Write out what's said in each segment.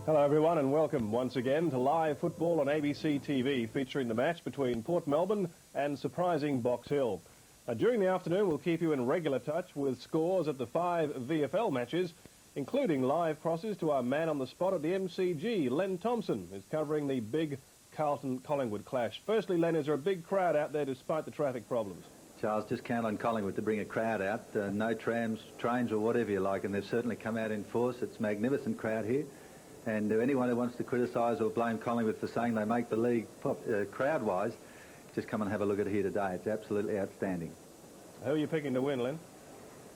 Hello everyone and welcome once again to live football on ABC TV featuring the match between Port Melbourne and surprising Box Hill. During the afternoon we'll keep you in regular touch with scores at the 5 VFL matches, including live crosses to our man on the spot at the MCG. Len Thompson is covering the big Carlton-Collingwood clash. Firstly, Len, is there a big crowd out there despite the traffic problems? Charles, just count on Collingwood to bring a crowd out. No trams, trains or whatever you like, and they've certainly come out in force. It's a magnificent crowd here. And anyone who wants to criticise or blame Collingwood for saying they make the league crowd-wise, just come and have a look at it here today. It's absolutely outstanding. Who are you picking to win, Len?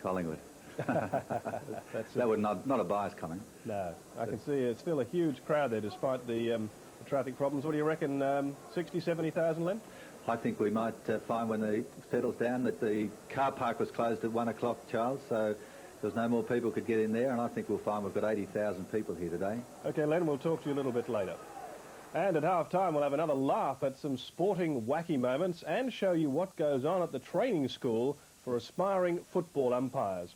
Collingwood. That would not a biased comment. No, I can see it's still a huge crowd there despite the traffic problems. What do you reckon, 60, 70,000, Len? I think we might find when it settles down that the car park was closed at 1 o'clock, Charles, so there's no more people could get in there, and I think we'll find we've got 80,000 people here today. OK, Len, we'll talk to you a little bit later. And at half-time, we'll have another laugh at some sporting wacky moments and show you what goes on at the training school for aspiring football umpires.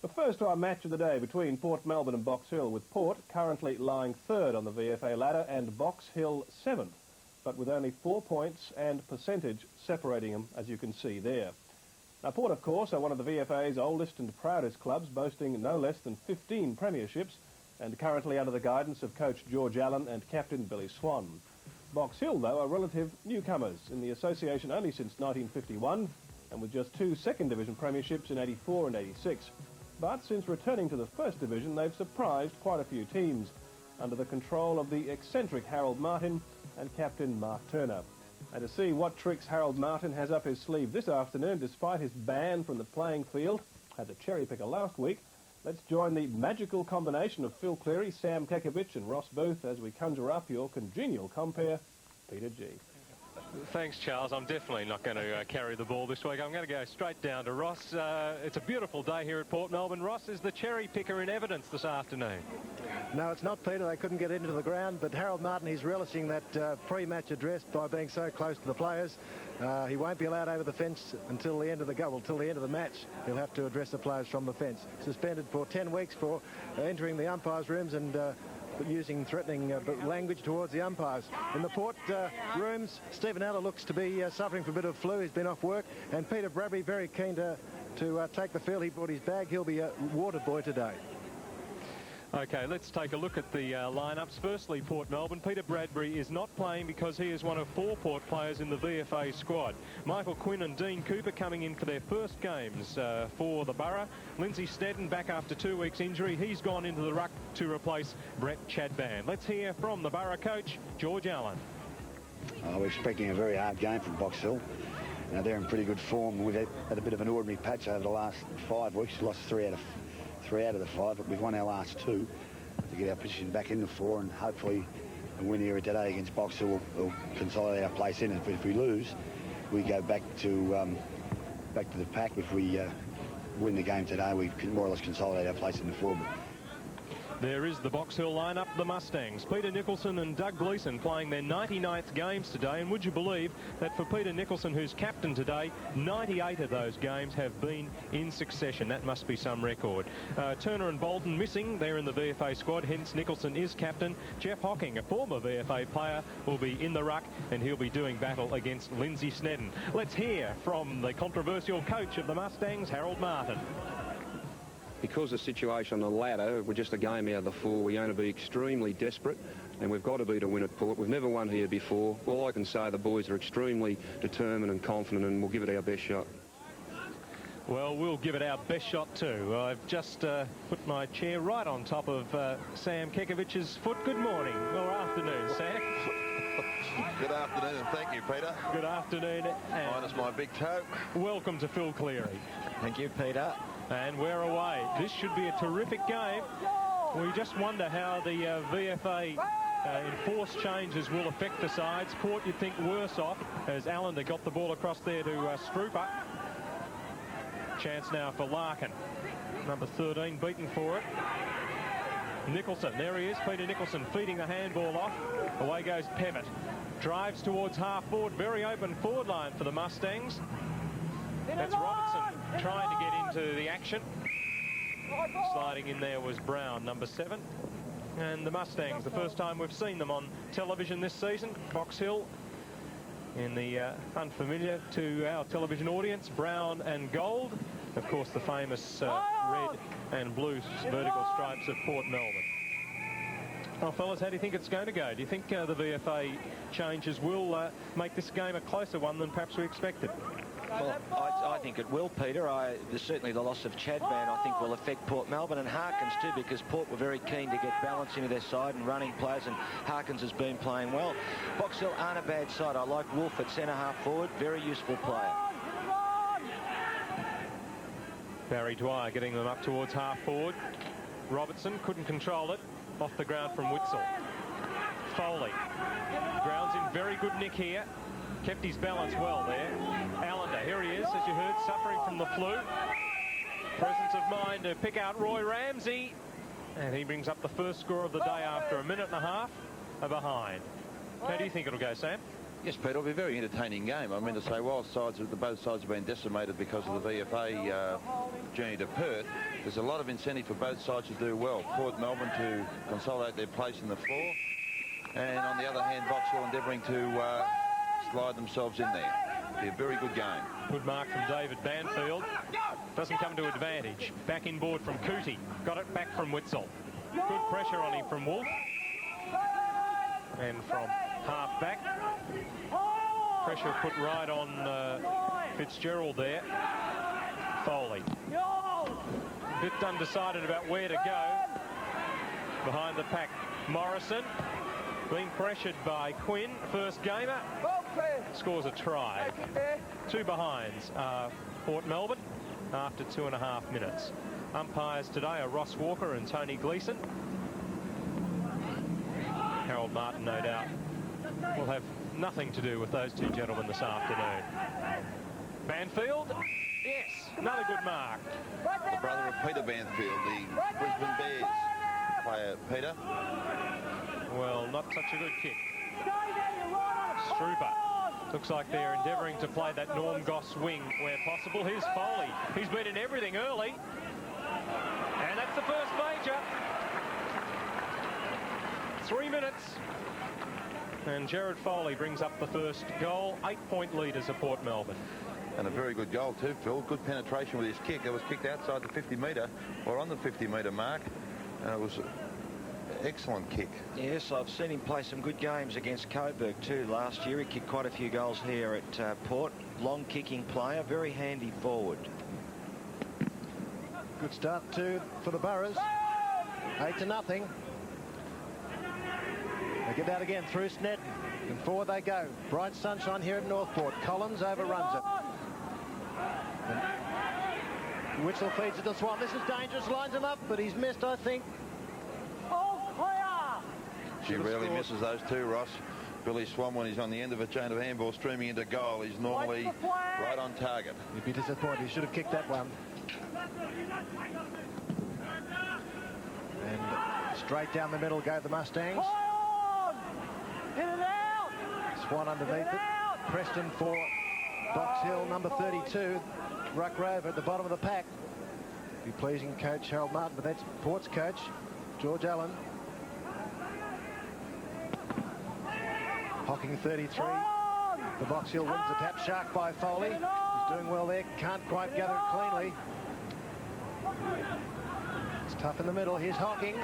But first to our match of the day between Port Melbourne and Box Hill, with Port currently lying third on the VFA ladder and Box Hill 7th, but with only 4 points and percentage separating them, as you can see there. Now, Port, of course, are one of the VFA's oldest and proudest clubs, boasting no less than 15 premierships, and currently under the guidance of coach George Allen and captain Billy Swan. Box Hill, though, are relative newcomers in the association only since 1951, and with just 2 second division premierships in 84 and 86. But since returning to the first division, they've surprised quite a few teams, under the control of the eccentric Harold Martin and captain Mark Turner. And to see what tricks Harold Martin has up his sleeve this afternoon, despite his ban from the playing field, had the cherry picker last week, let's join the magical combination of Phil Cleary, Sam Kekovich and Ross Booth as we conjure up your congenial compere, Peter G. Thanks, Charles. I'm definitely not going to carry the ball this week. I'm going to go straight down to Ross. It's a beautiful day here at Port Melbourne. Ross, is the cherry picker in evidence this afternoon? No, it's not, Peter. They couldn't get into the ground, but Harold Martin, he's relishing that pre-match address by being so close to the players. He won't be allowed over the fence until the end of the match. He'll have to address the players from the fence. Suspended for 10 weeks for entering the umpires' rooms and using threatening language towards the umpires. In the Port rooms, Stephen Eller looks to be suffering from a bit of flu. He's been off work, and Peter Bradbury very keen to take the field. He brought his bag. He'll be a water boy today. OK, let's take a look at the lineups. Firstly, Port Melbourne. Peter Bradbury is not playing because he is one of 4 Port players in the VFA squad. Michael Quinn and Dean Cooper coming in for their first games for the Borough. Lindsay Snedden back after 2 weeks injury. He's gone into the ruck to replace Brett Chadban. Let's hear from the Borough coach, George Allen. We're expecting a very hard game from Box Hill. They're in pretty good form. We've had a bit of an ordinary patch over the last 5 weeks. We lost 3 out of the 5, but we've won our last 2 to get our position back in the 4, and hopefully a win here today against Box Hill will consolidate our place in it. But if we lose, we go back to the pack. If we win the game today, we can more or less consolidate our place in the 4. There is the Box Hill lineup, the Mustangs. Peter Nicholson and Doug Gleeson playing their 99th games today. And would you believe that for Peter Nicholson, who's captain today, 98 of those games have been in succession. That must be some record. Turner and Bolton missing. They're in the VFA squad, hence Nicholson is captain. Jeff Hocking, a former VFA player, will be in the ruck, and he'll be doing battle against Lindsay Snedden. Let's hear from the controversial coach of the Mustangs, Harold Martin. Because the situation on the ladder, we're just a game out of the 4. We're going to be extremely desperate, and we've got to be to win at Port. We've never won here before. All I can say, the boys are extremely determined and confident, and we'll give it our best shot. Well, we'll give it our best shot too. I've just put my chair right on top of Sam Kekovich's foot. Good morning, or afternoon, Sam. Good afternoon, and thank you, Peter. Good afternoon. Minus my big toe. Welcome to Phil Cleary. Thank you, Peter. And we're away. This should be a terrific game. We just wonder how the VFA enforced changes will affect the sides. Port, you'd think, worse off, as Allender got the ball across there to Strooper. Chance now for Larkin. Number 13 beaten for it. Nicholson, there he is, Peter Nicholson feeding the handball off. Away goes Pevitt. Drives towards half forward, very open forward line for the Mustangs. That's Robertson trying to get into the action. Sliding in there was Brown, number 7. And the Mustangs, the first time we've seen them on television this season. Box Hill in the unfamiliar to our television audience, brown and gold. Of course, the famous red and blue vertical stripes of Port Melbourne. Well, fellas, how do you think it's going to go? Do you think the VFA changes will make this game a closer one than perhaps we expected? Well, I think it will, Peter. Certainly the loss of Chadman, I think, will affect Port Melbourne and Harkins too, because Port were very keen to get balance into their side and running players, and Harkins has been playing well. Box Hill aren't a bad side. I like Wolf at centre-half forward. Very useful player. Barry Dwyer getting them up towards half forward. Robertson couldn't control it. Off the ground from Witzel. Foley. Ground's in very good nick here. Kept his balance well there. Allender, here he is, as you heard, suffering from the flu. Presence of mind to pick out Roy Ramsey. And he brings up the first score of the day after a minute and a half behind. How do you think it'll go, Sam? Yes, Peter, it'll be a very entertaining game. I mean to say, while both sides have been decimated because of the VFA journey to Perth, there's a lot of incentive for both sides to do well. Port Melbourne to consolidate their place in the floor, and on the other hand, Box Hill endeavouring to slide themselves in there. It'll be a very good game. Good mark from David Banfield. Doesn't come to advantage. Back inboard from Cootie. Got it back from Witzel. Good pressure on him from Wolf. And from half back. Pressure put right on Fitzgerald there. Foley. A bit undecided about where to go. Behind the pack, Morrison. Being pressured by Quinn. First gamer. Scores a try. Two behinds are Port Melbourne after 2.5 minutes. Umpires today are Ross Walker and Tony Gleeson. Harold Martin, no doubt, will have nothing to do with those two gentlemen this afternoon. Banfield, yes, another good mark. The brother of Peter Banfield, the Brisbane Bears player, Peter. Well, not such a good kick. Struper. Looks like they're endeavouring to play that Norm Goss wing where possible. Here's Foley. He's been in everything early. And that's the first major. 3 minutes. And Jared Foley brings up the first goal. 8-point leaders of Port Melbourne. And a very good goal too, Phil. Good penetration with his kick. It was kicked outside the 50-metre or on the 50-metre mark. And it was an excellent kick. Yes, I've seen him play some good games against Coburg too last year. He kicked quite a few goals here at Port. Long kicking player, very handy forward. Good start too for the Boroughs. 8-0. They get out again through Snedden. And forward they go. Bright sunshine here at Northport. Collins overruns it. And Witzel feeds it to Swan. This is dangerous. Lines him up, but he's missed, I think. She rarely misses those two, Ross. Billy Swan, when he's on the end of a chain of handball streaming into goal, he's normally right on target. He'd be disappointed. He should have kicked that one. And straight down the middle go the Mustangs. Swan underneath it. Preston for Box Hill, number 32. Ruck Rover at the bottom of the pack. Be pleasing coach Harold Martin, but that's Port's coach, George Allen. Hocking 33. The Box Hill wins the tap. Shark by Foley. He's doing well there. Can't quite gather it cleanly. It's tough in the middle. Here's Hocking.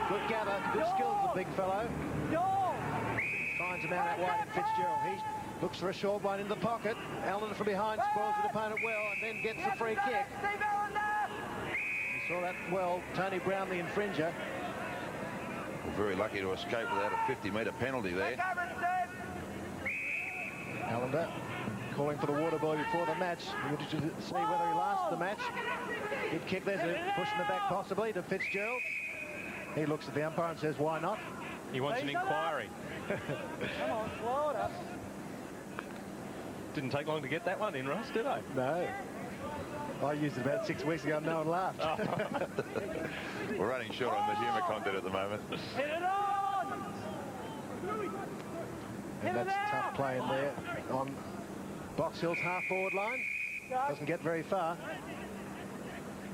Good gather. Good skills, the big fellow. Finds him out that wide in Fitzgerald. He looks for a short one in the pocket. Allen from behind spoils the opponent well and then gets the free kick. You saw that well. Tony Brown, the infringer. Well, very lucky to escape without a 50-metre penalty there. Allender calling for the water boy before the match. We wanted to see whether he lasted the match. Good kick. There's a push in the back possibly to Fitzgerald. He looks at the umpire and says, why not? He wants an inquiry. Come on, slow it up. Didn't take long to get that one in, Ross, did I? No. I used it about 6 weeks ago and no one laughed. Oh. We're running short on the humour content at the moment. Hit it on! And that's tough play in there on Box Hill's half-forward line. Doesn't get very far.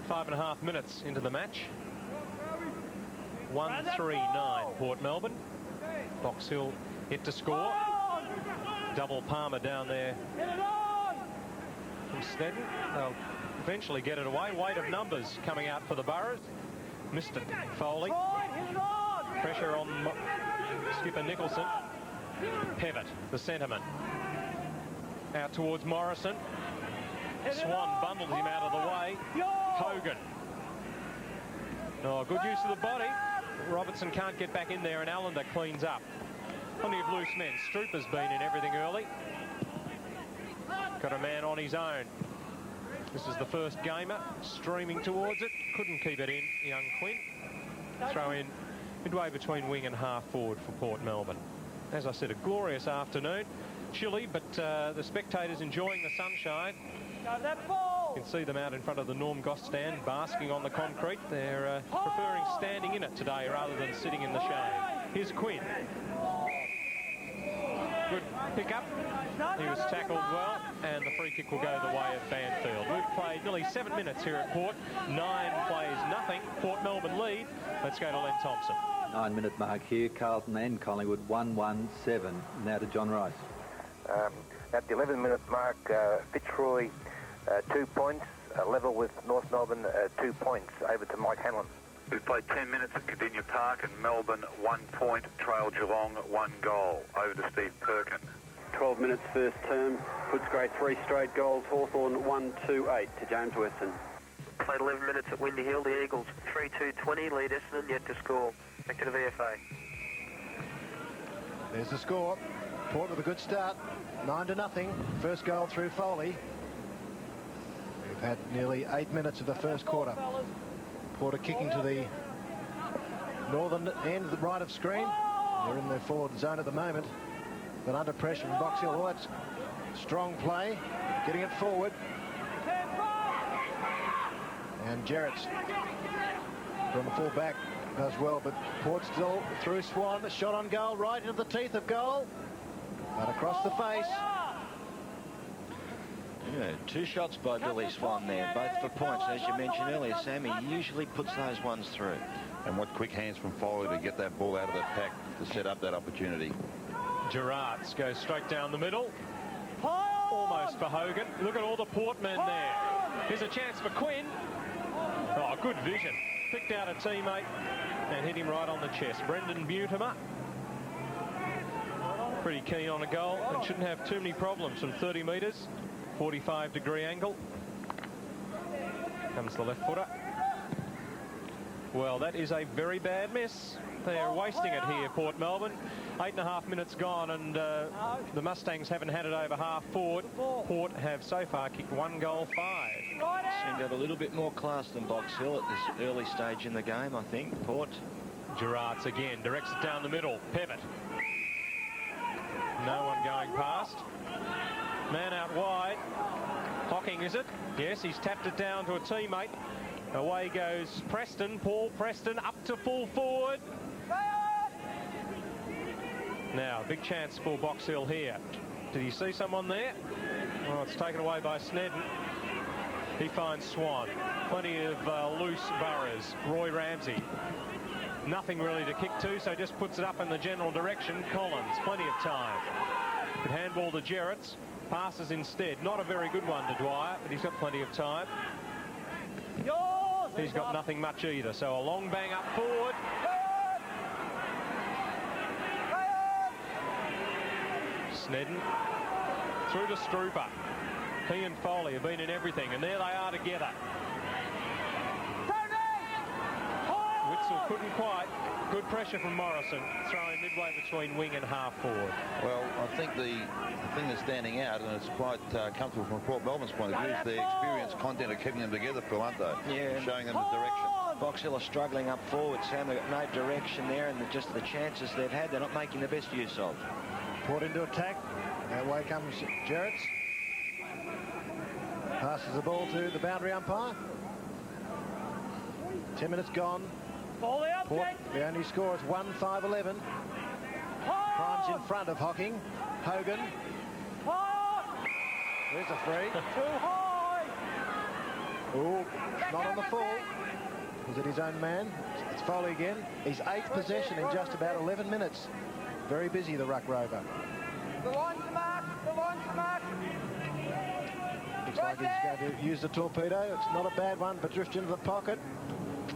5.5 minutes into the match. 1-3-9 Port Melbourne. Box Hill hit to score. Double Palmer down there from Snedden. They'll eventually get it away. Weight of numbers coming out for the Burrows. Missed it. Foley. Pressure on skipper Nicholson. Pevitt, the centreman. Out towards Morrison. Swan bundles him out of the way. Hogan. Oh, good use of the body. Robertson can't get back in there, and Allender cleans up. Plenty of loose men. Strooper's been in everything early. Got a man on his own. This is the first gamer. Streaming towards it. Couldn't keep it in, young Quinn. Throw in midway between wing and half forward for Port Melbourne. As I said, a glorious afternoon. Chilly, but the spectators enjoying the sunshine. You can see them out in front of the Norm Goss stand, basking on the concrete. They're preferring standing in it today rather than sitting in the shade. Here's Quinn. Good pick-up. He was tackled well, and the free kick will go the way of Banfield. We've played nearly 7 minutes here at Port. 9 plays nothing. Port Melbourne lead. Let's go to Len Thompson. 9-minute mark here. Carlton and Collingwood 1-1-7. Now to John Rice. At the 11-minute mark, Fitzroy 2 points, level with North Melbourne 2 points. Over to Mike Hanlon. We've played 10 minutes at Cardinia Park, and Melbourne 1 point, trail Geelong 1 goal. Over to Steve Perkin. 12 minutes first term. Footscray 3 straight goals. Hawthorn 1-2-8 to James Weston. Played 11 minutes at Windy Hill. The Eagles 3-2-20 lead Essendon, yet to score. Back to the VFA. There's the score. Port with a good start. 9-0. First goal through Foley. We've had nearly 8 minutes of the first quarter. Port are kicking to the northern end, the right of screen. They're in their forward zone at the moment, but under pressure from Box Hill. Oh, that's strong play, getting it forward. And Jarrett's from full back does well, but Port still through Swan. Shot on goal, right into the teeth of goal, but across the face. Yeah, 2 shots by Billy Swan there, both for points. As you mentioned earlier, Sam, he usually puts those ones through. And what quick hands from Foley to get that ball out of the pack to set up that opportunity. Gerrards goes straight down the middle. Almost for Hogan. Look at all the Port men there. Here's a chance for Quinn. Oh, good vision. Picked out a teammate and hit him right on the chest. Brendan Butimer. Pretty keen on a goal and shouldn't have too many problems from 30 metres. 45-degree angle. Comes the left footer. Well, that is a very bad miss. They're wasting it here, Port Melbourne. 8.5 minutes gone, and the Mustangs haven't had it over half forward. Port have so far kicked 1 goal, 5. Seem to have a little bit more class than Box Hill at this early stage in the game, I think. Port. Gerrards again, directs it down the middle. Pevitt. No one going past. Man out wide. Hocking, is it? Yes, he's tapped it down to a teammate. Away goes Preston. Paul Preston up to full forward. Now, big chance for Box Hill here. Did he see someone there? Oh, it's taken away by Snedden. He finds Swan. Plenty of loose Burrows. Roy Ramsey. Nothing really to kick to, so just puts it up in the general direction. Collins, plenty of time. Could handball to Jarrett's. Passes instead. Not a very good one to Dwyer, but he's got plenty of time. He's got nothing much either, so a long bang up forward. Snedden through to Strooper. He and Foley have been in everything, and there they are together. Witzel couldn't quite. Good pressure from Morrison, throwing midway between wing and half forward. Well, I think the thing that's standing out, and it's quite comfortable from Port Melbourne's point of view, is the experience content of keeping them together, Phil, aren't they? Yeah. Showing them the direction. Box Hill are struggling up forward, Sam. They've got no direction there, and just the chances they've had, they're not making the best use of. Port into attack. That way comes Jarrett's. Passes the ball to the boundary umpire. 10 minutes gone. Port, the only score is 1-5-11. Crimes in front of Hocking. Hogan. There's a free. Too high. Oh, not on the full. Was it his own man? It's Foley again. His 8th possession in just about 11 minutes. Very busy, the Ruck Rover. The line's mark. The line's mark. Looks like he's going to use the torpedo. It's not a bad one, but drifts into the pocket.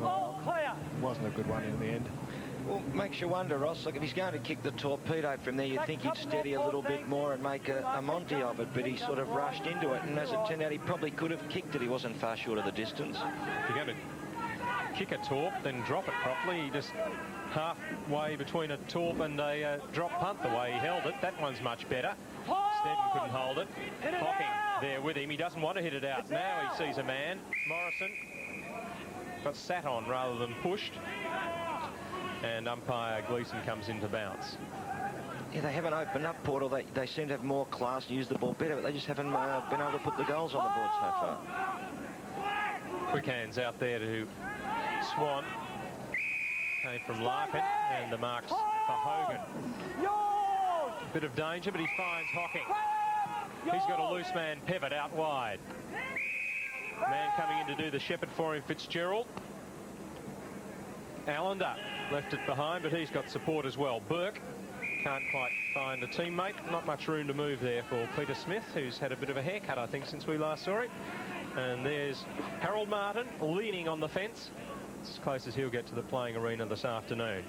All clear. Wasn't a good one in the end. Well, makes you wonder, Ross. Look, if he's going to kick the torpedo from there, you'd think he'd steady a little bit more and make a Monty of it, but he sort of rushed into it, and as it turned out, he probably could have kicked it. He wasn't far short of the distance. If you're going to kick a torp, then drop it properly. He just halfway between a torp and a drop punt the way he held it. That one's much better. Snedden couldn't hold it. Hocking there with him. He doesn't want to hit it out. Now he sees a man. Morrison got sat on rather than pushed. And umpire Gleeson comes in to bounce. Yeah, they haven't opened up, Port, or they seem to have more class and use the ball better, but they just haven't been able to put the goals on the board so far. Quick hands out there to Swan. Came from Larkin, and the marks for Hogan. Bit of danger, but he finds Hocking. He's got a loose man, Pivot, out wide. Man coming in to do the shepherd for him, Fitzgerald. Allender left it behind, but he's got support as well. Burke can't quite find a teammate. Not much room to move there for Peter Smith, who's had a bit of a haircut, I think, since we last saw him. And there's Harold Martin leaning on the fence. It's as close as he'll get to the playing arena this afternoon.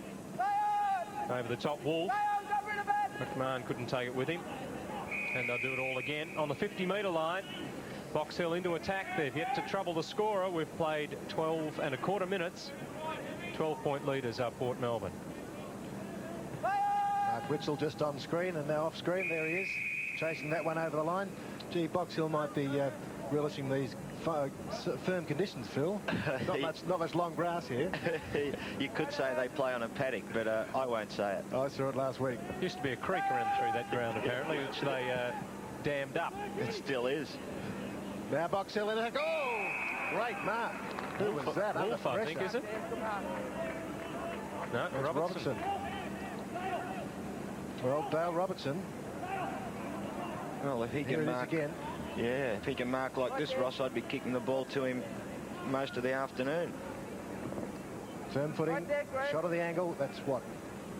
Over the top, Wolf. McMahon couldn't take it with him. And they'll do it all again on the 50-metre line. Box Hill into attack. They've yet to trouble the scorer. We've played 12 and a quarter minutes. 12-point leaders are Port Melbourne. Witzel just on screen and now off screen. There he is, chasing that one over the line. Gee, Box Hill might be relishing these firm conditions, Phil. Not much long grass here. You could say they play on a paddock, but I won't say it. I saw it last week. Used to be a creek running through that ground, apparently, which they dammed up. It still is. Now Box Hill in a goal. Great mark. Who was that? Wolf, I think, is it? No, Robertson. Well, Dale Robertson. Well, if he can mark again. Yeah, if he can mark like this, Ross, I'd be kicking the ball to him most of the afternoon. Firm footing, right there, shot of the angle. That's what,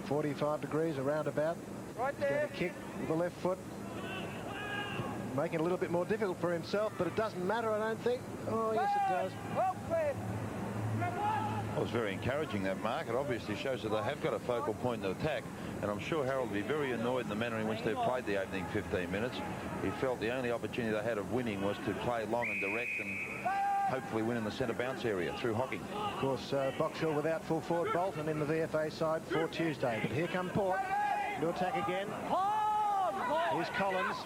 45 degrees, a roundabout. Right He's there. going to kick with the left foot. Making it a little bit more difficult for himself, but it doesn't matter, I don't think. Oh, yes, it does. Well, it's very encouraging, that mark. It obviously shows that they have got a focal point to attack, and I'm sure Harold will be very annoyed in the manner in which they've played the opening 15 minutes. He felt the only opportunity they had of winning was to play long and direct and hopefully win in the centre bounce area through Hocking. Of course, Box Hill without full forward Bolton in the VFA side for Tuesday. But here come Port. To attack again. Here's Collins.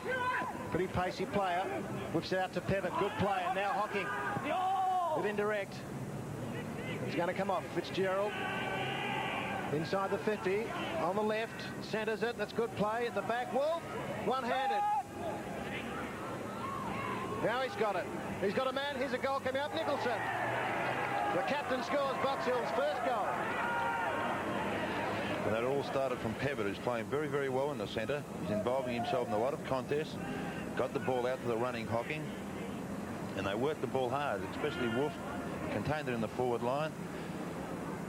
Pretty pacey player. Whips it out to Pivot. Good player. Now Hocking. With indirect. He's going to come off. Fitzgerald. Inside the 50. On the left. Centres it. That's good play. At the back. Wolf. One-handed. Now he's got it. He's got a man. Here's a goal coming up. Nicholson. The captain scores Box Hill's first goal. And that all started from Pevett, who's playing very, very well in the centre. He's involving himself in a lot of contests. Got the ball out to the running Hocking. And they worked the ball hard, especially Wolf. Contained it in the forward line.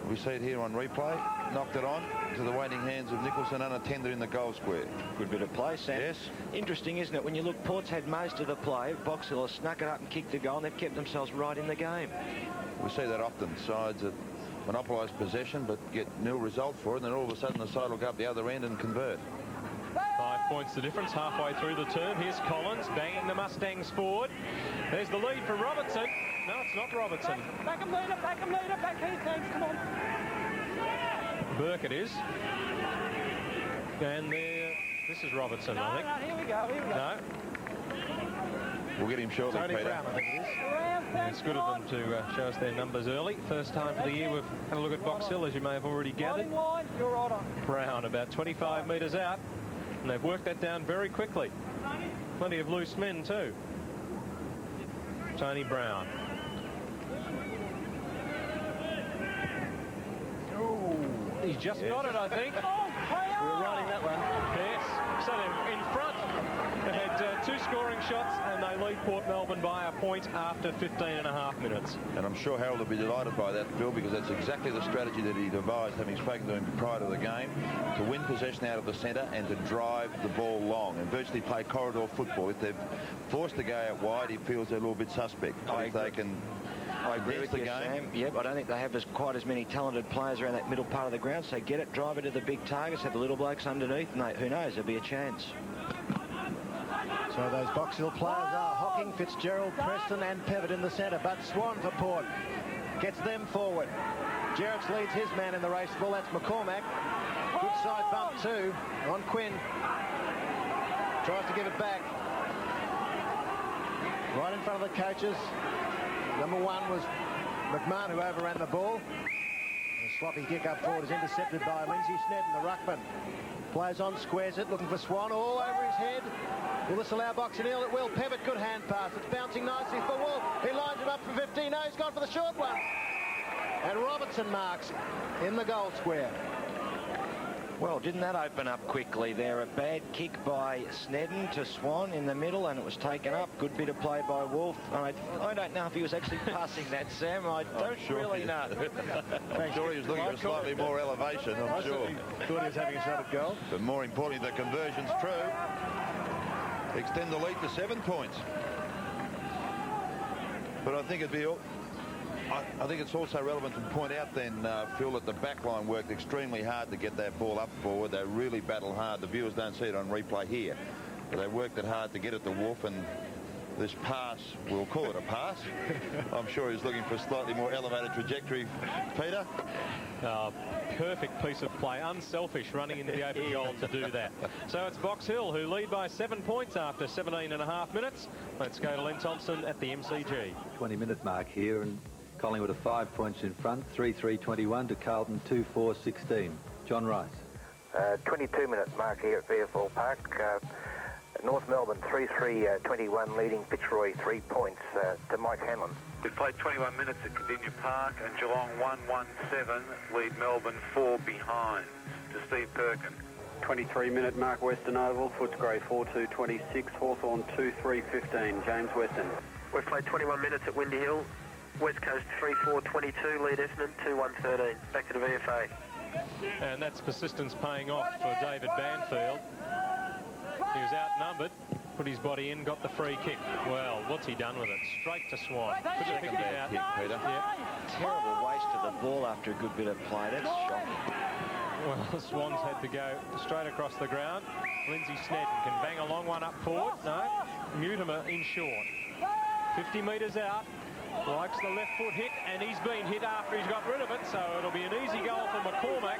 We see it here on replay. Knocked it on to the waiting hands of Nicholson, unattended in the goal square. Good bit of play, Sam. Yes. Interesting, isn't it? When you look, Port's had most of the play. Box Hill has snuck it up and kicked the goal, and they've kept themselves right in the game. We see that often. Sides that monopolise possession but get nil result for it, and then all of a sudden the side will go up the other end and convert. 5 points the difference halfway through the term. Here's Collins banging the Mustangs forward. There's the lead for Robertson. No, it's not Robertson. Back him leader, back him leader, back here, thanks, come on. Burke it is. And there, this is Robertson, I think. No, here we go, No. We'll get him shortly, Tony Peter. Brown, I think it is. It's good of them to show us their numbers early. First time for the year we've had a look at Box Hill, as you may have already gathered. You're right on. Brown about 25 metres out, and they've worked that down very quickly. Plenty of loose men too. Tony Brown. He's just got it, I think. Oh, We were riding that one. Yes. So they're in front. They had 2 scoring shots, and they lead Port Melbourne by a point after 15.5 minutes. And I'm sure Harold will be delighted by that, Phil, because that's exactly the strategy that he devised, having spoken to him prior to the game, to win possession out of the centre and to drive the ball long and virtually play corridor football. If they're forced to go out wide, he feels they're a little bit suspect. But if they can... I agree with you, Sam. Yep, I don't think they have quite as many talented players around that middle part of the ground, so get it, drive it to the big targets, have the little blokes underneath, and who knows, there'll be a chance. So those Box Hill players are Hocking, Fitzgerald, Preston and Pevitt in the centre, but Swan for Port gets them forward. Gerrits leads his man in the race ball, that's McCormack. Good side bump too on Quinn. Tries to give it back. Right in front of the coaches. Number 1 was McMahon, who overran the ball. A sloppy kick up forward is intercepted by Lindsay Snedden, the ruckman. Plays on, squares it, looking for Swan, all over his head. Will this allow Box Hill? It will. Pevitt, good hand pass. It's bouncing nicely for Wolf. He lines him up for 15. No, he's gone for the short one. And Robertson marks in the goal square. Well, didn't that open up quickly there? A bad kick by Snedden to Swan in the middle, and it was taken up. Good bit of play by Wolf. I don't know if he was actually passing that, Sam. I don't really know. I'm sure he was looking for slightly more elevation, I'm sure. Thought he was having a shot at goal. But more importantly, the conversion's true. Extend the lead to 7 points. But I think it'd be... I think it's also relevant to point out then, Phil, that the back line worked extremely hard to get that ball up forward. They really battled hard. The viewers don't see it on replay here. But they worked it hard to get it to Wolf, and this pass, we'll call it a pass. I'm sure he's looking for a slightly more elevated trajectory. Peter? Perfect piece of play, unselfish, running into the open goal to do that. So it's Box Hill who lead by 7 points after 17.5 minutes. Let's go to Len Thompson at the MCG. 20-minute mark here, and Collingwood are 5 points in front, 3-3-21 to Carlton 2-4-16. John Rice. 22-minute mark here at VFA Park. North Melbourne 3-3-21 leading Fitzroy 3 points to Mike Hanlon. We've played 21 minutes at Cardinia Park, and Geelong 1-1-7 lead Melbourne 4 behind to Steve Perkin. 23-minute mark, Western Oval, Footscray 4-2-26, Hawthorn 2-3-15, James Weston. We've played 21 minutes at Windy Hill, West Coast 3-4-22, lead Essendon 2-1-13. Back to the VFA. And that's persistence paying off for David Banfield. He was outnumbered, put his body in, got the free kick. Well, what's he done with it? Straight to Swan. Could you pick it out? Kick, Peter. Yeah. Terrible waste of the ball after a good bit of play. That's shocking. Well, the Swans had to go straight across the ground. Lindsay Snedden can bang a long one up forward. No, Mutimer in short. 50 metres out. Likes the left foot hit, and he's been hit after he's got rid of it, so it'll be an easy goal for McCormack.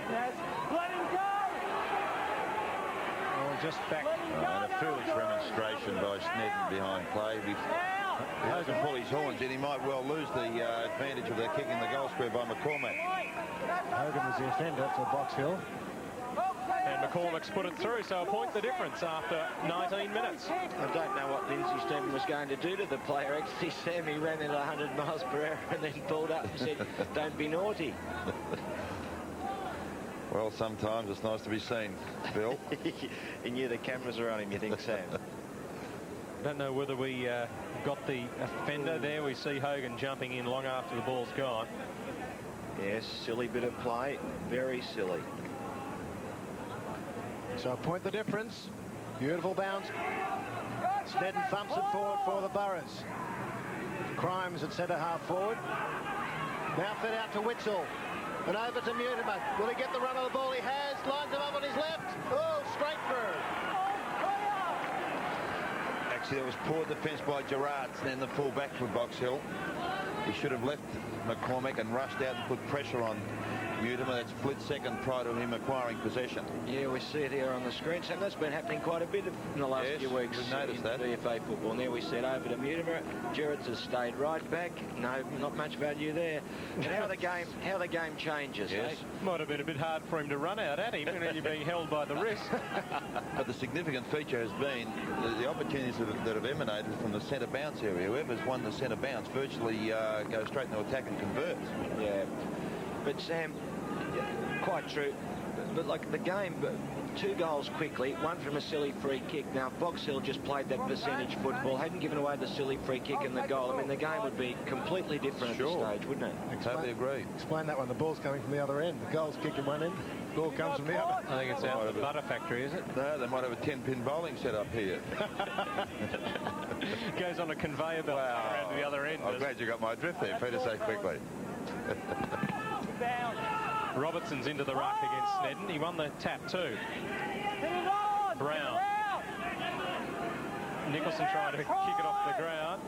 Yes, let him go! Well, just back. And a foolish remonstration by Snedden behind play. If he doesn't pull his horns in, he might well lose the advantage of the kick in the goal square by McCormack. Hogan was the offender for Box Hill. And McCormack's put it through, so a point the difference after 19 minutes. I don't know what Lindsay Snedden was going to do to the player. Actually, Sam, he ran at 100 miles per hour and then pulled up and said, don't be naughty. Well, sometimes it's nice to be seen, Bill. He knew the cameras were on him, you think, Sam? I don't know whether we got the offender there. We see Hogan jumping in long after the ball's gone. Yes, silly bit of play. Very silly. So point the difference. Beautiful bounce. Snedden thumps it forward for the Burrows. Crimes at centre half forward. Now fed out to Witzel. And over to Mutimer. Will he get the run of the ball? He has. Lines him up on his left. Oh, straight through. Actually, it was poor defence by Gerrards, then the full back for Box Hill. He should have left McCormack and rushed out and put pressure on Mutimer. That split second prior to him acquiring possession. Yeah, we see it here on the screen. So that's been happening quite a bit in the last few weeks. We've noticed that. VFA football. And there we said over to Mutimer. Gerrits has stayed right back. No, not much value there. And how the game changes. Yes. Eh? Might have been a bit hard for him to run out at him, and then you're being held by the wrist. But the significant feature has been the opportunities that have emanated from the centre bounce area. Whoever's won the centre bounce virtually goes straight into attack and converts. Yeah. But Sam, quite true. But like the game, 2 goals quickly, one from a silly free kick. Now, if Box Hill just played that percentage football, hadn't given away the silly free kick and the goal, I mean, the game would be completely different at this stage, wouldn't it? Totally agree. Explain that one. The ball's coming from the other end. The goal's kicked at one end. The ball comes from the other. I think it's out of the butter factory, is it? No, they might have a 10-pin bowling set up here. Goes on a conveyor belt around to the other end. I'm glad you got my drift there, Peter, so quickly. Robertson's into the ruck against Snedden. He won the tap too. Brown. Nicholson trying to kick it off the ground.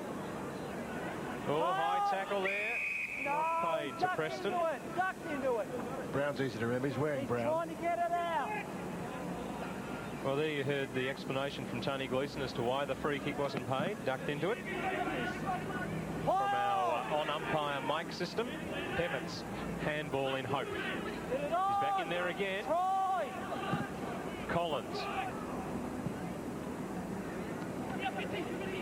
Oh, high tackle there. Not paid to Preston. Brown's easy to remember. He's wearing brown. Trying to get it out. Well, there you heard the explanation from Tony Gleeson as to why the free kick wasn't paid. Ducked into it. From our on-umpire mic system, Evans, handball in hope. He's back in there again. Collins.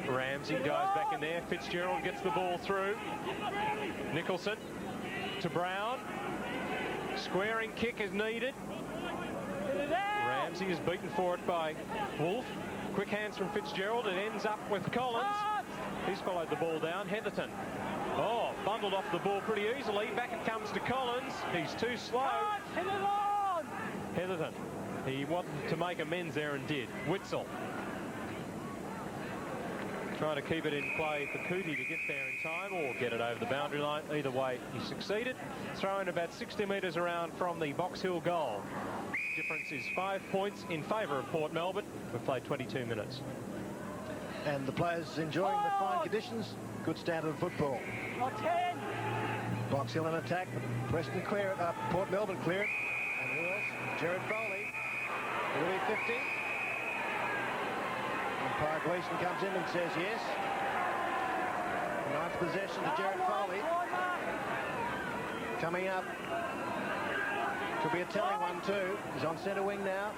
Ramsey goes back in there. Fitzgerald gets the ball through. Nicholson to Brown. Squaring kick is needed. Ramsey is beaten for it by Wolf. Quick hands from Fitzgerald. It ends up with Collins. He's followed the ball down. Heatherton. Oh, bundled off the ball pretty easily. Back it comes to Collins. He's too slow. Heatherton. He wanted to make amends there and did. Witzel. Trying to keep it in play for Cootie to get there in time or get it over the boundary line. Either way, he succeeded. Throwing about 60 metres around from the Box Hill goal. Difference is 5 points in favour of Port Melbourne. We've played 22 minutes. And the players enjoying the fine conditions. Good standard of football. Box Hill in attack. Preston clear it up. Port Melbourne clear it. And who else? Jared Foley. Will he 50? Umpire Gleeson comes in and says yes. Ninth possession to Jared Foley. Coming up. Could be a telling one too. He's on centre wing now.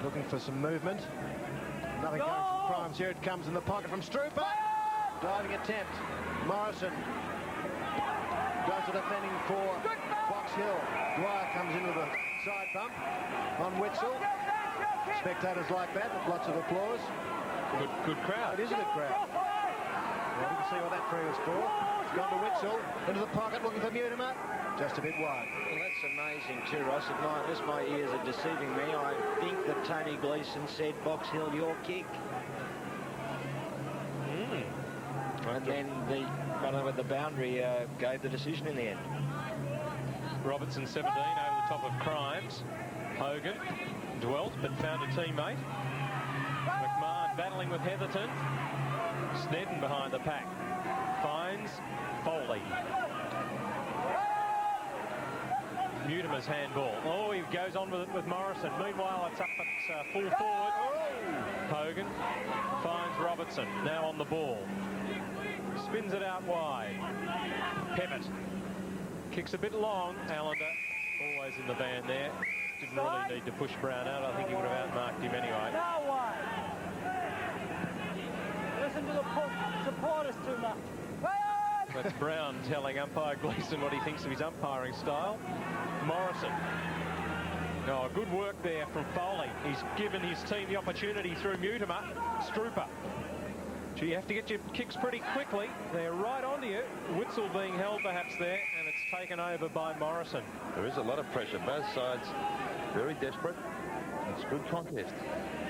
Looking for some movement. Nothing coming from Crimes. Here it comes in the pocket from Strooper. Diving attempt. Morrison does the defending for Box Hill. Dwyer comes into the side bump on Witzel. Spectators like that with lots of applause. Good crowd. It is a good crowd. Well, you can see what that free was for. It's gone to Witzel, into the pocket, looking for Mutimer. Just a bit wide. Well, that's amazing too, Ross. Unless my ears are deceiving me, I think that Tony Gleeson said, Box Hill, your kick. And then the boundary gave the decision in the end. Robertson 17 over the top of Crimes. Hogan dwelt but found a teammate. McMahon battling with Heatherton. Snedden behind the pack. Finds Foley. Mutimer's handball. Oh, he goes on with it with Morrison. Meanwhile, it's up at full forward. Hogan finds Robertson. Now on the ball. Spins it out wide. Pevitt kicks a bit long. Allender always in the band there. Didn't really need to push Brown out. I think he would have outmarked him anyway. Listen to the supporters too much. That's Brown telling umpire Gleeson what he thinks of his umpiring style. Morrison. Oh, good work there from Foley. He's given his team the opportunity through Mutimer. Strooper. So you have to get your kicks pretty quickly. They're right onto you. Witzel being held perhaps there, and it's taken over by Morrison. There is a lot of pressure. Both sides very desperate. It's a good contest.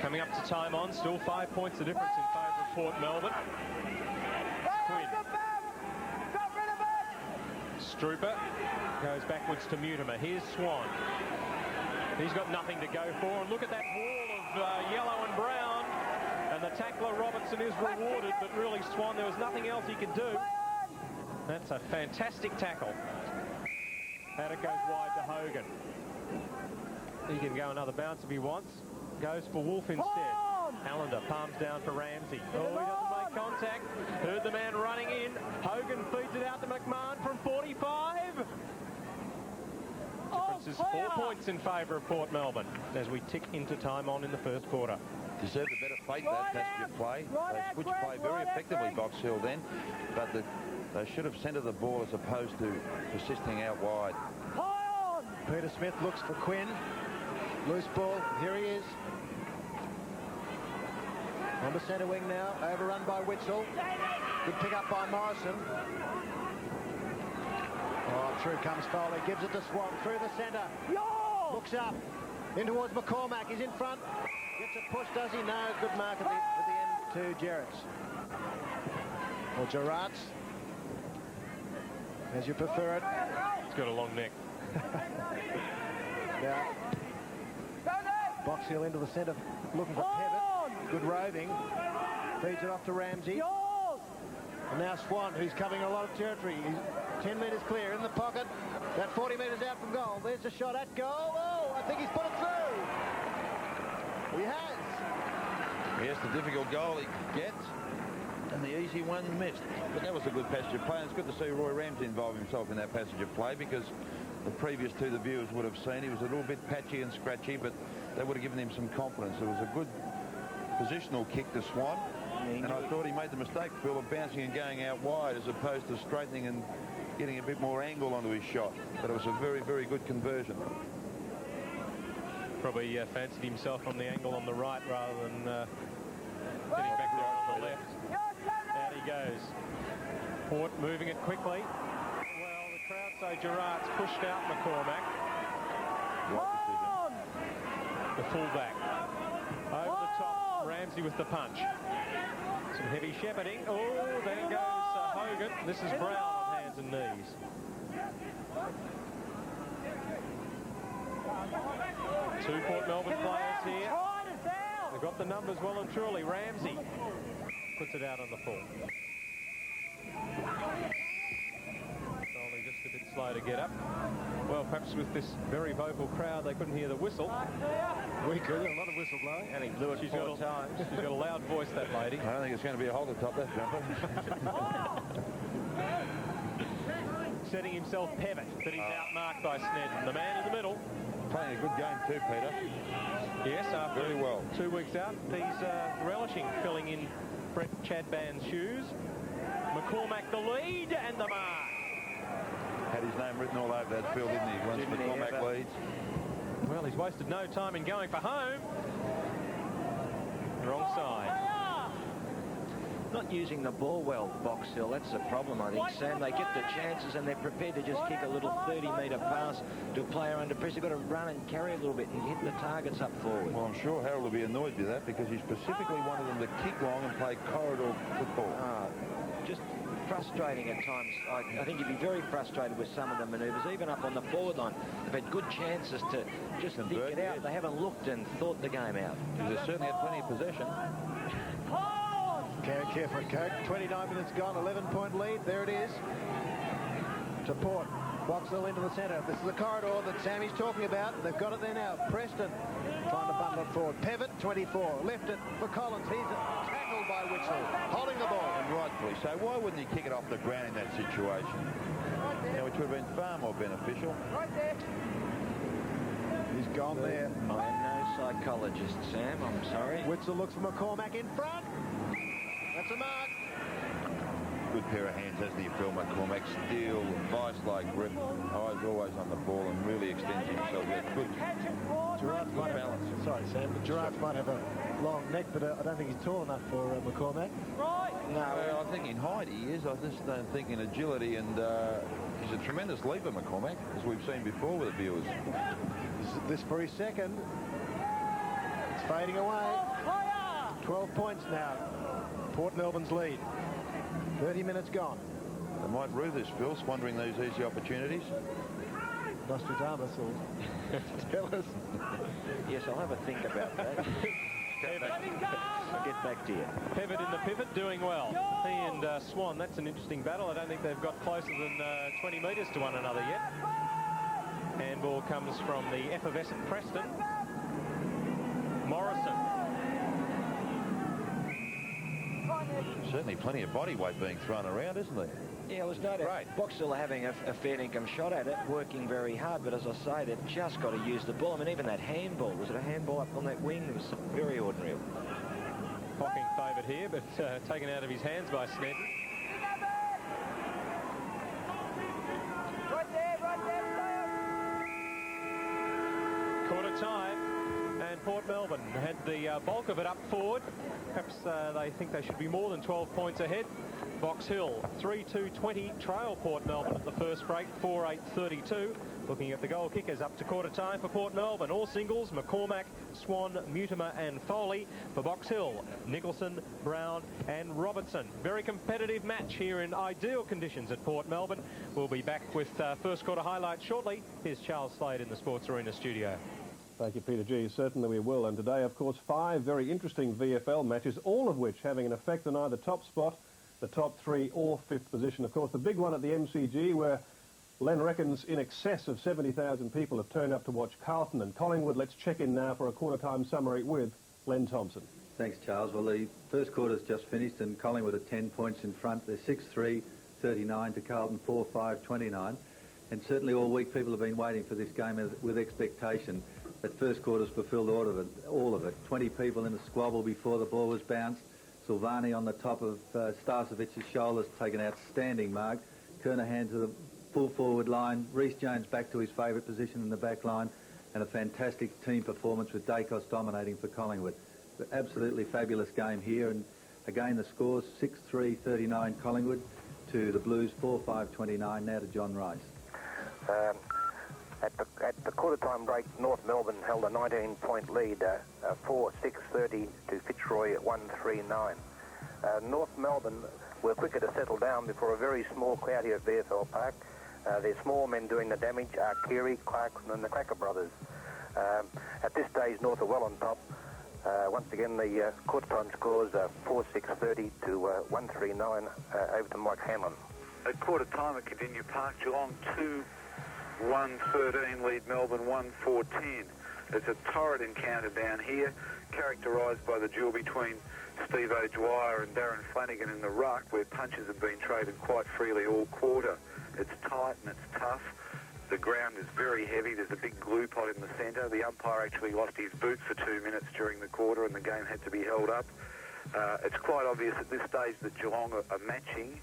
Coming up to time on, still 5 points the difference in favour of Port Melbourne. Quinn. Strooper goes backwards to Mutimer. Here's Swan. He's got nothing to go for. And look at that wall of yellow and brown. And the tackler, Robertson, is rewarded, but really, Swan, there was nothing else he could do. That's a fantastic tackle. And it goes wide to Hogan. He can go another bounce if he wants. Goes for Wolf instead. Allender palms down for Ramsey. Oh, he doesn't make contact. Heard the man running in. Hogan feeds it out to McMahon from 45. Difference is 4 points in favour of Port Melbourne as we tick into time on in the first quarter. Deserved a better fate, that passage of play. They switched play very effectively, Box Hill then, but the They should have centred the ball as opposed to persisting out wide. Peter Smith looks for Quinn. Loose ball. Here he is. On the centre wing now. Overrun by Witzel. Good pick up by Morrison. Oh, through comes Foley. Gives it to Swan. Through the centre. Looks up. In towards McCormack. He's in front. Gets a push, does he? No. Good mark at the end to Jarrett's. Or Gerrard's, as you prefer it. It's got a long neck. Now, Box Hill into the centre, looking for Pevitt. Good roving. Feeds it off to Ramsey. And now Swan, who's covering a lot of territory. He's 10 metres clear in the pocket. About 40 metres out from goal. There's a shot at goal. Oh, I think he's put it through. He has. Yes, the difficult goal he gets. And the easy one missed. But that was a good passage of play, and it's good to see Roy Ramsey involve himself in that passage of play, because the previous two the viewers would have seen he was a little bit patchy and scratchy, but that would have given him some confidence. It was a good positional kick to Swan, and I thought he made the mistake, Phil, of bouncing and going out wide as opposed to straightening and getting a bit more angle onto his shot. But it was a very, very good conversion. Probably fancied himself on the angle on the right rather than getting back there on the left. Out he goes. Port moving it quickly. Well, the crowd say Gerrard's pushed out McCormack. The fullback. Over the top, Ramsey with the punch. Some heavy shepherding. Oh, there goes Hogan. This is Brown on hands and knees. Two Port Melbourne players here. They've got the numbers well and truly. Ramsey puts it out on the full. Only just a bit slow to get up. Well, perhaps with this very vocal crowd, they couldn't hear the whistle. We could. A lot of whistle blowing. And he blew it 4 times. She's got a loud voice, that lady. I don't think it's going to be a holder top, that jumper. Setting himself Pevitt, but he's outmarked by Snedden. The man in the middle. Playing a good game too, Peter. Yes, after very well. 2 weeks out, he's relishing filling in Brett Chadban's shoes. McCormack the lead and the mark. Had his name written all over that field, didn't he? Once McCormack leads. Well, he's wasted no time in going for home. Wrong side. Not using the ball well, Box Hill. That's the problem, I think, Sam. They get the chances and they're prepared to just kick a little 30-metre pass to a player under pressure. They've got to run and carry a little bit and hit the targets up forward. Well, I'm sure Harold will be annoyed with that, because he specifically wanted them to kick long and play corridor football. Just frustrating at times. I think you'd be very frustrated with some of the manoeuvres, even up on the forward line. They've had good chances to just think it out. They haven't looked and thought the game out. They've certainly had plenty of possession. Can't care for it, Coke. 29 minutes gone, 11-point lead. There it is. To Port. Box Hill into the centre. This is the corridor that Sammy's talking about. They've got it there now. Preston trying to bundle it forward. Pevitt, 24. Left it for Collins. He's tackled by Witzel. Holding the ball. And rightfully so. Why wouldn't he kick it off the ground in that situation? Which would have been far more beneficial. Right there. He's gone there. I am no psychologist, Sam. I'm sorry. Witzel looks for McCormack in front. That's a mark. Good pair of hands, hasn't he, Phil McCormack? Steel, vice-like grip, eyes always on the ball, and really extends himself there. Good balance. Sorry, Sam, but Gerrard might have a long neck, but I don't think he's tall enough for McCormack. Right. No, I think in height he is. I just don't think in agility, and he's a tremendous leaper, McCormack, as we've seen before with the viewers. This for his second. It's fading away. 12 points now. Port Melbourne's lead. 30 minutes gone. They might rue this, Phil, squandering these easy opportunities. Nostradamus will tell us. Yes, I'll have a think about that. I'll get back to you. Pevitt in the pivot, doing well. He and Swan, that's an interesting battle. I don't think they've got closer than 20 metres to one another yet. Handball comes from the effervescent Preston. Morrison. Certainly plenty of body weight being thrown around, isn't there? Yeah, it was no doubt. Box Hill are having a fair income shot at it, working very hard, but as I say, they've just got to use the ball. I mean, even that handball, was it a handball up on that wing? It was very ordinary. Hocking favoured here, but taken out of his hands by Snedden. Quarter time, and Port Melbourne had the bulk of it up forward. Perhaps they think they should be more than 12 points ahead. Box Hill 3-2-20 trail Port Melbourne at the first break, 4-8-32. Looking at the goal kickers up to quarter time for Port Melbourne. All singles, McCormack, Swan, Mutimer and Foley. For Box Hill, Nicholson, Brown and Robertson. Very competitive match here in ideal conditions at Port Melbourne. We'll be back with first quarter highlights shortly. Here's Charles Slade in the Sports Arena studio. Thank you, Peter G. Certainly we will. And today, of course, 5 very interesting VFL matches, all of which having an effect on either top spot, the top 3 or 5th position. Of course, the big one at the MCG where Len reckons in excess of 70,000 people have turned up to watch Carlton and Collingwood. Let's check in now for a quarter-time summary with Len Thompson. Thanks, Charles. Well, the first quarter's just finished and Collingwood are 10 points in front. They're 6-3-39 to Carlton 4-5-29. And certainly all week people have been waiting for this game with expectation. That first quarter's fulfilled all of it. 20 people in a squabble before the ball was bounced. Silvani on the top of Starsevic's shoulders, take an outstanding mark. Kernahan to the full forward line. Reece Jones back to his favourite position in the back line. And a fantastic team performance with Dacos dominating for Collingwood. Absolutely fabulous game here. And again, the scores 6-3-39 Collingwood to the Blues 4-5-29 now to John Rice. At the quarter-time break, North Melbourne held a 19-point lead, 4-6-30 to Fitzroy at 1-3-9. North Melbourne were quicker to settle down before a very small crowd here at VFL Park. Their small men doing the damage are Keary, Clarkson and the Cracker brothers. At this stage, North are well on top. Once again, the quarter-time scores are 4-6-30 to 1-3-9 over to Mike Hanlon. At quarter-time at Cardinia Park, Geelong 2-1-13 lead Melbourne 1-4-10. It's a torrid encounter down here, characterised by the duel between Steve O'Dwyer and Darren Flanagan in the ruck, where punches have been traded quite freely all quarter. It's tight and it's tough. The ground is very heavy. There's a big glue pot in the centre. The umpire actually lost his boots for 2 minutes during the quarter and the game had to be held up. It's quite obvious at this stage that Geelong are matching,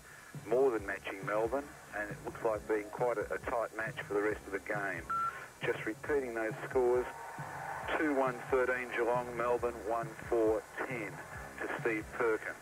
more than matching Melbourne, and it looks like being quite a tight match for the rest of the game. Just repeating those scores, 2-1-13 Geelong, Melbourne 1-4-10 to Steve Perkin.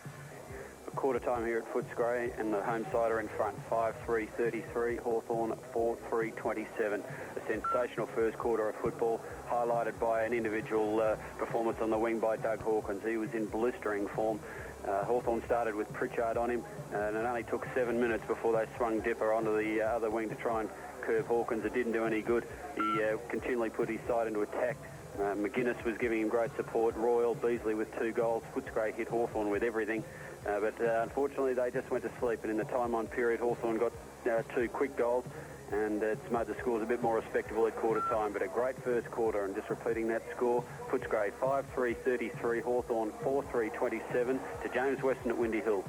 Quarter time here at Footscray and the home side are in front 5-3-33, Hawthorn 4-3-27. A sensational first quarter of football highlighted by an individual performance on the wing by Doug Hawkins. He was in blistering form. Hawthorn started with Pritchard on him and it only took 7 minutes before they swung Dipper onto the other wing to try and curve Hawkins. It didn't do any good. He continually put his side into attack. McGuinness was giving him great support. Royal, Beasley with 2 goals. Footscray hit Hawthorn with everything. But unfortunately, they just went to sleep. And in the time-on period, Hawthorn got 2 quick goals. And it's made the scores a bit more respectable at quarter time. But a great first quarter. And just repeating that score, Footscray 5-3-33, Hawthorn 4-3-27 to James Weston at Windy Hill.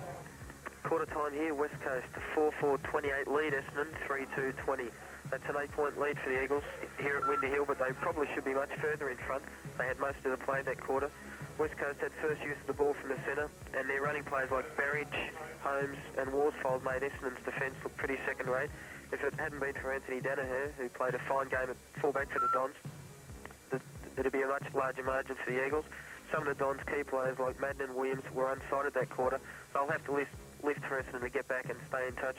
Quarter time here, West Coast 4-4-28 lead, Essendon 3-2-20. That's an 8-point lead for the Eagles here at Windy Hill, but they probably should be much further in front. They had most of the play that quarter. West Coast had first use of the ball from the centre, and their running players like Barrage, Holmes and Worsfold made Essendon's defence look pretty second-rate. If it hadn't been for Anthony Danaher, who played a fine game at fullback for the Dons, it'd be a much larger margin for the Eagles. Some of the Dons' key players like Madden and Williams were unsighted that quarter. They'll have to lift for Essendon to get back and stay in touch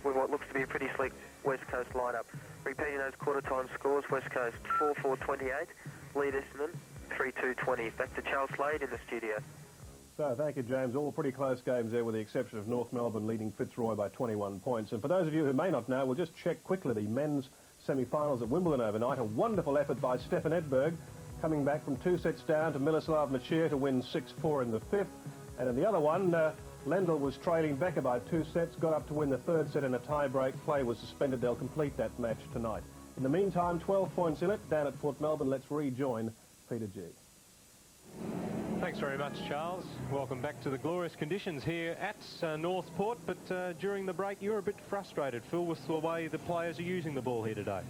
with what looks to be a pretty slick West Coast lineup. Repeating those quarter-time scores, West Coast 4-4-28, lead Essendon 3-2-20. Back to Charles Slade in the studio. So, thank you, James. All pretty close games there with the exception of North Melbourne leading Fitzroy by 21 points. And for those of you who may not know, we'll just check quickly the men's semi-finals at Wimbledon overnight. A wonderful effort by Stefan Edberg, coming back from 2 sets down to Miloslav Machir to win 6-4 in the 5th. And in the other one, Lendl was trailing Becker by 2 sets, got up to win the 3rd set in a tie-break. Play was suspended. They'll complete that match tonight. In the meantime, 12 points in it. Down at Port Melbourne, let's rejoin Peter G. Thanks very much, Charles. Welcome back to the glorious conditions here at Northport. But during the break, you were a bit frustrated, Phil, with the way the players are using the ball here today.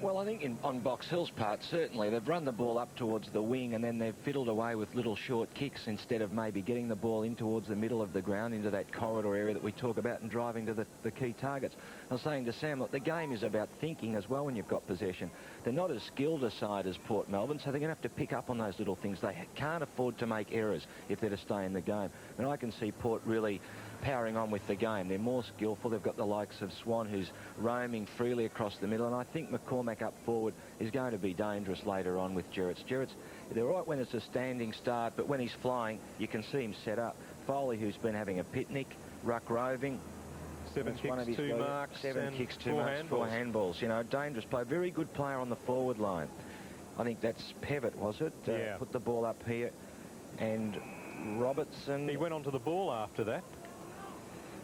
Well, I think on Box Hill's part, certainly, they've run the ball up towards the wing and then they've fiddled away with little short kicks instead of maybe getting the ball in towards the middle of the ground, into that corridor area that we talk about, and driving to the key targets. I was saying to Sam, look, the game is about thinking as well when you've got possession. They're not as skilled a side as Port Melbourne, so they're going to have to pick up on those little things. They can't afford to make errors if they're to stay in the game. And I can see Port really powering on with the game. They're more skillful. They've got the likes of Swan, who's roaming freely across the middle, and I think McCormack up forward is going to be dangerous later on with Gerrits. Gerrits, they're right when it's a standing start, but when he's flying, you can see him set up. Foley, who's been having a picnic, ruck roving. 7 kicks, 2 marks, 7 kicks, 2 marks, 4 handballs. You know, dangerous play. Very good player on the forward line. I think that's Pevitt, was it? Yeah. Put the ball up here, and Robertson. He went onto the ball after that.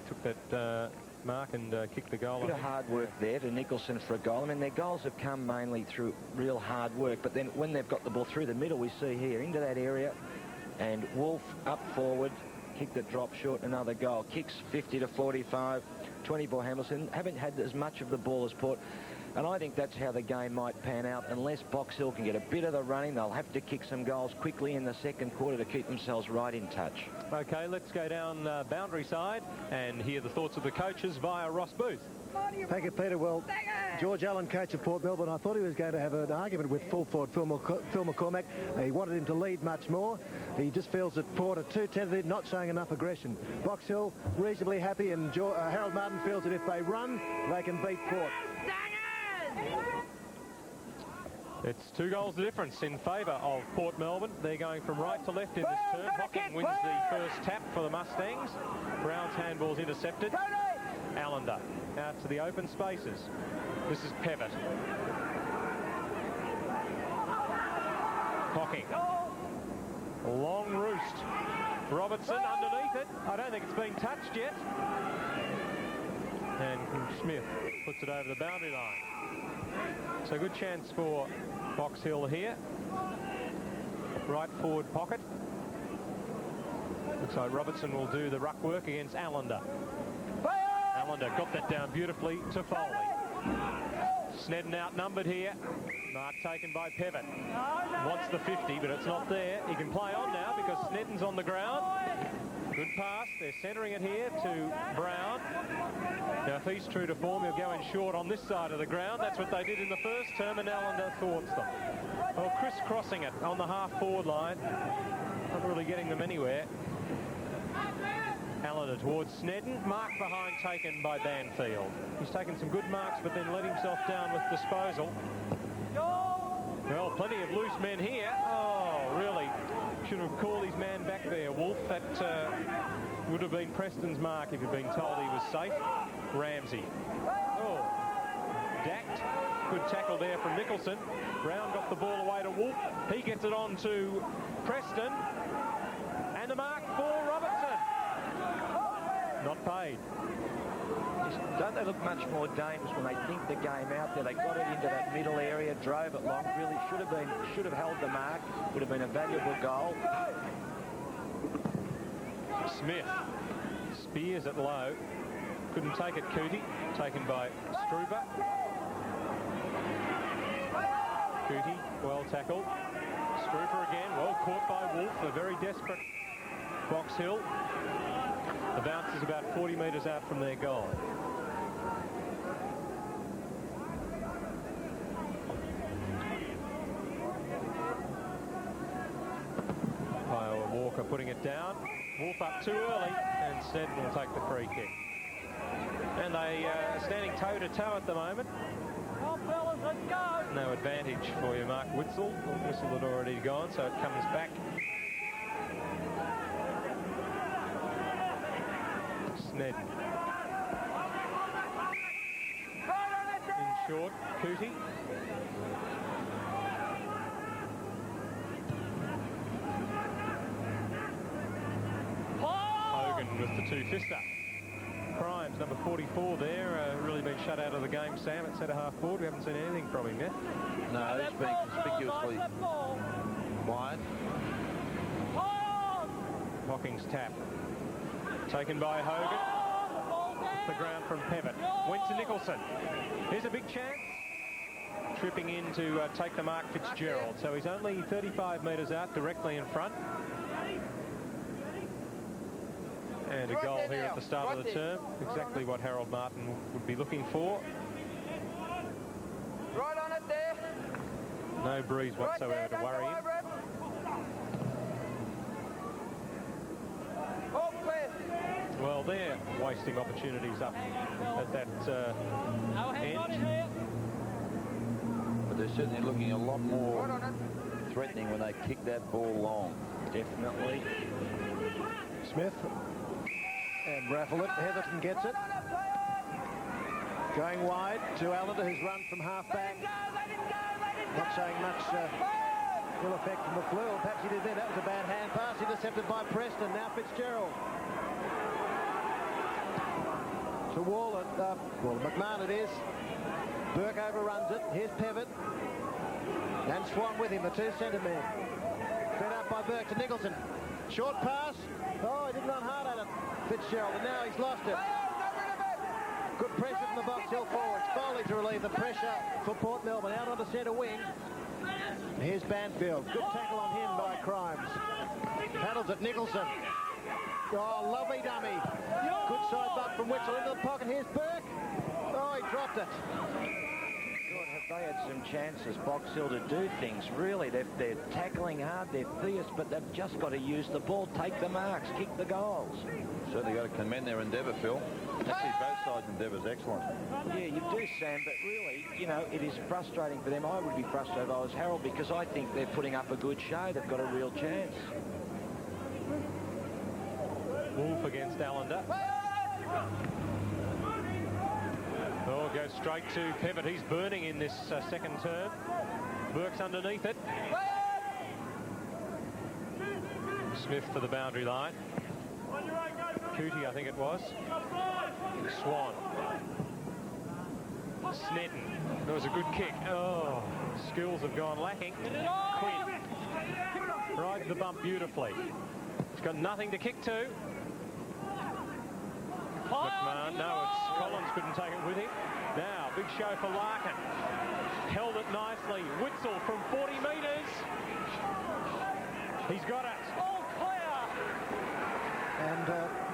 Took that mark and kicked the goal. Bit of hard work there to Nicholson for a goal. I mean, their goals have come mainly through real hard work, but then when they've got the ball through the middle, we see here into that area, and Wolf up forward, kicked it, drop short, another goal. Kicks 50 to 45, 24 Hamilton. Haven't had as much of the ball as Port. And I think that's how the game might pan out. Unless Box Hill can get a bit of the running, they'll have to kick some goals quickly in the second quarter to keep themselves right in touch. OK, let's go down boundary side and hear the thoughts of the coaches via Ross Booth. Thank you, Peter. Well, George Allen, coach of Port Melbourne, I thought he was going to have an argument with full forward Phil McCormack. He wanted him to lead much more. He just feels that Port are too tentative, not showing enough aggression. Box Hill reasonably happy, and Harold Martin feels that if they run, they can beat Port. It's 2 goals difference in favour of Port Melbourne. They're going from right to left in this turn. Hocking wins the first tap for the Mustangs. Brown's handball's intercepted. Allender out to the open spaces. This is Pevitt. Hocking. Long roost. Robertson underneath it. I don't think it's been touched yet. And Smith puts it over the boundary line. So good chance for Box Hill here. Right forward pocket. Looks like Robertson will do the ruck work against Allender. Allender got that down beautifully to Foley. Snedden outnumbered here. Mark taken by Pevitt. Wants the 50, but it's not there. He can play on now because Snedden's on the ground. Good pass. They're centering it here to Brown. Now, if he's true to form, he'll go in short on this side of the ground. That's what they did in the first term, and Allender thwarts them. Well, crisscrossing it on the half-forward line. Not really getting them anywhere. Allender towards Snedden. Mark behind taken by Banfield. He's taken some good marks, but then let himself down with disposal. Well, plenty of loose men here. Oh, really? Should have called his man back there, Wolf. That would have been Preston's mark if he'd been told he was safe. Ramsey. Oh, Dact. Good tackle there from Nicholson. Brown got the ball away to Wolf. He gets it on to Preston. And the mark for Robertson. Not paid. Don't they look much more dangerous when they think the game out there? They got it into that middle area, drove it long. Really should have held the mark. Would have been a valuable goal. Smith spears it low. Couldn't take it, Cootie. Taken by Struber. Cootie, well tackled. Struber again, well caught by Wolf. A very desperate Box Hill. The bounce is about 40 metres out from their goal. Walker putting it down. Wolf up too early, and Snedden will take the free kick. And they are standing toe-to-toe at the moment. No advantage for you, Mark Witzel. The whistle had already gone, so it comes back. Snedden. In short, Cootie. With the two-fister. Crimes, number 44 there, really been shut out of the game, Sam, at centre half forward. We haven't seen anything from him yet. No, he's been conspicuously quiet. Hocking's tap. Taken by Hogan. Off the ground from Pevitt. Went to Nicholson. Here's a big chance. tripping in to take the mark, Fitzgerald. So he's only 35 metres out, directly in front. And a goal here at the start of the term. Exactly what Harold Martin would be looking for. Right on it there. No breeze whatsoever to worry him. Well, they're wasting opportunities up at that end. But they're certainly looking a lot more threatening when they kick that ball long. Definitely. Smith. And raffle it. Heatherton gets it. Going wide to Allender, who's run from half-back. Not showing much full effect from the flu. Perhaps he did there. That was a bad hand pass. Intercepted by Preston. Now Fitzgerald. To Wallen. McMahon it is. Burke overruns it. Here's Pevitt. And Swan with him, the two centre men. Fed up by Burke to Nicholson. Short pass. Oh, he didn't run hard at it. Fitzgerald, and now he's lost it. Good pressure from the Box Hill forwards. Foley to relieve the pressure for Port Melbourne. Out on the centre wing. Here's Banfield. Good tackle on him by Crimes. Paddles at Nicholson. Oh, lovely dummy. Good side butt from Witzel into the pocket. Here's Burke. Oh, he dropped it. God, have they had some chances, Box Hill, to do things. Really, they're tackling hard, they're fierce, but they've just got to use the ball, take the marks, kick the goals. Certainly got to commend their endeavour, Phil. I see both sides' endeavours excellent. Yeah, you do, Sam, but really, you know, it is frustrating for them. I would be frustrated if I was Harold, because I think they're putting up a good show. They've got a real chance. Wolf against Allender. Oh, goes straight to Pevitt. He's burning in this second term. Burke's underneath it. Smith for the boundary line. Cootie, I think it was. Swan. Snedden. That was a good kick. Oh, skills have gone lacking. Quinn. Rides the bump beautifully. He's got nothing to kick to. McMahon, no, it's Collins couldn't take it with him. Now, big show for Larkin. Held it nicely. Witzel from 40 metres. He's got it. All clear. And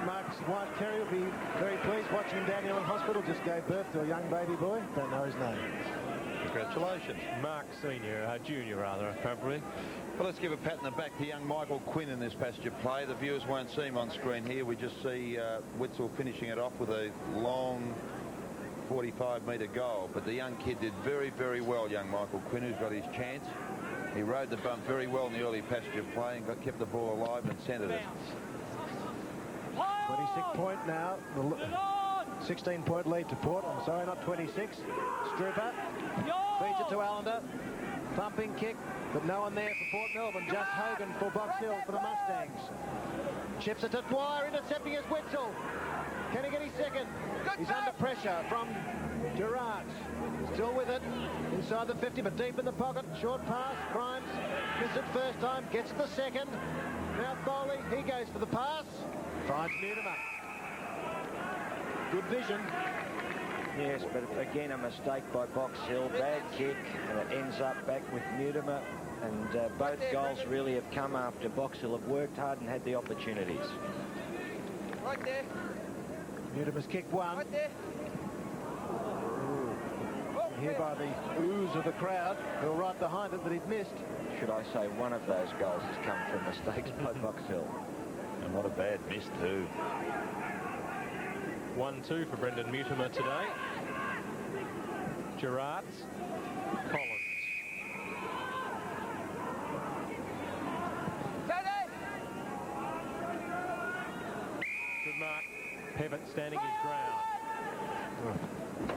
Mark's wife, Terry, will be very pleased watching him down here in hospital. Just gave birth to a young baby boy. Don't know his name. Congratulations. Mark Senior, Junior rather, appropriately. Well, let's give a pat in the back to young Michael Quinn in this passage of play. The viewers won't see him on screen here. We just see Witzel finishing it off with a long 45-metre goal. But the young kid did very, very well, young Michael Quinn, who's got his chance. He rode the bump very well in the early passage of play and kept the ball alive and centred it. 26-point now. 16-point lead to Port. I'm sorry, not 26. Strooper feeds it to Allender. Thumping kick, but no one there for Port Melbourne. Just Hogan for Box Hill for the Mustangs. Chips it to Dwyer, intercepting his Witzel. Can he get his second? He's under pressure from Gerrard. Still with it. Inside the 50, but deep in the pocket. Short pass. Crimes. Missed it first time. Gets the second. Now Foley. He goes for the pass. Finds Newtomer. Good vision. Yes, but again, a mistake by Box Hill. Bad kick, and it ends up back with Newtomer. And both goals really have come after Box Hill have worked hard and had the opportunities. Right there. Newtomer's kick one. Right there. Here by the ooze of the crowd, who are right behind it, that he'd missed. Should I say one of those goals has come from mistakes by Box Hill. And what a bad miss, too. 1-2 for Brendan Mutimer today. Gerrards. Collins. Good mark. Pevitt standing his ground.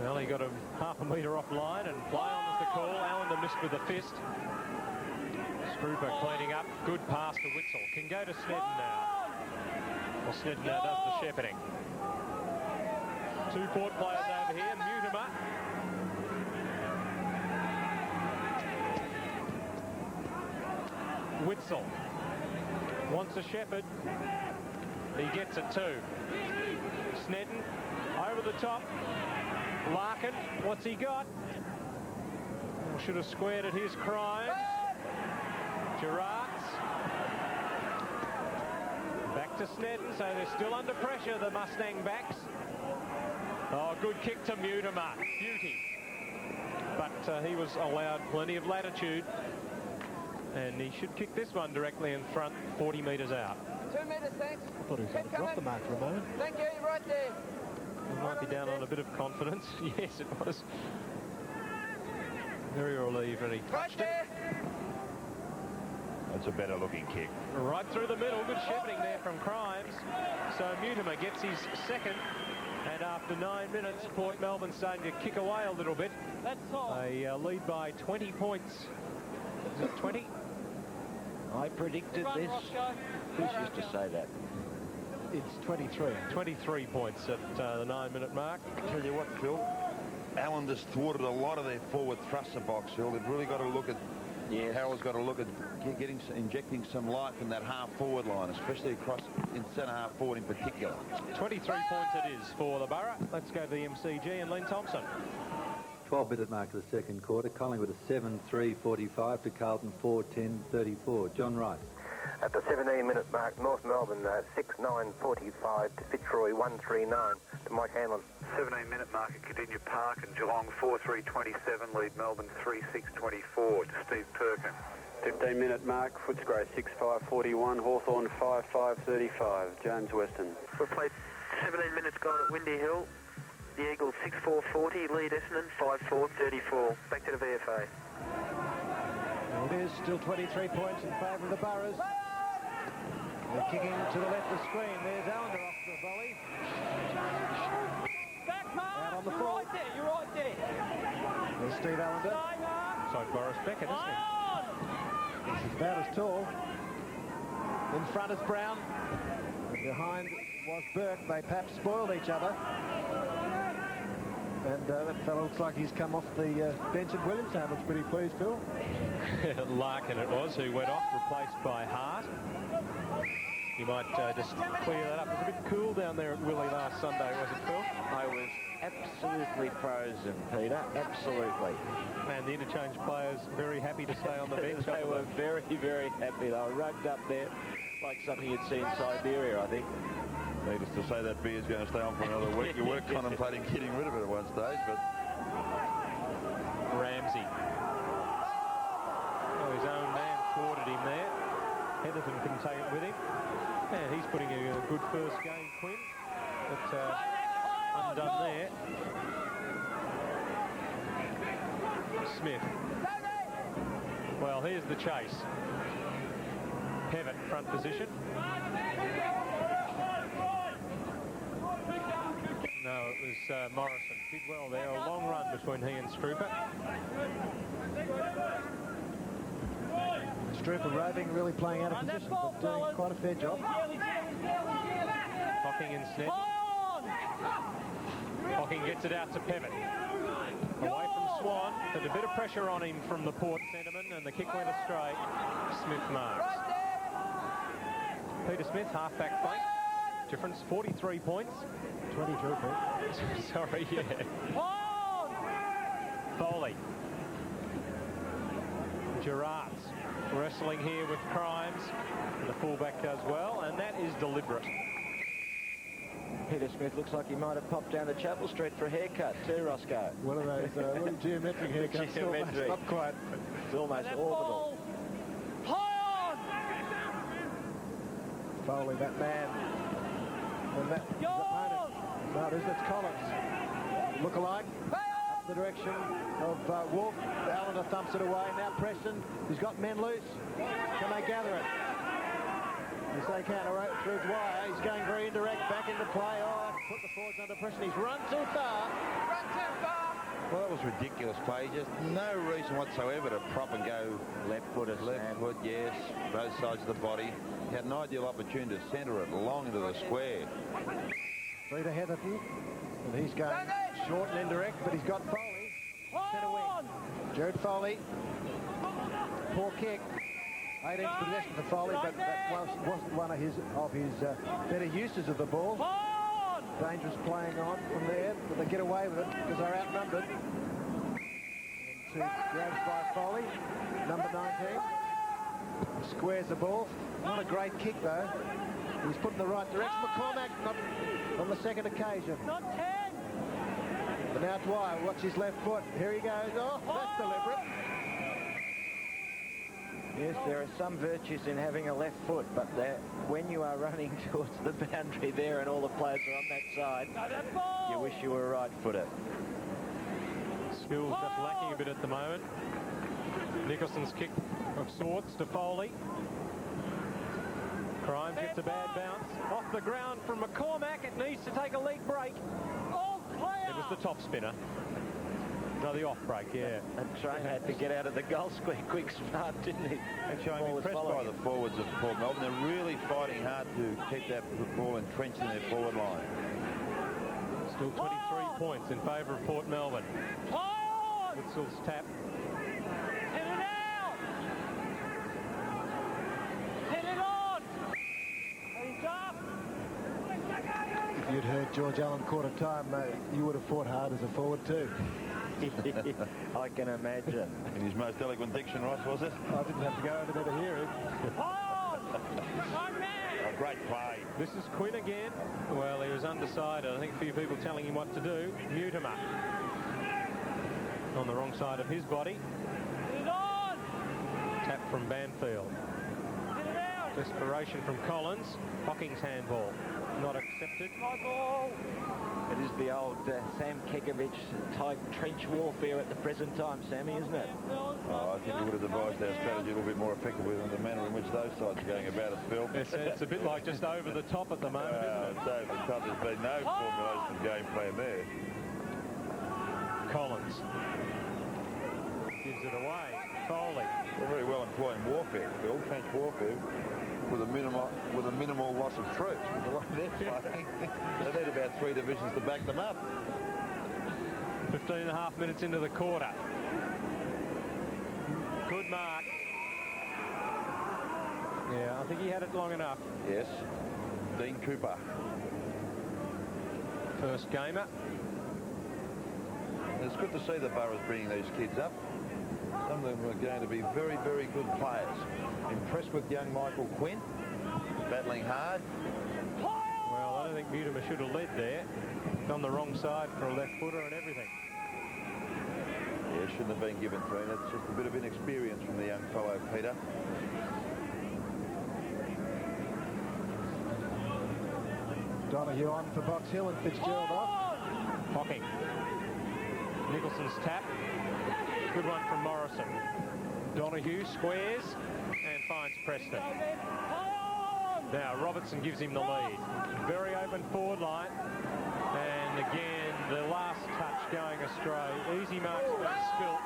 Well, he got him half a metre offline, and play on was the call. Allender missed with a fist. Scrooper cleaning up. Good pass to Witzel. Can go to Snedden now. Well, Snedden now does the shepherding. Two Port players over here. Mutimer. Witzel wants a shepherd. He gets it too. Snedden over the top. Larkin, what's he got? should have squared it. Here's Crimes. Gerrards. Back to Snedden, so they're still under pressure, the Mustang backs. Oh, good kick to Mutimer. Beauty. But he was allowed plenty of latitude. And he should kick this one directly in front, 40 metres out. 2 metres, thanks. I thought he was going to drop the mark for a moment. Thank you, right there. He might be down on a bit of confidence. Yes, it was. Very relieved when he touched it. That's a better looking kick. Right through the middle. Good shepherding there from Crimes. So Mutimer gets his second. And after 9 minutes, Port Melbourne starting to kick away a little bit. That's all. They lead by 20 points. Is it 20? I predicted this. Who used to say that? It's 23. 23 points at the 9-minute mark. I tell you what, Phil, Allen just thwarted a lot of their forward thrusts at Box Hill. They've really got to look at, Harold's got to look at injecting some life in that half-forward line, especially across in centre-half forward in particular. 23 points it is for the Borough. Let's go to the MCG and Len Thompson. 12-minute mark of the second quarter. Collingwood a 7-3-45 to Carlton 4-10-34. John Rice. At the 17-minute mark, North Melbourne 6-9-45 to Fitzroy 1-3-9 to Mike Hanlon. 17-minute mark at Cardinia Park and Geelong 4-3-27 lead Melbourne 3-6-24 to Steve Perkin. 15-minute mark, Footscray 6-5-41, Hawthorn 5-5-35, James Weston. We've played 17 minutes gone at Windy Hill. The Eagles 6-4-40, lead Essendon 5-4-34. Back to the VFA. It is still 23 points in favour of the Boroughs. They're kicking to the left of the screen. There's Allender off the volley. Back, Mark. Out on the You're full. right there. You're right there. There's Steve Allender. Stay, Mark. So Boris Beckett, isn't he? He's about as tall. In front is Brown. And behind was Burke. They perhaps spoiled each other. And that fellow looks like he's come off the bench at Williamstown. Looks pretty pleased, Phil. Larkin it was who went off, replaced by Hart. You might just clear that up. It was a bit cool down there at Willie last Sunday, was it, Phil? I was absolutely frozen, Peter. Absolutely. And the interchange players very happy to stay on the bench. They were very, very happy. They were rugged up there like something you'd see in Siberia, I think. Needless to say, that beer's going to stay on for another week. You were contemplating getting rid of it at one stage, but... Ramsey. Oh, his own man thwarted him there. Heatherton couldn't take it with him. And he's putting a good first game, Quinn. But undone there. Smith. Well, here's the chase. Pevitt, front position. No, it was Morrison. Did well there. A long run between he and Strooper. Strooper roving, really playing out of position, but doing quite a fair job. Hocking and Sned. Hocking gets it out to Pevitt. Away from Swan, but a bit of pressure on him from the Port centreman, and the kick went astray. Smith marks. Peter Smith, half-back flank. Difference, 43 points. 23 points. Sorry, yeah. Foley. Gerrards wrestling here with Crimes. The fullback does well, and that is deliberate. Peter Smith looks like he might have popped down to Chapel Street for a haircut too, Roscoe. One of those little geometric haircuts. Geometric. Not quite. It's almost orbital. Foley, that man. And that opponent. No, it isn't. It's Collins. Look-alike. Up the direction of Wolf. Allender thumps it away. Now Preston. He's got men loose. Can they gather it? Yes, they can. Through Dwyer. He's going very indirect. Back into play. Oh, put the forwards under pressure. He's run too far. Run too far. Well, that was ridiculous play. Just no reason whatsoever to prop and go left foot, yes, both sides of the body. He had an ideal opportunity to centre it long into the square. Through to Heatherton. And he's going short and indirect, but he's got Foley. Centre wing. Jared Foley. Poor kick. 18th possession for Foley, but that wasn't one of his better uses of the ball. Dangerous playing on from there, but they get away with it because they're outnumbered. And who grabs by Foley, number 19. Squares the ball. Not a great kick, though. He's put in the right direction. McCormack, not on the second occasion. Not 10. But now Dwyer, watch his left foot. Here he goes. Oh, that's deliberate. Yes, there are some virtues in having a left foot, but when you are running towards the boundary there and all the players are on that side, you wish you were right-footed. Skill's just lacking a bit at the moment. Nicholson's kick of sorts to Foley. Crimes gets a bad bounce. Off the ground from McCormack. It needs to take a leg break. It was the top spinner. No, the off break, yeah. And Train had to get out of the goal square quick smart, didn't he? Actually, I'm impressed by the forwards of Port Melbourne. They're really fighting hard to keep that ball entrenched in their forward line. Still 23 points in favour of Port Melbourne. Witzel's tap. Hit it out! Hit it on! He's up! If you'd heard George Allen quarter time, you would have fought hard as a forward too. I can imagine. In his most eloquent diction, Ross, was it? I didn't have to go over there to hear it. A great play. This is Quinn again. Well, he was undecided. I think a few people telling him what to do. Mute him up. On the wrong side of his body. Tap from Banfield. Desperation from Collins. Hocking's handball. Not accepted. It is the old Sam Kekovich type trench warfare at the present time, Sammy, isn't it? Oh, I think we would have devised our strategy a little bit more effectively than the manner in which those sides are going about it, Phil. It's a bit like just over the top at the moment, isn't it? It's over the top. There's been no formulation of game plan there. Collins gives it away. Foley. We're very well employing warfare, Phil, trench warfare, with a minimal loss of troops. The way they're playing, they need about 3 divisions to back them up. 15 and a half minutes into the quarter. Good mark. Yeah, I think he had it long enough. Yes. Dean Cooper. First gamer. It's good to see the Boroughs bringing these kids up. Some of them are going to be very, very good players. Impressed with young Michael Quinn. Battling hard. Well, I don't think Mutimer should have led there. On the wrong side for a left footer and everything. Yeah, shouldn't have been given to him. It's just a bit of inexperience from the young fellow, Peter. Donahue on for Box Hill and Fitzgerald off. Hocking. Nicholson's tap. Good one from Morrison. Donahue squares and finds Preston. Now Robertson gives him the lead. Very open forward line. And again, the last touch going astray. Easy marks for Spilt.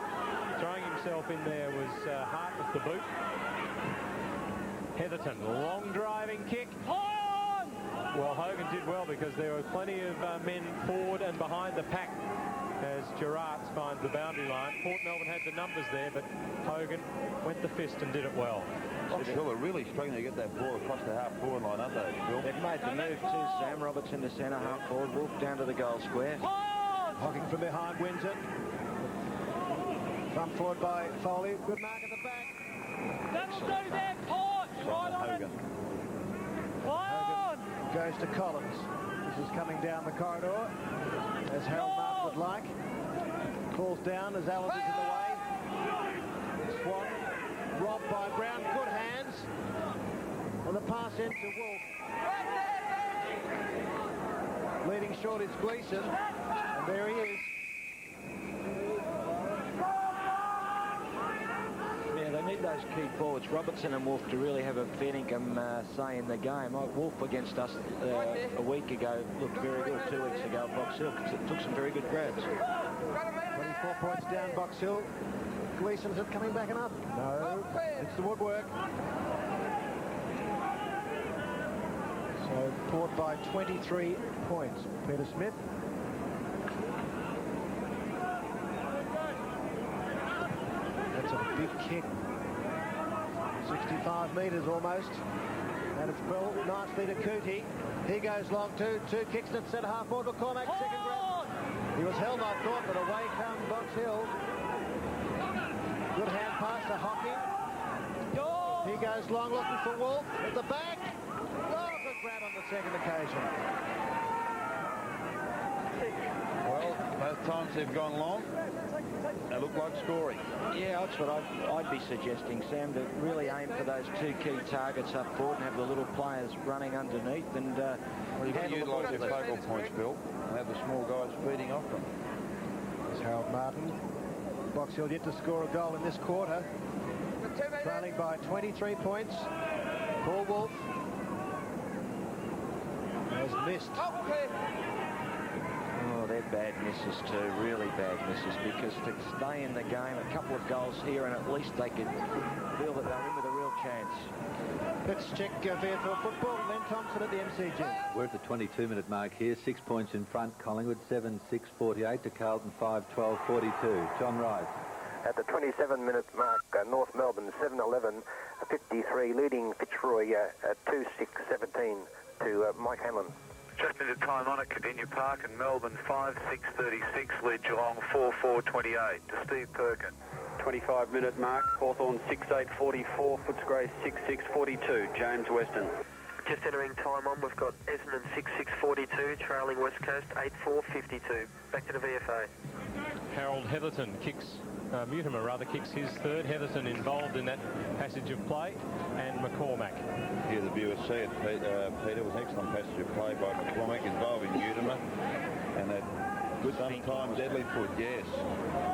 Throwing himself in there was Hart with the boot. Heatherton, long driving kick. Well, Hogan did well because there were plenty of men forward and behind the pack as Gerrards finds the boundary line. Port Melbourne had the numbers there, but Hogan went the fist and did it well. Box Hill are really struggling to get that ball across the half-forward line, aren't they, Phil? They've made the move too, Sam. Robertson to centre, half forward, Wolf down to the goal square. Hocking from behind wins it. Thumped forward by Foley. Good mark at the back. That'll do their Port. Right on it. Hogan goes to Collins. This is coming down the corridor, as Harold Martin would like. Falls down as Allen is in the way. Swan robbed by Brown. Good hands. And the pass into Wolf. Leading short is Gleeson. And there he is. Yeah, they need those key forwards, Robertson and Wolf, to really have a fair income say in the game. Wolf against us a week ago looked very good. 2 weeks ago at Box Hill took some very good grabs. 24 points down Box Hill. Gleeson, is it coming back enough? No, it's the woodwork. So Port by 23 points. Peter Smith. That's a big kick. 65 metres almost. And it's Bell nicely to Cootie. He goes long too. 2 kicks at centre half forward. McCormack, second grab. He was held, I thought, but away comes Box Hill. Good hand pass to Hocking. He goes long looking for Wolf at the back. Oh, good grab on the second occasion. Well, both times they've gone long, they look like scoring. Yeah, that's what I'd be suggesting, Sam, to really aim for those two key targets up forward and have the little players running underneath and Well, you've got to utilise their focal points, Bill, and have the small guys feeding off them. There's Harold Martin. Box Hill yet to score a goal in this quarter. Trailing by 23 points. Paul Wolf has missed. Oh, they're bad misses too, really bad misses, because to stay in the game, a couple of goals here, and at least they could feel that they're in with a real chance. Let's check VFL football. Len Thompson at the MCG. We're at the 22-minute mark here. 6 points in front. Collingwood 7-6-48 to Carlton 5-12-42. John Rice. At the 27-minute mark, North Melbourne 7-11-53, leading Fitzroy 2-6-17 to Mike Hanlon. Just into time on at Cardinia Park in Melbourne, 5-6-36, lead Geelong 4-4-28 to Steve Perkin. 25-minute mark, Hawthorn 6-8-44, Footscray 6-6-42, James Weston. Just entering time on, we've got Essendon 6-6-42, trailing West Coast 8-4-52. Back to the VFA. Harold Heatherton kicks, Mutimer rather, kicks his third. Heatherton involved in that passage of play, and McCormack. Here the viewers see it, Peter. It was an excellent passage of play by McCormack involving Mutimer, and that sometimes deadly foot, yes.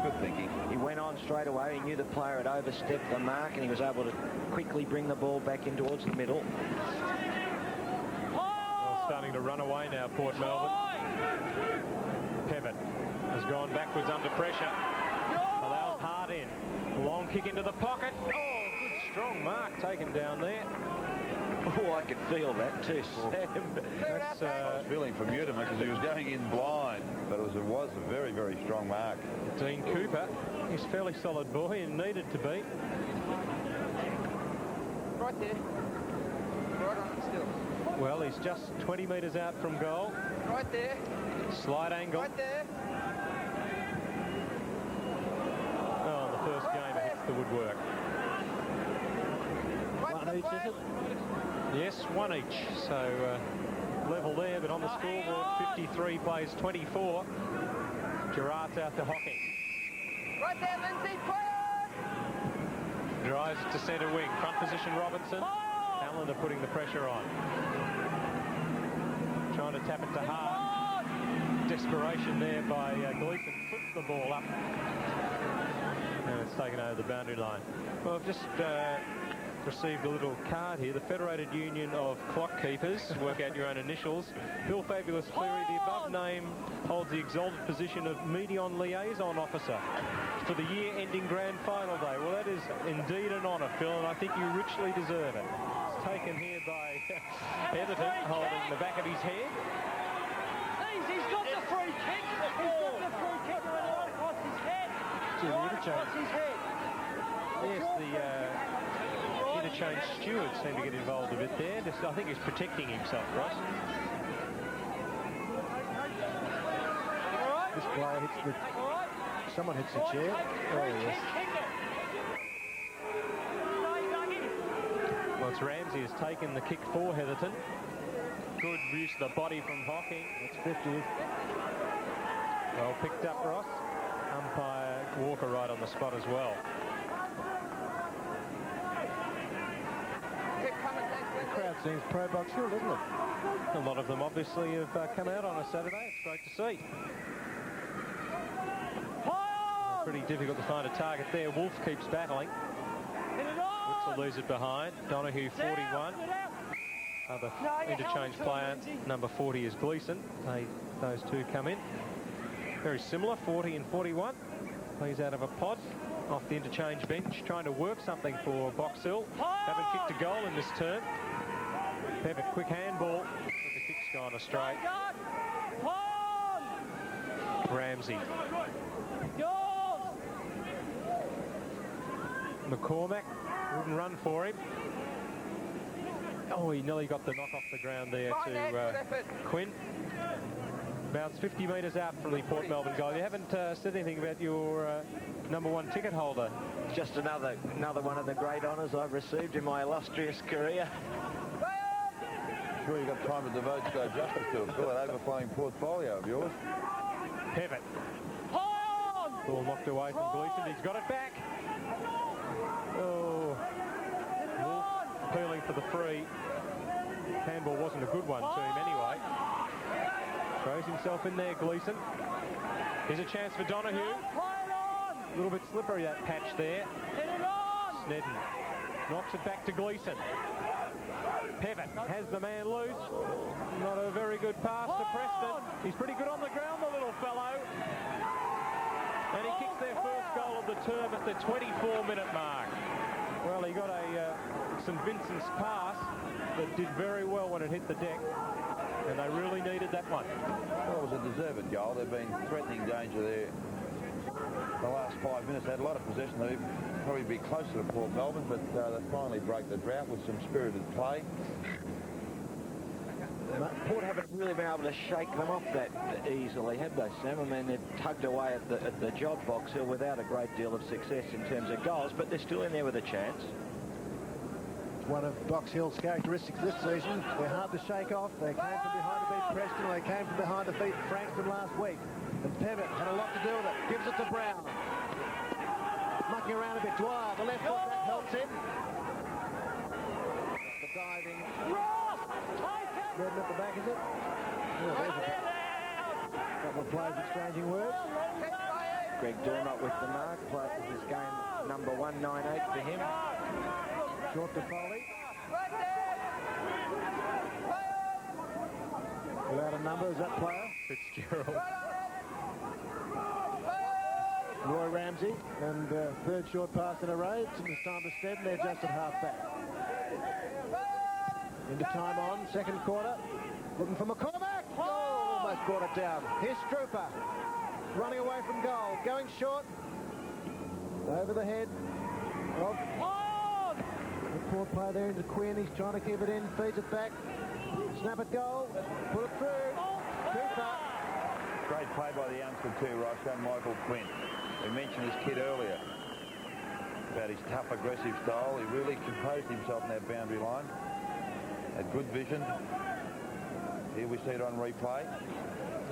Good thinking. He went on straight away. He knew the player had overstepped the mark, and he was able to quickly bring the ball back in towards the middle. Well, starting to run away now, Port Melbourne. Pevitt has gone backwards under pressure. Allows Hart in. Long kick into the pocket. Oh, good strong mark taken down there. Oh, I could feel that too, Sam. That's, I was feeling for Mutimer because he was going in blind, but it was a very, very strong mark. Dean Cooper, he's a fairly solid boy and needed to be. Right there. Right on it still. Well, he's just 20 metres out from goal. Right there. Slight angle. Right there. Oh, in the first game it hits the woodwork. One each, is it? Yes, one each. So level there, but on the scoreboard, 53 plays 24. Gerard's out to Hocking. Right there, Lindsay. Drives it to centre wing. Front position Robinson. Allen are putting the pressure on. Trying to tap it to Hart. Desperation there by Gleeson. Flips the ball up. And it's taken over the boundary line. Well, I've just received a little card here. The Federated Union of Clock Keepers. Work out your own initials. Bill Fabulous Cleary, the above name, holds the exalted position of Medion Liaison Officer for the year ending grand final day. Well, that is indeed an honour, Phil, and I think you richly deserve it. It's taken here by Heatherton, holding the back of his head. He's got the free kick. He's got the free kick right across his head. Right across his head. Yes, the interchange stewards seem to get involved a bit there. Just, I think he's protecting himself, Ross. This player hits the... Someone hits the chair. Oh, yes. Well, it's Ramsey has taken the kick for Heatherton. Good use of the body from Hocking. It's 50. Well picked up, Ross. Umpire Walker right on the spot as well. The crowd seems pro-Box Hill, doesn't it? A lot of them obviously have come out on a Saturday. It's great to see. Pretty difficult to find a target there. Wolf keeps battling. Witzel loses it behind. Donahue 41. Other interchange player, number 40 is Gleeson. Those two come in. Very similar, 40 and 41. Plays out of a pod off the interchange bench, trying to work something for Box Hill. Haven't kicked a goal in this term. Pevitt, quick handball, but the kick's gone astray. Ramsey. McCormack wouldn't run for him. Oh, he nearly got the knock off the ground there to Quinn. Bounce 50 metres out from the Port Melbourne goal. You haven't said anything about your *1 ticket holder. Just another one of the great honours I've received in my illustrious career. Sure, you've got time to devote to justice to it. That overflowing portfolio of yours. Pivot. Ball knocked away from Gleeson. He's got it back. Oh, Wolf appealing for the free. Handball wasn't a good one to him anyway. Throws himself in there, Gleeson. Here's a chance for Donahue. A little bit slippery, that patch there. Snedden knocks it back to Gleeson. Pivot has the man loose. Not a very good pass to Preston. He's pretty good on the ground, the little fellow. And he kicks their first goal of the term at the 24-minute mark. Well, he got a St Vincent's pass that did very well when it hit the deck. And they really needed that one. Well, it was a deserved goal. They've been threatening danger there the last 5 minutes. They had a lot of possession. They'd probably be closer to Port Melbourne, but they finally broke the drought with some spirited play. Port haven't really been able to shake them off that easily, have they, Sam? I mean, they've tugged away at the job, Box Hill, without a great deal of success in terms of goals, but they're still in there with a chance. One of Box Hill's characteristics this season, they're hard to shake off. They came from behind to beat Preston, they came from behind to beat Frankston last week. And Pivot had a lot to do with it. Gives it to Brown. Mucking around a bit. Dwyer, the left foot, that helps him. The diving. Redden at the back, is it? Oh, there's a couple of players exchanging words. Greg Dornot with the mark. This is game number 198 for him. Short to Foley. Without a number, is that player? Fitzgerald. Roy Ramsey, and third short pass in a row. It's time to Snedden. They're just at half back. Into time on, second quarter. Looking for McCormack. Oh, almost brought it down. Here's Strooper. Running away from goal. Going short. Over the head of the poor player there into Quinn. He's trying to keep it in. Feeds it back. Snap it goal. Put it through. Cooper. Great play by the youngster too, Ross, Michael Quinn. We mentioned this kid earlier about his tough, aggressive style. He really composed himself in that boundary line. Had good vision. Here we see it on replay.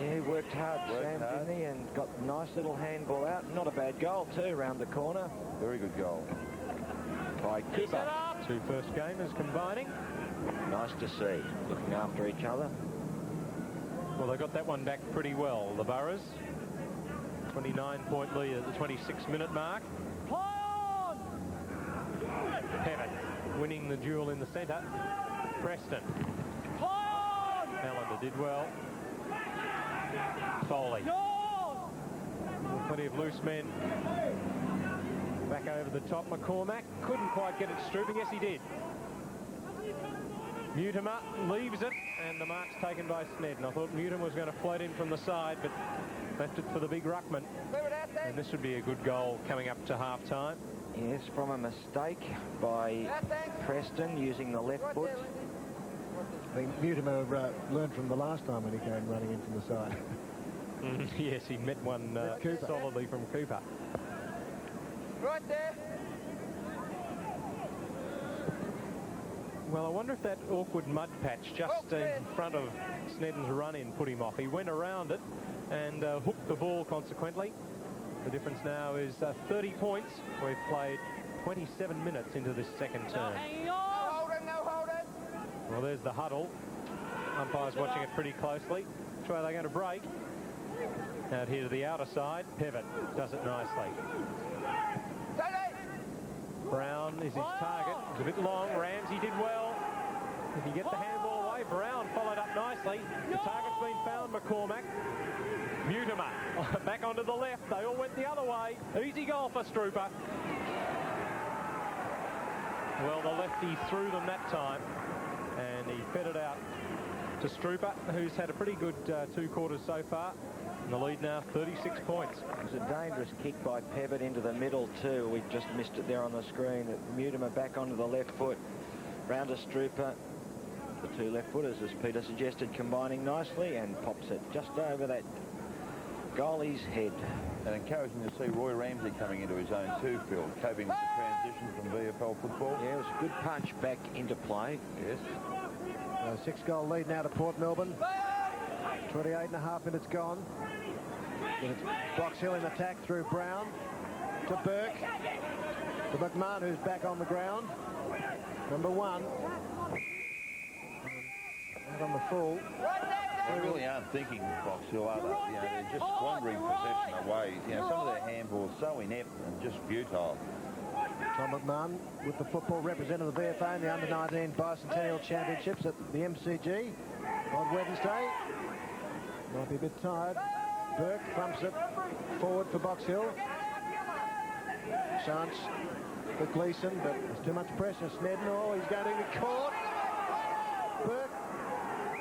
Yeah, he worked hard, Sam, didn't he? And got a nice little handball out. Not a bad goal, too, around the corner. Very good goal. By Cooper. Two first gamers combining. Nice to see. Looking after each other. Well, they got that one back pretty well, the Boroughs. 29-point lead at the 26-minute mark. Pevett winning the duel in the centre. Preston. Allender did well. Foley. Plenty of loose men. Back over the top. McCormack couldn't quite get it Strooping. Yes, he did. Mutimer leaves it, and the mark's taken by Snedden. I thought Mutimer was going to float in from the side, but left it for the big ruckman. And this would be a good goal coming up to half-time. Yes, from a mistake by Preston using the left foot. I think Mutimer learned from the last time when he came running in from the side. Yes, he met one solidly from Cooper. Right there. Well, I wonder if that awkward mud patch just in front of Snedden's run-in put him off. He went around it and hooked the ball consequently. The difference now is 30 points. We've played 27 minutes into this second term. No holding. Well, there's the huddle. Umpire's watching it pretty closely. Which way are they going to break? Out here to the outer side. Pivot does it nicely. Brown is his target. It's a bit long. Ramsey did well. If he get the handball away, Brown followed up nicely. The target's been found, McCormack. Mutimer back onto the left. They all went the other way. Easy goal for Strooper. Well, the lefty threw them that time, and he fed it out to Strooper, who's had a pretty good two quarters so far. And the lead now, 36 points. It was a dangerous kick by Pevett into the middle too. We've just missed it there on the screen. Mutimer back onto the left foot. Round to Strooper. The two left footers, as Peter suggested, combining nicely, and pops it just over that Goalie's head. And encouraging to see Roy Ramsey coming into his own too, Phil, coping with the transition from VFL football. Yeah, it was a good punch back into play. Yes. A 6-goal lead now to Port Melbourne. 28.5 minutes gone. And it's Box Hill in attack through Brown to Burke. To McMahon, who's back on the ground. Number 1. Out on the full. They really aren't thinking Box Hill, are they? You know, they're just squandering possession away. You know, some of their handballs so inept and just futile. Tom McMahon with the football representing the VFA in the Under-19 Bicentennial Championships at the MCG on Wednesday. Might be a bit tired. Burke bumps it forward for Box Hill. Chance for Gleeson, but there's too much pressure. Snedden, oh, he's going to be caught. Burke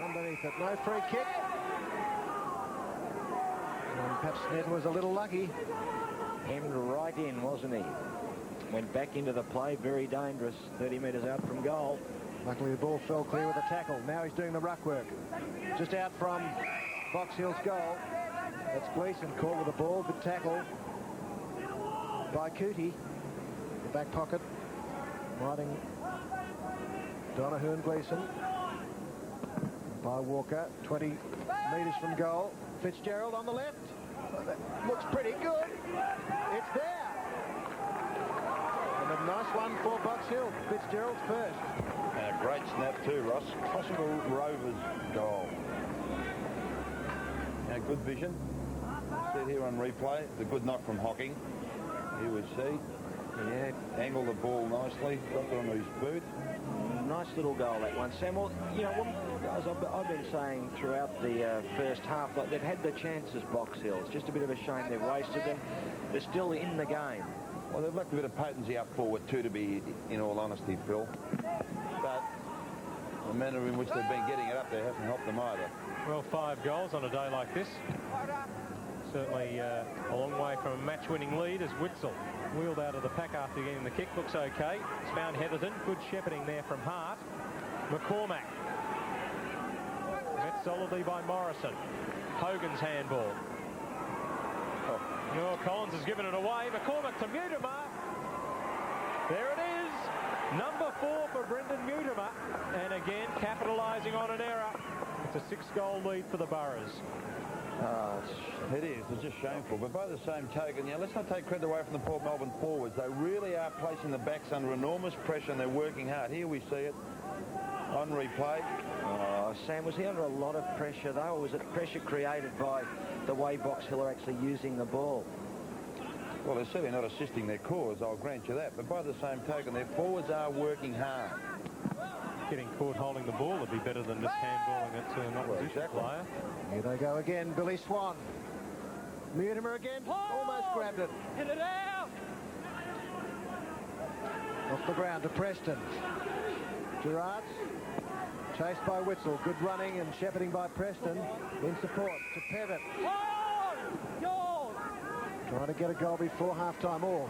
underneath it. No free kick. And perhaps Snedden was a little lucky. Hemmed right in, wasn't he? Went back into the play, very dangerous, 30 metres out from goal. Luckily the ball fell clear with a tackle. Now he's doing the ruck work. Just out from Box Hill's goal. That's Gleeson caught with the ball. Good tackle by Cootie. The back pocket. Riding Donahue and Gleeson. By Walker. 20 metres from goal. Fitzgerald on the left. That looks pretty good. It's there. And a nice one for Box Hill. Fitzgerald's first. And a great snap too, Ross. Possible Rovers goal. Now, good vision. See it here on replay. It's a good knock from Hocking. Here we see. Yeah. Angled the ball nicely. Got it on his boot. Nice little goal, that one, Sam. Well, you know, as I've been saying throughout the first half, like, they've had the chances, Box Hill. It's just a bit of a shame they've wasted them. They're still in the game. Well, they've left a bit of potency up forward too, to be, in all honesty, Phil. But the manner in which they've been getting it up there hasn't helped them either. Well, 5 goals on a day like this. Certainly a long way from a match-winning lead as Witzel wheeled out of the pack after getting the kick. Looks okay. It's found Heatherton. Good shepherding there from Hart. McCormack. Met solidly by Morrison. Hogan's handball. Oh, Collins has given it away. McCormack to Mutimer. There it is. Number 4 for Brendan Mutimer. And again, capitalising on an error. It's a 6-goal lead for the Boroughs. It is. It's just shameful. But by the same token, let's not take credit away from the Port Melbourne forwards. They really are placing the backs under enormous pressure and they're working hard. Here we see it on replay. Oh, Sam, was he under a lot of pressure, though, or was it pressure created by the way Box Hill are actually using the ball? Well, they're certainly not assisting their cause, I'll grant you that. But by the same token, their forwards are working hard. Getting caught holding the ball would be better than just handballing it to an opposition player. Here they go again. Billy Swan. Mutimer again. Almost grabbed it. Hit it out. Off the ground to Preston. Gerrards. Chased by Witzel. Good running and shepherding by Preston. In support to Pevitt. Trying to get a goal before half-time. Or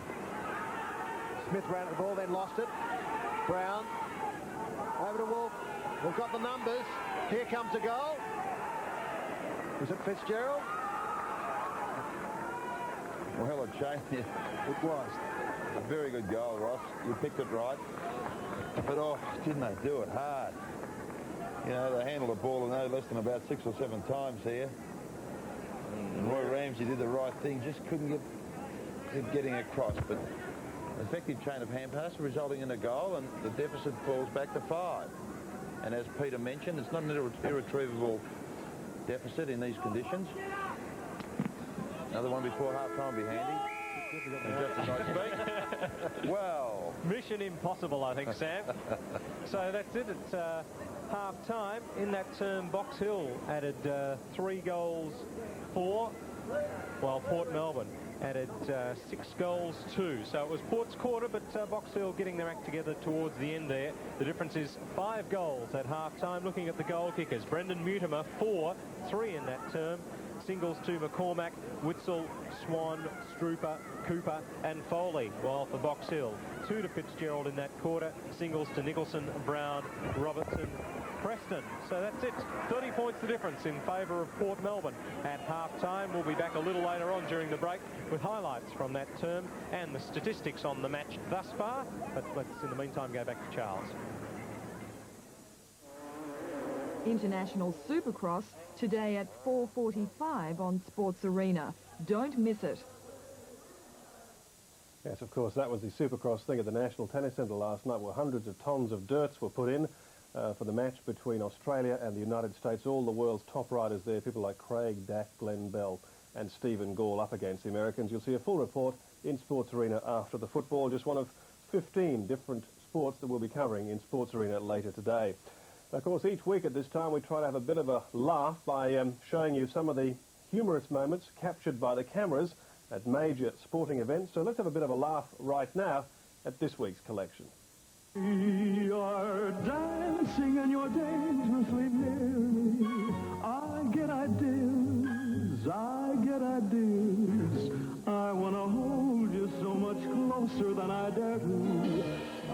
Smith ran at the ball, then lost it. Brown. Over to Wolf. We've got the numbers. Here comes a goal. Was it Fitzgerald? Well, it changed. It was. A very good goal, Ross. You picked it right. But, oh, didn't they do it hard? You know, they handled the ball no less than about 6 or 7 times here. And Roy Ramsey did the right thing. Just couldn't get getting across. But effective chain of hand pass resulting in a goal, and the deficit falls back to 5. And as Peter mentioned, it's not an irretrievable deficit in these conditions. Another one before half-time would be handy. And just as I speak. Well. Mission impossible, I think, Sam. So that's it. It's half-time. In that term, Box Hill added 3 goals, 4, while Port Melbourne added 6 goals, 2. So it was Port's quarter, but Box Hill getting their act together towards the end there. The difference is 5 goals at half-time. Looking at the goal kickers, Brendan Mutimer, 4, 3 in that term. Singles to McCormack, Witzel, Swan, Strooper, Cooper and Foley. While for Box Hill, 2 to Fitzgerald in that quarter. Singles to Nicholson, Brown, Robertson, Preston. So that's it. 30 points the difference in favour of Port Melbourne at half-time. We'll be back a little later on during the break with highlights from that term and the statistics on the match thus far. But let's, in the meantime, go back to Charles. International Supercross today at 4:45 on Sports Arena. Don't miss it. Yes, of course, that was the Supercross thing at the National Tennis Centre last night, where hundreds of tons of dirts were put in for the match between Australia and the United States. All the world's top riders there, people like Craig Dack, Glenn Bell and Stephen Gall up against the Americans. You'll see a full report in Sports Arena after the football, just one of 15 different sports that we'll be covering in Sports Arena later today. Of course, each week at this time we try to have a bit of a laugh by showing you some of the humorous moments captured by the cameras at major sporting events. So let's have a bit of a laugh right now at this week's collection. We are dancing and you're dangerously near me. I get ideas, I want to hold you so much closer than I dare to.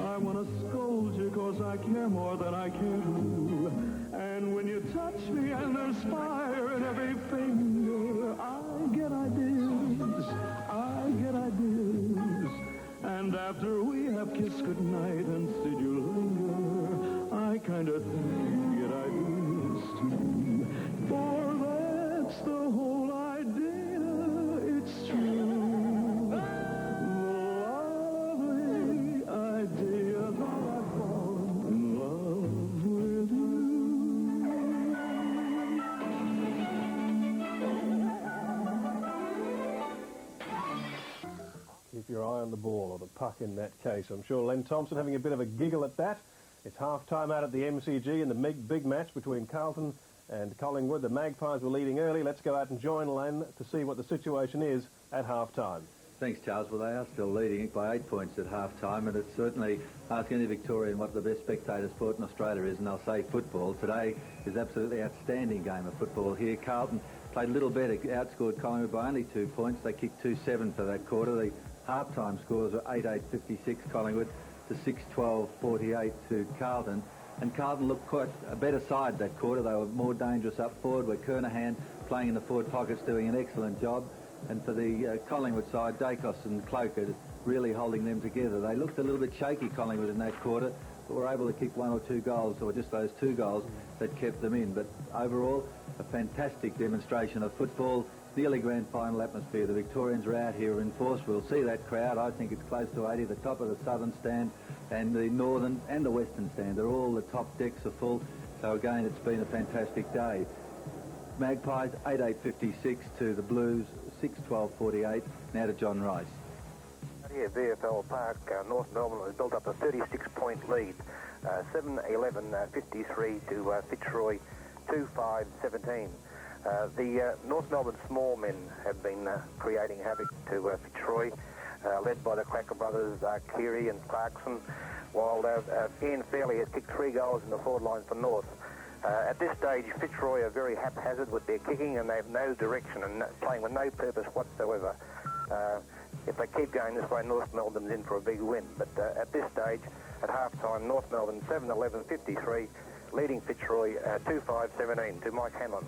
I want to scold you cause I care more than I care to. And when you touch me and there's fire in every finger, I get ideas. And after we have kissed goodnight and said you linger, I kind of think you get ideas too. For that's the whole idea, it's true. The lovely idea that I fall in love with you. Keep your eye on the ball, or the puck in that case. I'm sure Len Thompson having a bit of a giggle at that. It's half-time out at the MCG in the big match between Carlton and Collingwood. The Magpies were leading early. Let's go out and join Len to see what the situation is at half-time. Thanks, Charles. Well, they are still leading by 8 points at half-time, and it's certainly, ask any Victorian what the best spectator sport in Australia is, and they'll say football. Today is absolutely outstanding game of football here. Carlton played a little better, outscored Collingwood by only 2 points. They kicked 2-7 for that quarter. The half-time scores were 8-8-56 Collingwood to 6-12-48 to Carlton. And Carlton looked quite a better side that quarter. They were more dangerous up forward, where Kernahan playing in the forward pockets doing an excellent job. And for the Collingwood side, Dacos and Cloker really holding them together. They looked a little bit shaky, Collingwood, in that quarter, but were able to kick 1 or 2 goals, or just those 2 goals that kept them in. But overall, a fantastic demonstration of football. Nearly grand final atmosphere. The Victorians are out here in force. We'll see that crowd. I think it's close to 80. The top of the southern stand and the northern and the western stand. They're all, the top decks are full. So again, it's been a fantastic day. Magpies 8-8-56 to the Blues 6-12-48. Now to John Rice. Here at VFL Park, North Melbourne has built up a 36-point lead. 7-11-53 to Fitzroy 2-5-17. The North Melbourne small men have been creating havoc to Fitzroy, led by the Cracker brothers, Cleary and Clarkson, while Ian Fairley has kicked 3 goals in the forward line for North. At this stage, Fitzroy are very haphazard with their kicking, and they have no direction and playing with no purpose whatsoever. If they keep going this way, North Melbourne's in for a big win. But at this stage, at half-time, North Melbourne 7-11-53, leading Fitzroy 2-5-17 to Mike Hanlon.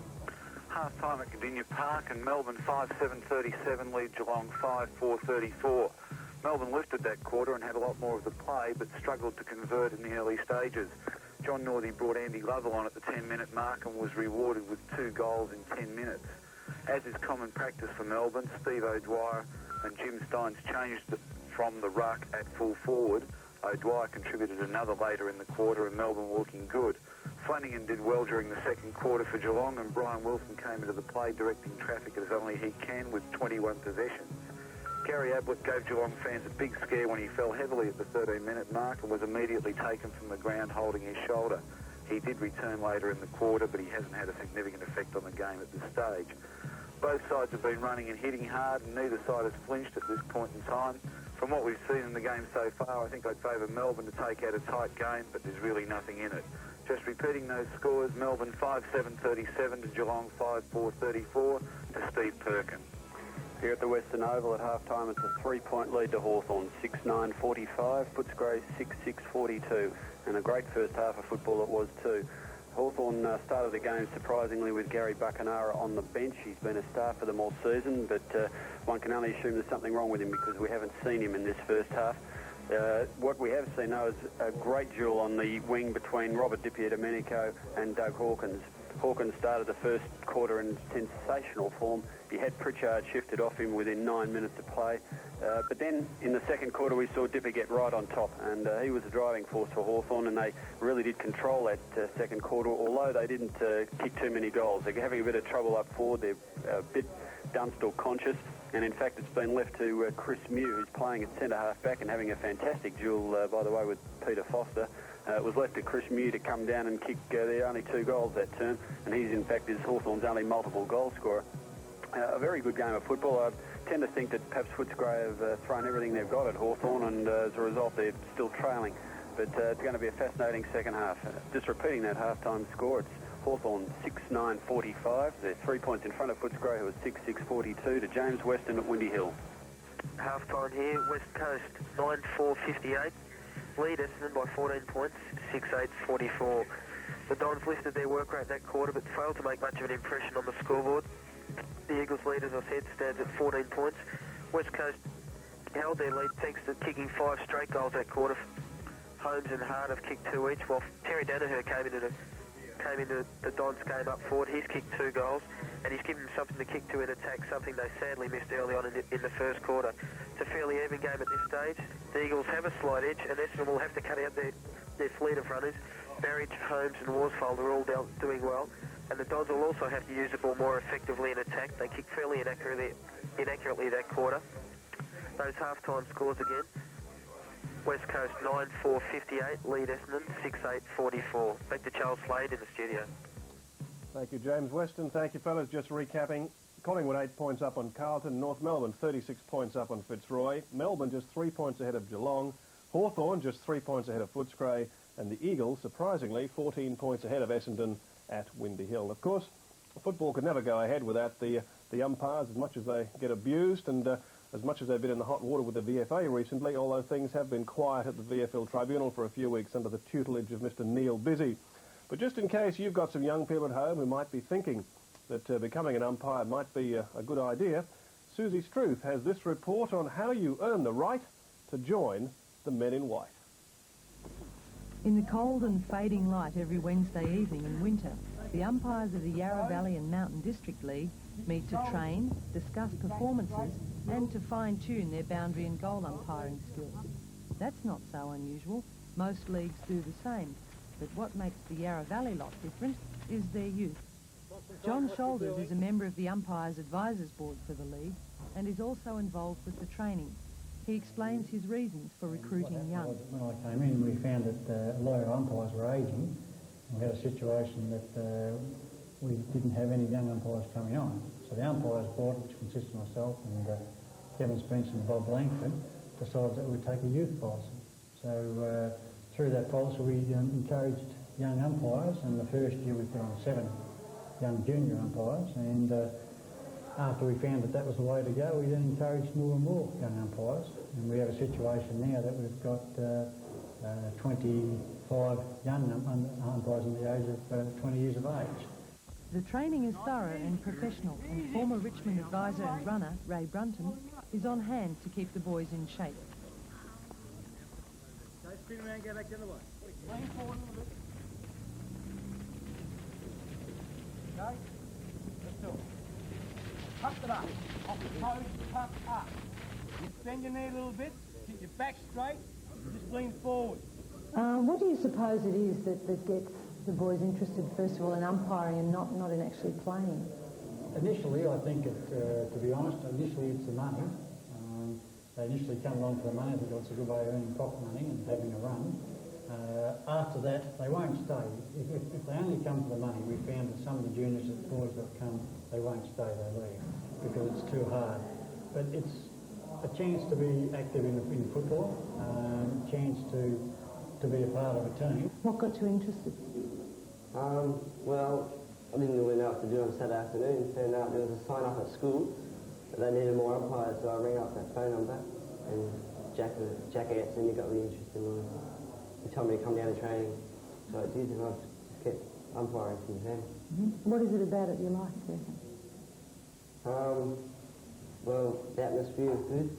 Half-time at Cardinia Park, and Melbourne 5-7-37 lead Geelong 5-4-34. Melbourne lifted that quarter and had a lot more of the play, but struggled to convert in the early stages. John Northey brought Andy Lovell on at the 10-minute mark and was rewarded with 2 goals in 10 minutes. As is common practice for Melbourne, Steve O'Dwyer and Jim Steins changed from the ruck at full forward. O'Dwyer contributed another later in the quarter, and Melbourne were looking good. Flanagan did well during the second quarter for Geelong, and Brian Wilson came into the play directing traffic as only he can with 21 possessions. Gary Ablett gave Geelong fans a big scare when he fell heavily at the 13-minute mark and was immediately taken from the ground holding his shoulder. He did return later in the quarter, but he hasn't had a significant effect on the game at this stage. Both sides have been running and hitting hard, and neither side has flinched at this point in time. From what we've seen in the game so far, I think I'd favour Melbourne to take out a tight game, but there's really nothing in it. Just repeating those scores, Melbourne 5-7-37 to Geelong 5-4-34 to Steve Perkins. Here at the Western Oval at half-time, it's a 3-point lead to Hawthorn, 6-9-45, Footscray 6-6-42, and a great first half of football it was too. Hawthorn started the game surprisingly with Gary Buckenara on the bench. He's been a star for them all season, but one can only assume there's something wrong with him because we haven't seen him in this first half. What we have seen, though, is a great duel on the wing between Robert Di-Domenico and Doug Hawkins. Hawkins started the first quarter in sensational form. He had Pritchard shifted off him within 9 minutes of play. But then in the second quarter we saw Dipper get right on top, and he was the driving force for Hawthorn, and they really did control that second quarter, although they didn't kick too many goals. They're having a bit of trouble up forward. They're a bit Dunstall conscious, and in fact it's been left to Chris Mew, who's playing at centre half back and having a fantastic duel, by the way, with Peter Foster. It was left to Chris Mew to come down and kick their only 2 goals that term, and he's in fact is Hawthorn's only multiple goal scorer. A very good game of football. I tend to think that perhaps Footscray have thrown everything they've got at Hawthorn, and as a result they're still trailing. But it's going to be a fascinating second half. Just repeating that half-time score, it's Hawthorn 6-9-45. They're 3 points in front of Footscray, who are 6-6-42 to James Weston at Windy Hill. Half-time here, West Coast 9-4-58. Lead Essendon by 14 points, 6-8-44. The Dons lifted their work rate that quarter but failed to make much of an impression on the scoreboard. The Eagles lead, as I said, stands at 14 points. West Coast held their lead thanks to kicking 5 straight goals that quarter. Holmes and Hart have kicked 2 each, while Terry Danaher came into the Dons game up forward. He's kicked 2 goals, and he's given them something to kick to in attack, something they sadly missed early on in the first quarter. It's a fairly even game at this stage. The Eagles have a slight edge, and Essendon will have to cut out their fleet of runners. Barrage, Holmes and Worsfold are all doing well, and the Dons will also have to use the ball more effectively in attack. They kicked fairly inaccurately that quarter. Those half-time scores again. West Coast 9-4-58, lead Essendon 6-8-44. Back to Charles Slade in the studio. Thank you, James Weston. Thank you, fellas. Just recapping, Collingwood 8 points up on Carlton, North Melbourne 36 points up on Fitzroy, Melbourne just 3 points ahead of Geelong, Hawthorn just 3 points ahead of Footscray, and the Eagles, surprisingly, 14 points ahead of Essendon at Windy Hill. Of course, football could never go ahead without the umpires, as much as they get abused and as much as they've been in the hot water with the VFA recently, although things have been quiet at the VFL Tribunal for a few weeks under the tutelage of Mr. Neil Busy. But just in case you've got some young people at home who might be thinking that becoming an umpire might be a good idea, Susie Struth has this report on how you earn the right to join the Men in White. In the cold and fading light every Wednesday evening in winter, the umpires of the Yarra Valley and Mountain District League meet to train, discuss performances and to fine-tune their boundary and goal umpiring skills. That's not so unusual. Most leagues do the same. But what makes the Yarra Valley lot different is their youth. John Shoulders is a member of the Umpires Advisors Board for the league and is also involved with the training. He explains his reasons for recruiting young. When I came in, we found that a lot of umpires were ageing. We had a situation that we didn't have any young umpires coming on. So the Umpires Board, which consists of myself and Kevin Spence and Bob Langford, decided that we'd take a youth policy. So through that policy, we encouraged young umpires, and the first year we put on 7 young junior umpires, and after we found that that was the way to go, we then encouraged more and more young umpires, and we have a situation now that we've got 25 young umpires in the age of 20 years of age. The training is thorough and professional, and former Richmond advisor and runner, Ray Brunton, is on hand to keep the boys in shape. Spin around, go back the other way. Lean forward a little bit. Okay? Let's do it. Tuck it up. Off the toes, tuck up. You bend your knee a little bit, keep your back straight, just lean forward. What do you suppose it is that gets the boys interested, first of all, in umpiring and not in actually playing? Initially, I think, to be honest, initially it's the money. They initially come along for the money because it's a good way of earning pocket money and having a run. After that, they won't stay. If they only come for the money, we found that some of the juniors that boys that come, they won't stay, they leave because it's too hard. But it's a chance to be active in football, a chance to be a part of a team. What got you interested? Well, I didn't really know what to do on Saturday afternoon. Turned out there was a sign up at school that they needed more umpires, so I rang up that phone number, and Jack Anthony got really interested in it. He told me to come down to training, so I did, and I've just kept umpiring since then. What is it about it you like, Jason? Well, the atmosphere is good.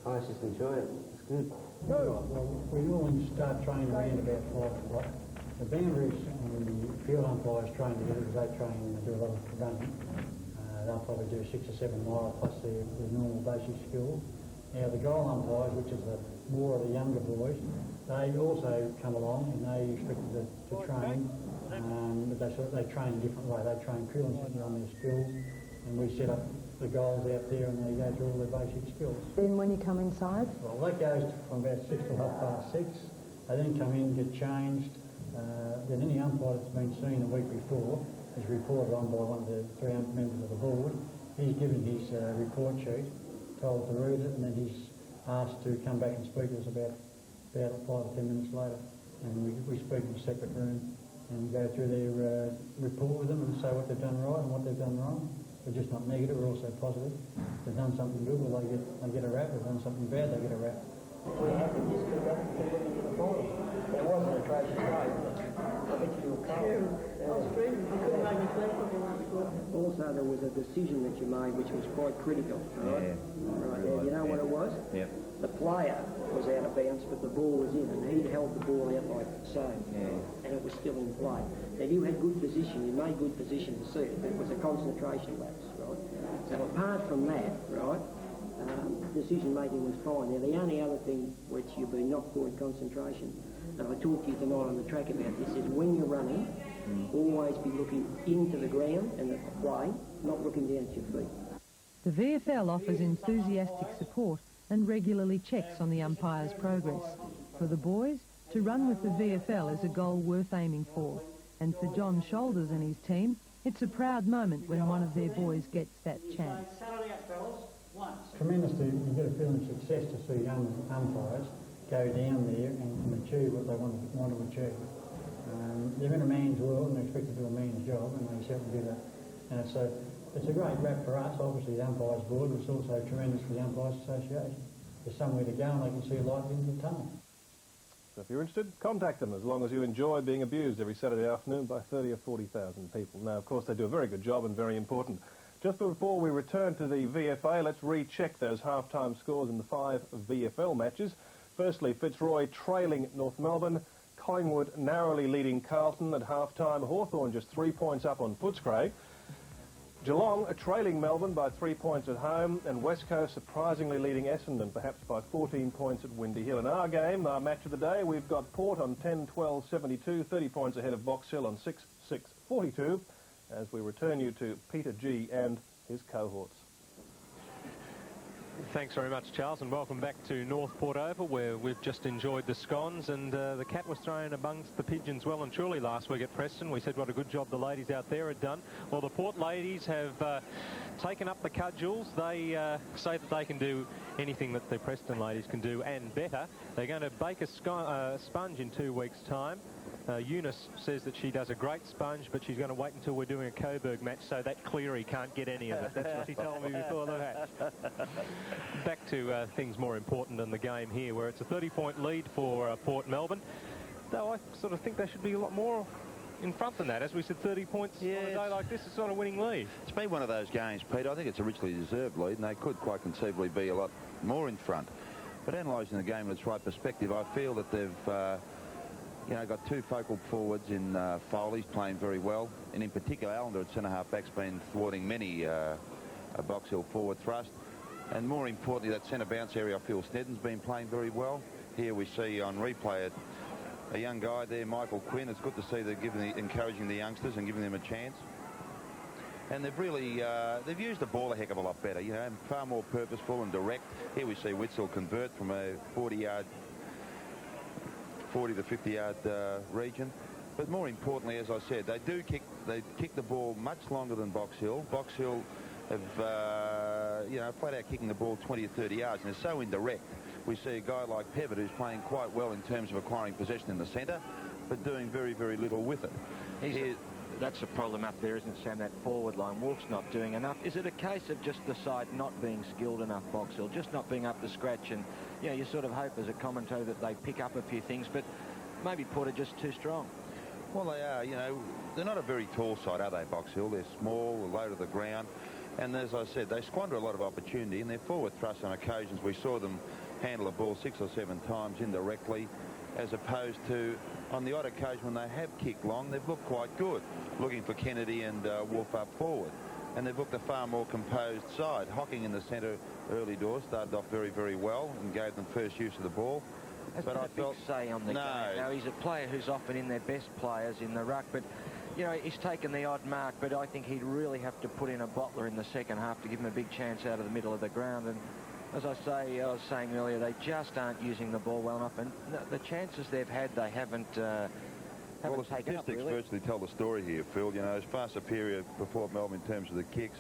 I just enjoy it. It's good. Well, we normally start training around about 5 o'clock. The boundaries and the field umpires train together because they train and do a lot of running. They'll probably do 6 or 7 miles plus their normal basic skills. Now the goal umpires, which is more of the younger boys, they also come along and they expected to train, but they train a different way. They train purely on their skills, and we set up the goals out there and they go through all their basic skills. Then when you come inside? Well, that goes from about 6 to 6:30. They then come in, get changed. Then any umpire that's been seen a week before is reported on by one of the 3 members of the board. He's given his report sheet, told to read it, and then he's asked to come back and speak to us about 5 or 10 minutes later. And we speak in a separate room and go through their report with them and say what they've done right and what they've done wrong. We're just not negative, we're also positive. If they've done something good, well, they get a rap. If they've done something bad, they get a rap. We have to just keep looking to the ball. It was an atrocious day. I bet you were cold. Also, there was a decision that you made which was quite critical. Right? Right. Now, you know what it was? Yep. The player was out of bounds, but the ball was in, and he'd held the ball out like so, and it was still in play. Now, you had good position, you made good position to see it, but it was a concentration lapse, right? So apart from that, right, decision-making was fine. Now, the only other thing which you've been knocked for in concentration, and I talked to you tonight on the track about this, is when you're running, always be looking into the ground and the play, not looking down at your feet. The VFL offers enthusiastic support and regularly checks on the umpire's progress. For the boys, to run with the VFL is a goal worth aiming for. And for John Shoulders and his team, it's a proud moment when one of their boys gets that chance. Tremendous, you get a feeling of success to see young umpires go down there and achieve what they want to achieve. They're in a man's world and they're expected to do a man's job, and they certainly do that. So it's a great rap for us, obviously the Umpires Board, but it's also tremendous for the Umpires Association. There's somewhere to go and they can see a light in the tunnel. So if you're interested, contact them as long as you enjoy being abused every Saturday afternoon by 30 or 40,000 people. Now, of course, they do a very good job and very important. Just before we return to the VFA, let's recheck those half-time scores in the 5 VFL matches. Firstly, Fitzroy trailing North Melbourne, Collingwood narrowly leading Carlton at half-time, Hawthorn just 3 points up on Footscray. Geelong trailing Melbourne by 3 points at home, and West Coast surprisingly leading Essendon perhaps by 14 points at Windy Hill. In our game, our match of the day, we've got Port on 10-12-72, 30 points ahead of Box Hill on 6-6-42, as we return you to Peter G and his cohorts. Thanks very much, Charles, and welcome back to North Port Oval, where we've just enjoyed the scones, and the cat was thrown amongst the pigeons well and truly last week at Preston. We said what a good job the ladies out there had done. Well, the Port ladies have taken up the cudgels. They say that they can do anything that the Preston ladies can do and better. They're going to bake a sponge in 2 weeks' time. Eunice says that she does a great sponge, but she's going to wait until we're doing a Coburg match so that Cleary can't get any of it. That's what she told me before the match. Back to things more important than the game here, where it's a 30-point lead for Port Melbourne. Though I sort of think they should be a lot more in front than that. As we said, 30 points on a day like this, it's not a winning lead. It's been one of those games, Pete. I think it's a richly deserved lead, and they could quite conceivably be a lot more in front. But analysing the game in its right perspective, I feel that they've got 2 focal forwards in Foley's playing very well, and in particular Allender at centre-half back's been thwarting many a Box Hill forward thrust. And more importantly, that centre bounce area, I feel Snedden's been playing very well. Here we see on replay a young guy there, Michael Quinn. It's good to see they're encouraging the youngsters and giving them a chance. And they've really they've used the ball a heck of a lot better, far more purposeful and direct. Here we see Witzel convert from a 40 to 50-yard region. But more importantly, as I said, they kick the ball much longer than Box Hill. Box Hill have flat out kicking the ball 20 or 30 yards, and they're so indirect. We see a guy like Pevitt who's playing quite well in terms of acquiring possession in the centre. but doing very, very little with it. That's a problem up there, isn't it, Sam? That forward line. Wolf's not doing enough. Is it a case of just the side not being skilled enough, Box Hill, just not being up to scratch? And, you know, you sort of hope as a commentator that they pick up a few things, but maybe Port are just too strong. Well, they are. You know, they're not a very tall side, are they, Box Hill? They're small, low to the ground. And as I said, they squander a lot of opportunity, and their forward thrust on occasions, we saw them handle a ball 6 or 7 times indirectly, as opposed to on the odd occasion when they have kicked long, they've looked quite good, looking for Kennedy and Wolf up forward. And they've looked a far more composed side. Hocking in the centre early doors started off very, very well and gave them first use of the ball. But I felt say on the game. Now, he's a player who's often in their best players in the ruck, but you know, he's taken the odd mark, but I think he'd really have to put in a bottler in the second half to give him a big chance out of the middle of the ground. And as I was saying earlier, they just aren't using the ball well enough, and the chances they've had, they haven't well, the statistics virtually tell the story here, Phil. You know, it's far superior for Port Melbourne in terms of the kicks,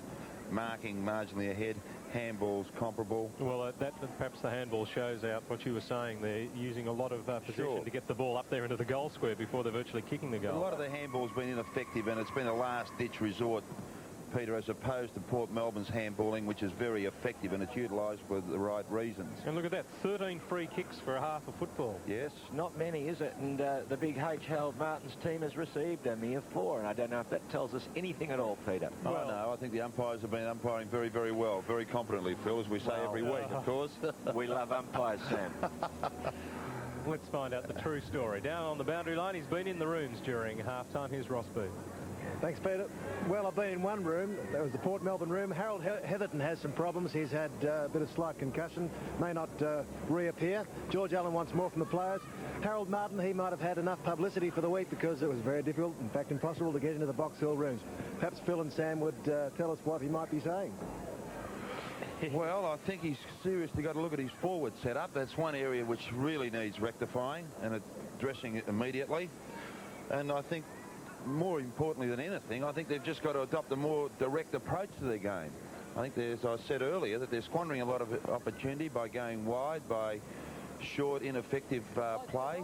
marking marginally ahead, handballs comparable. Well, perhaps the handball shows out what you were saying. They're using a lot of possession to get the ball up there into the goal square before they're virtually kicking the goal. A lot of the handball's been ineffective, and it's been a last-ditch resort, Peter, as opposed to Port Melbourne's handballing, which is very effective, and it's utilised for the right reasons. And look at that, 13 free kicks for a half of football. Yes. Not many, is it? And the big H. Harold Martin's team has received a mere 4, and I don't know if that tells us anything at all, Peter. Well, no, I think the umpires have been umpiring very, very well, very competently, Phil, as we say every week, of course. We love umpires, Sam. Let's find out the true story. Down on the boundary line, he's been in the rooms during half-time. Here's Ross Booth. Thanks, Peter. Well, I've been in one room. That was the Port Melbourne room. Harold Heatherton has some problems. He's had a bit of slight concussion. May not reappear. George Allen wants more from the players. Harold Martin, he might have had enough publicity for the week because it was very difficult, in fact impossible, to get into the Box Hill rooms. Perhaps Phil and Sam would tell us what he might be saying. Well, I think he's seriously got to look at his forward setup. That's one area which really needs rectifying and addressing it immediately. And I think more importantly than anything, I think they've just got to adopt a more direct approach to their game. I think, as I said earlier, that they're squandering a lot of opportunity by going wide, by short, ineffective play.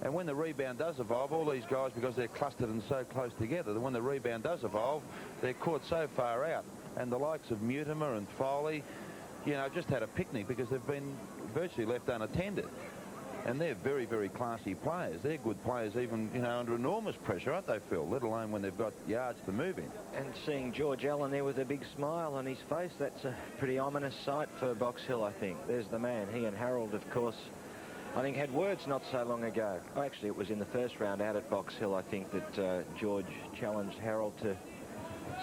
And when the rebound does evolve, all these guys, because they're clustered and so close together, that when the rebound does evolve, they're caught so far out. And the likes of Mutimer and Foley, you know, just had a picnic because they've been virtually left unattended. And they're very, very classy players. They're good players even, you know, under enormous pressure, aren't they, Phil? Let alone when they've got yards to move in. And seeing George Allen there with a big smile on his face, that's a pretty ominous sight for Box Hill, I think. There's the man. He and Harold, of course, I think had words not so long ago. Oh, actually, it was in the first round out at Box Hill, I think, that George challenged Harold to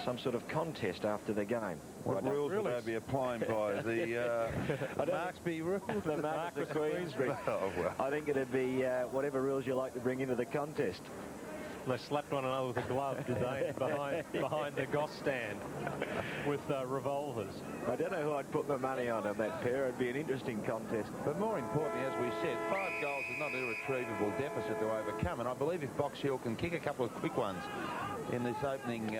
some sort of contest after the game. What rules would they be applying by? The Marksby rule? The Marcus of Queensbury. Oh, well. I think it'd be whatever rules you like to bring into the contest. They slapped one another with a glove, did they, behind the Goss stand with revolvers. I don't know who I'd put my money on that pair. It'd be an interesting contest. But more importantly, as we said, 5 goals is not an irretrievable deficit to overcome. And I believe if Box Hill can kick a couple of quick ones in this opening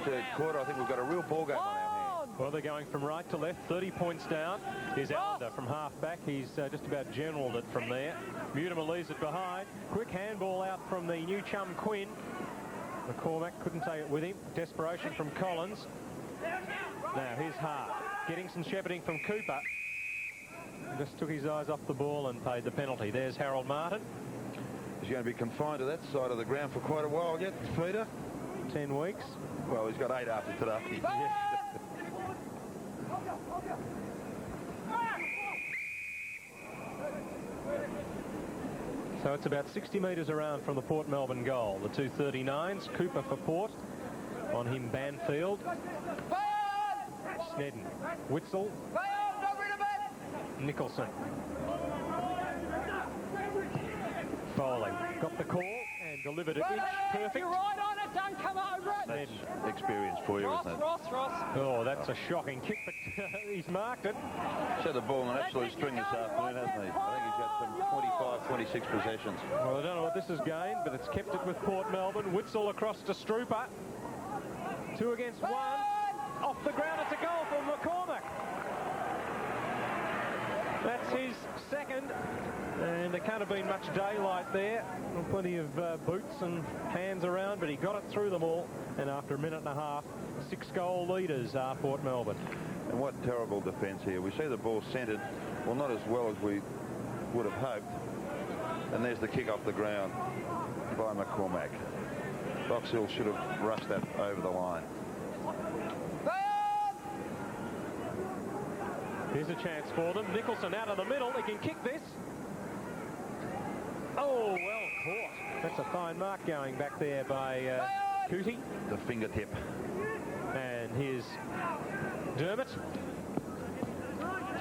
third quarter, I think we've got a real ball game on our hands. Well, they're going from right to left, 30 points down. Here's Allender from half-back. He's just about generaled it from there. Mutimer leaves it behind. Quick handball out from the new chum Quinn. McCormack couldn't take it with him. Desperation from Collins. Now, here's Hart. Getting some shepherding from Cooper. Just took his eyes off the ball and paid the penalty. There's Harold Martin. He's going to be confined to that side of the ground for quite a while yet, Peter. 10 weeks. Well, he's got 8 after today. So it's about 60 metres around from the Port Melbourne goal. The 239s, Cooper for Port. On him, Banfield. Snedden. Witzel. Nicholson. Foley got the call and delivered it inch perfect. You're right on it, don't come over it. That's experience for you, isn't it? Ross. Oh, that's a shocking kick, but he's marked it. He's had the ball in an absolute string this afternoon, hasn't he? I think he's got some 25, 26 possessions. Well, I don't know what this has gained, but it's kept it with Port Melbourne. Witzel across to Strooper. 2 against 1. Off the ground, it's a goal from McCormack. That's his second, and there can't have been much daylight there. Plenty of boots and hands around, but he got it through them all. And after a minute and a half, 6-goal leaders are Port Melbourne. And what terrible defence here. We see the ball centred, well, not as well as we would have hoped. And there's the kick off the ground by McCormack. Box Hill should have rushed that over the line. Here's a chance for them. Nicholson out of the middle. He can kick this. Oh, well caught. That's a fine mark going back there by Cootie. The fingertip. And here's Dermott.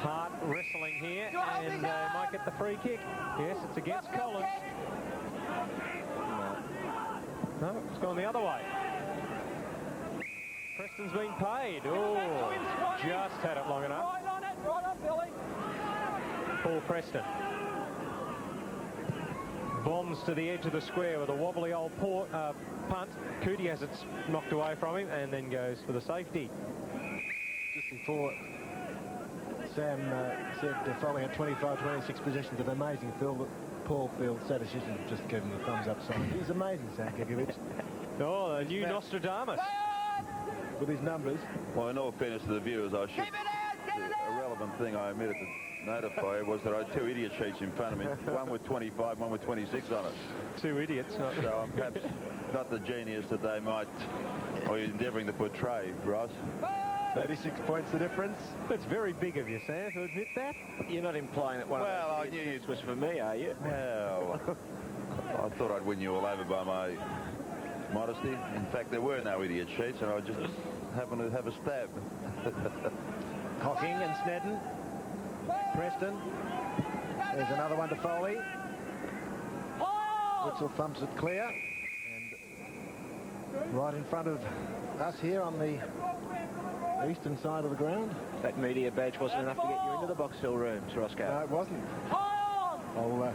Hart wrestling here, and might get the free kick. Yes, it's against Collins. No, it's gone the other way. Preston's been paid. Oh, just had it long enough. Right on, Billy. Paul Preston. Bombs to the edge of the square with a wobbly old punt. Cootie has it knocked away from him and then goes for the safety. Just before Sam said following a 25-26 possessions of amazing, Phil, but Paul feels statisticians just gave him the thumbs up sign. He's amazing, Sam Gigovic. Oh, the new Nostradamus. With his numbers. Well, in all fairness to the viewers, the irrelevant thing I omitted to notify was that I had 2 idiot sheets in front of me, one with 25, one with 26 on it. 2 idiots. So I'm perhaps not the genius that they might, or endeavouring to portray, Ross. 36 points the difference. That's very big of you, Sam, to admit that. You're not implying that one of those idiots was for me, are you? Well, I thought I'd win you all over by my modesty. In fact, there were no idiot sheets, and I just happened to have a stab. Hocking and Snedden. Preston. There's another one to Foley. Witzel thumps it clear. And right in front of us here on the eastern side of the ground. That media badge wasn't enough to get you into the Box Hill rooms, Roscoe. No, it wasn't. I'll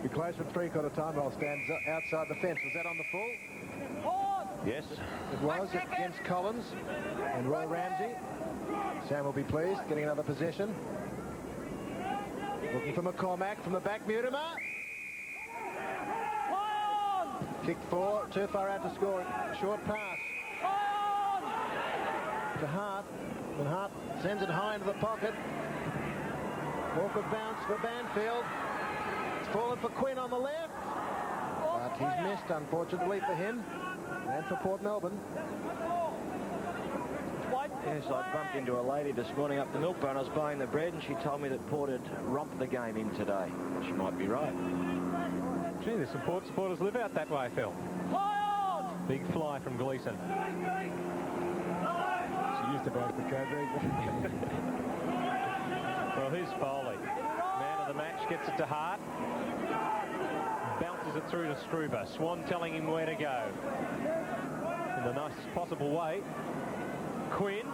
be close for 3/4 time. I'll stand outside the fence. Was that on the full? Yes. It was against Collins and Roy Ramsey. Sam will be pleased, getting another possession. Looking for McCormack from the back. Mutimer. Kick 4, too far out to score. Short pass. To Hart. And Hart sends it high into the pocket. Awkward bounce for Banfield. It's fallen for Quinn on the left. But he's missed, unfortunately, for him. And for Port Melbourne. Yes, I bumped into a lady this morning up the milk bar and I was buying the bread and she told me that Port had romped the game in today. She might be right. Gee, there's some Port supporters live out that way, Phil. Big fly from Gleeson. She used to both the Cobra. Well, here's Foley. Man of the match gets it to Hart. Bounces it through to Struber. Swan telling him where to go. In the nicest possible way. Quinn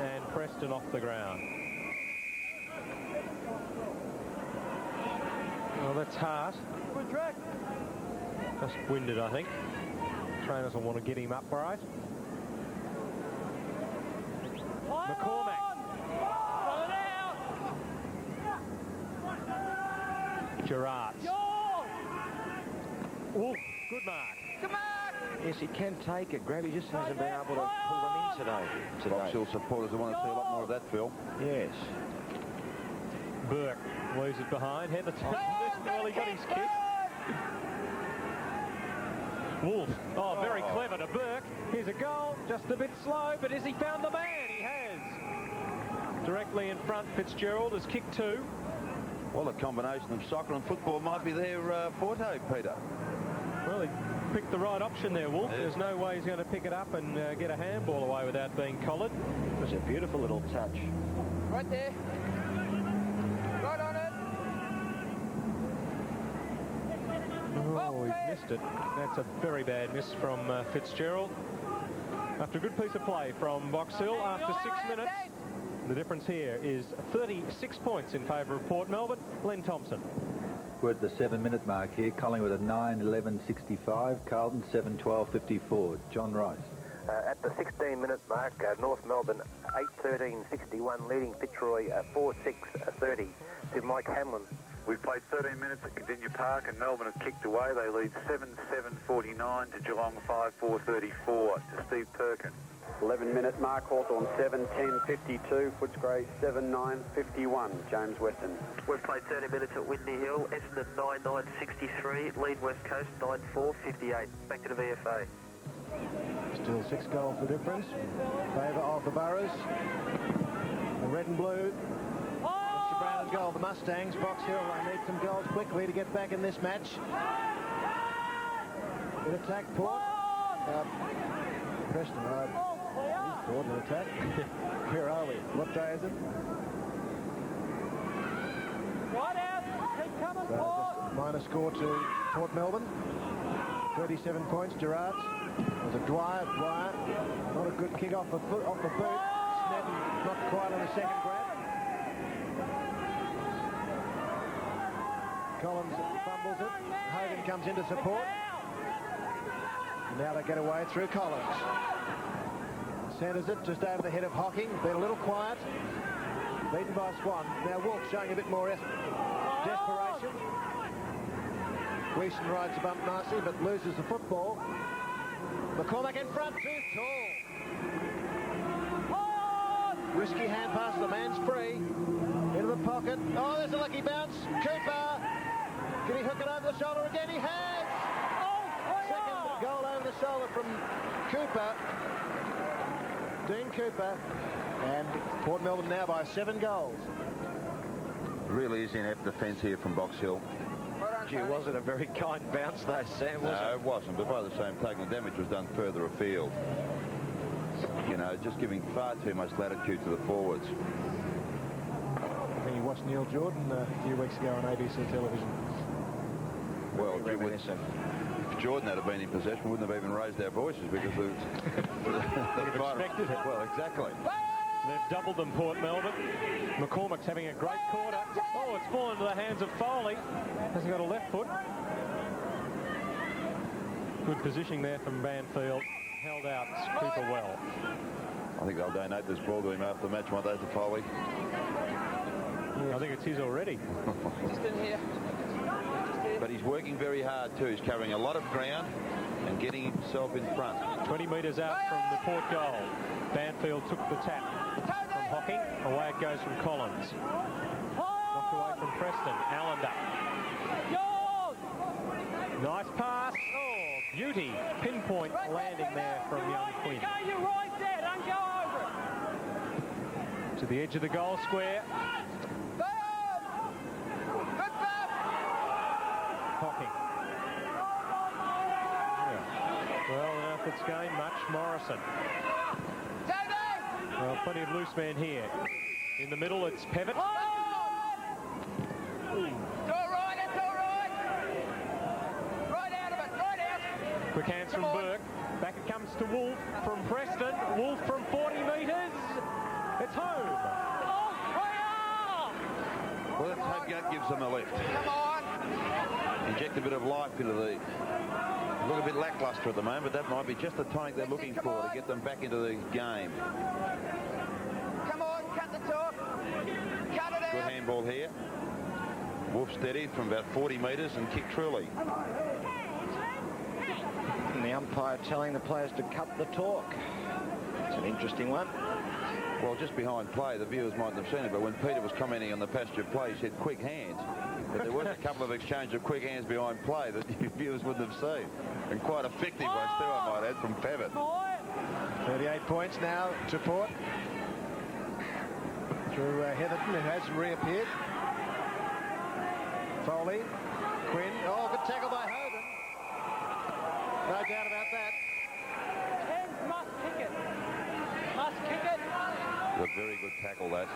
and Preston off the ground. Well, that's Hart. Just winded, I think. Trainers will want to get him up right. McCormack. Gerrard. Oh, good mark. Yes, he can take it. Grabby just hasn't been able to pull them in today. Box Hill supporters will want to see a lot more of that, Phil. Yes. Burke leaves it behind. Heatherton. Well, he got his kick. Wolf. Oh, very clever to Burke. Here's a goal. Just a bit slow, but has he found the man? He has. Directly in front, Fitzgerald has kicked 2. Well, a combination of soccer and football might be their forte, Peter. Well, he picked the right option there, Wolf. Yeah. There's no way he's going to pick it up and get a handball away without being collared. It was a beautiful little touch. Right there. Right on it. Oh, he's missed it. That's a very bad miss from Fitzgerald. After a good piece of play from Box Hill after 6 minutes. The difference here is 36 points in favour of Port Melbourne. Len Thompson. We're at the 7-minute mark here. Collingwood at 9:11.65. Carlton 7:12.54. John Rice. At the 16-minute mark, North Melbourne 8:13.61, leading Fitzroy 4:6.30 to Mike Hamlin. We've played 13 minutes at Cardinia Park and Melbourne have kicked away. They lead 7:7.49 to Geelong 5:4.34 to Steve Perkin. 11-minute mark, Hawthorn 7:10.52, Footscray 7:9.51, James Weston. We've played 30 minutes at Windy Hill, Essendon 9:9.63, lead West Coast 9:4.58. Back to the VFA. Still 6 goals the difference. Favour of the Boroughs. The red and blue. Mr. Brown's goal. The Mustangs. Box Hill. They need some goals quickly to get back in this match. Good attack, Port. Preston. Port in attack. Where are we? What day is it? Right out. Keep coming, So Port. minor score to Port Melbourne. 37 points. Gerrard. There's a Dwyer, not a good kick off the boot. Snedden not quite on the second grab. Collins fumbles it. Hogan comes into support. And now they get away through Collins. Centres it just over the head of Hocking. Been a little quiet. Beaten by Swan. Now Wolf showing a bit more desperation. Gleeson rides the bump nicely but loses the football. McCormack in front, too tall. Risky hand pass, the man's free. Into the pocket. Oh, there's a lucky bounce. Cooper. Can he hook it over the shoulder again? He has! Second goal over the shoulder from Cooper. Dean Cooper. And Port Melbourne now by 7 goals. Really is inept defence here from Box Hill. Gee, wasn't a very kind bounce though, Sam, was No, it wasn't, but by the same token, the damage was done further afield. You know, just giving far too much latitude to the forwards. I think you watched Neil Jordan a few weeks ago on ABC television. Well, if Jordan had been in possession, we wouldn't have even raised our voices because of expected it. Well, exactly. They've doubled them, Port Melbourne. McCormack's having a great quarter. Oh, it's fallen into the hands of Foley. Hasn't got a left foot. Good positioning there from Banfield. Held out Cooper well. I think they'll donate this ball to him after the match, won't they, to Foley? I think it's his already. Just in here. But he's working very hard too. He's covering a lot of ground and getting himself in front. 20 metres out from the Port goal. Banfield took the tap from Hocking. Away it goes from Collins. Knocked away from Preston. Allender. Nice pass. Oh, beauty. Pinpoint landing there from young Quinn. You're right there. Don't go over it. To the edge of the goal square. Hocking. Yeah. Well, enough it's gained much. Morrison. Well, plenty of loose men here. In the middle, it's Pevitt. It's all right, it's all right. Right out of it, right out. Quick hands from Burke. Back it comes to Wolf from Preston. Wolf from 40 metres. It's home. Well, that home gut gives them a lift. Come on. Inject a bit of life into the... Look a bit lacklustre at the moment, but that might be just the tonic they're looking for to get them back into the game. Come on, cut the top. Cut it Good out. handball here. Wolf steadied from about 40 metres and kicked truly. And the umpire telling the players to cut the talk. It's an interesting one. Well, just behind play, the viewers mightn't have seen it, but when Peter was commenting on the passage of play, he said quick hands. But there was a couple of exchanges of quick hands behind play that the viewers wouldn't have seen. And quite effective ones too, I might add, from Pevitt. 38 points now to Port. Through Heatherton, who has reappeared. Foley. Quinn. Oh, good tackle by Hogan. No doubt about that. Hens must kick it. Must kick it. A very good tackle, that.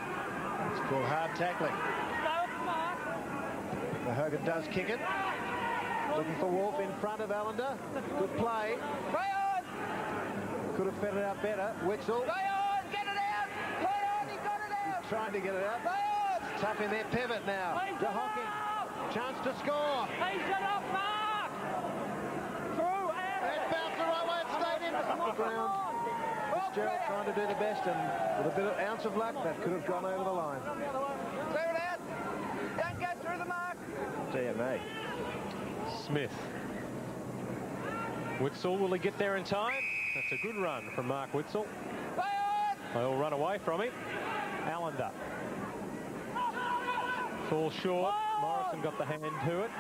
It's called hard tackling. The Hogan does kick it. Looking for Wolf in front of Allender. Good play. Could have fed it out better. Witzel. Get it out. Play on, he got it out. He's trying to get it out. Tough in there. Pivot now. To Hocking. Chance to score. He's it up, Mark. Through, out. It bounced the right way. It stayed in the ground. Fitzgerald trying to do the best, and with a bit of ounce of luck, that could have gone over the line. Clear it out. Don't go through the mark. Dear me. Smith. Witzel, will he get there in time? That's a good run from Mark Witzel. They'll run away from him. Allender. Falls short. Morrison got the hand to it.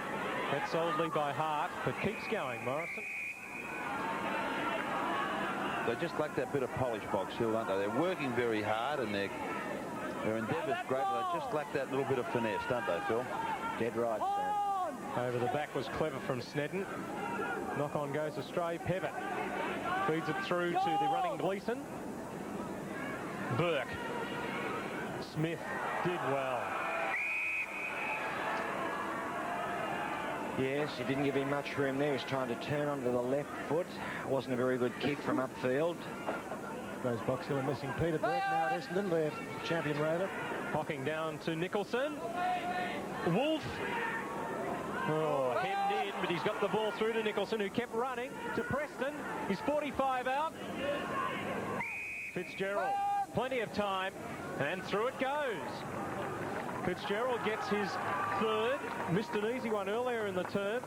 That's solidly by Hart, but keeps going, Morrison. They just lack that bit of polish, Box Hill, don't they? They're working very hard and their endeavour's great, but they just lack that little bit of finesse, don't they, Phil? Dead right, Sam. Over the back was clever from Snedden. Knock on goes astray. Pevitt feeds it through to the running Gleeson. Burke. Smith did well. Yes, he didn't give him much room there. He was trying to turn onto the left foot. Wasn't a very good kick from upfield. Those Box Hill are missing Peter Burke now at Essendon, their champion roller. Hocking down to Nicholson. Wolf. Oh, hemmed in, but he's got the ball through to Nicholson, who kept running to Preston. He's 45 out. Fitzgerald, plenty of time, and through it goes. Fitzgerald gets his third. Missed an easy one earlier in the term.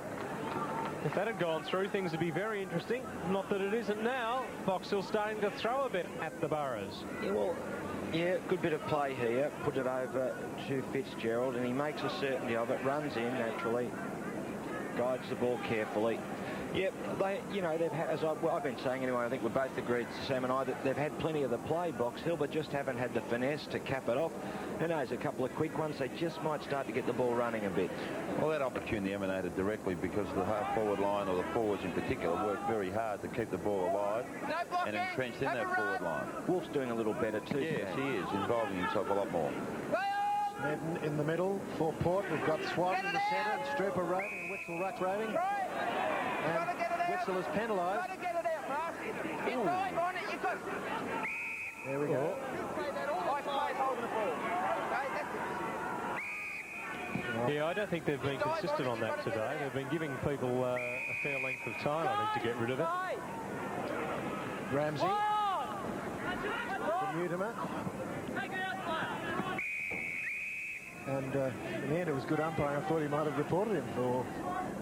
If that had gone through, things would be very interesting. Not that it isn't now. Box Hill starting to throw a bit at the Burrows. Yeah, well, yeah, good bit of play here. Put it over to Fitzgerald, and he makes a certainty of it. Runs in naturally. Guides the ball carefully. Yep, they've had, as I've been saying anyway, I think we both agreed, Sam and I, that they've had plenty of the play, Box Hill, but just haven't had the finesse to cap it off. Who knows, a couple of quick ones, they just might start to get the ball running a bit. Well, that opportunity emanated directly because the half-forward line, or the forwards in particular, worked very hard to keep the ball alive and entrenched in that forward line. Wolf's doing a little better too. Yes, he is, involving himself a lot more. Snedden in the middle for Port. We've got Swan in the centre, and Strooper roving, and Witzel ruck roving. And Witzel is penalised. There we go. Yeah, I don't think they've been consistent on that today. They've been giving people a fair length of time, I think, to get rid of it. Ramsey. Mutimer. And in the end, it was good umpiring. I thought he might have reported him for,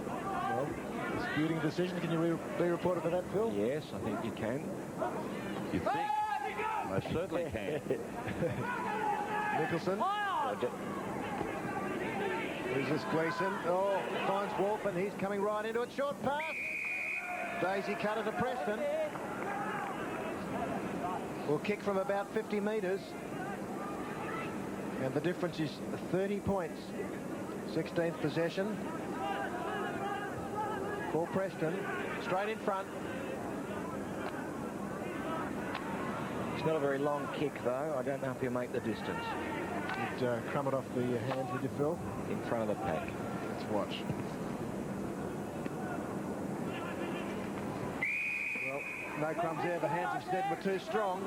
well, disputing a decision. Can you be reported for that, Phil? Yes, I think you can. You think? I certainly can. Nicholson. Who's this Gleeson? Oh, finds Wolf, and he's coming right into it. Short pass. Daisy cutter to Preston. Will kick from about 50 metres. And the difference is 30 points. 16th possession for Preston. Straight in front. It's not a very long kick, though. I don't know if he'll make the distance. It crumb it off the hands, would you, Phil? In front of the pack. Let's watch. Well, no crumbs there. The hands of Snedden were too strong.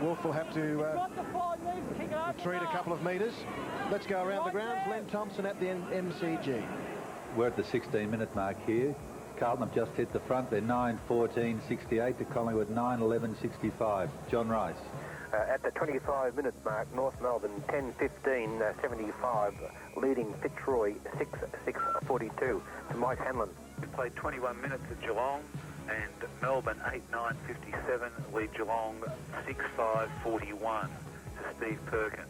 Wolf will have to retreat a couple of metres. Let's go around the grounds. Len Thompson at the MCG. We're at the 16-minute mark here. Carlton have just hit the front. They're 9-14-68 to Collingwood 9-11-65. John Rice. At the 25-minute mark, North Melbourne 10-15-75, leading Fitzroy 6-6-42 to Mike Hanlon. We played 21 minutes at Geelong, and Melbourne 8-9-57 lead Geelong 6-5-41 to Steve Perkins.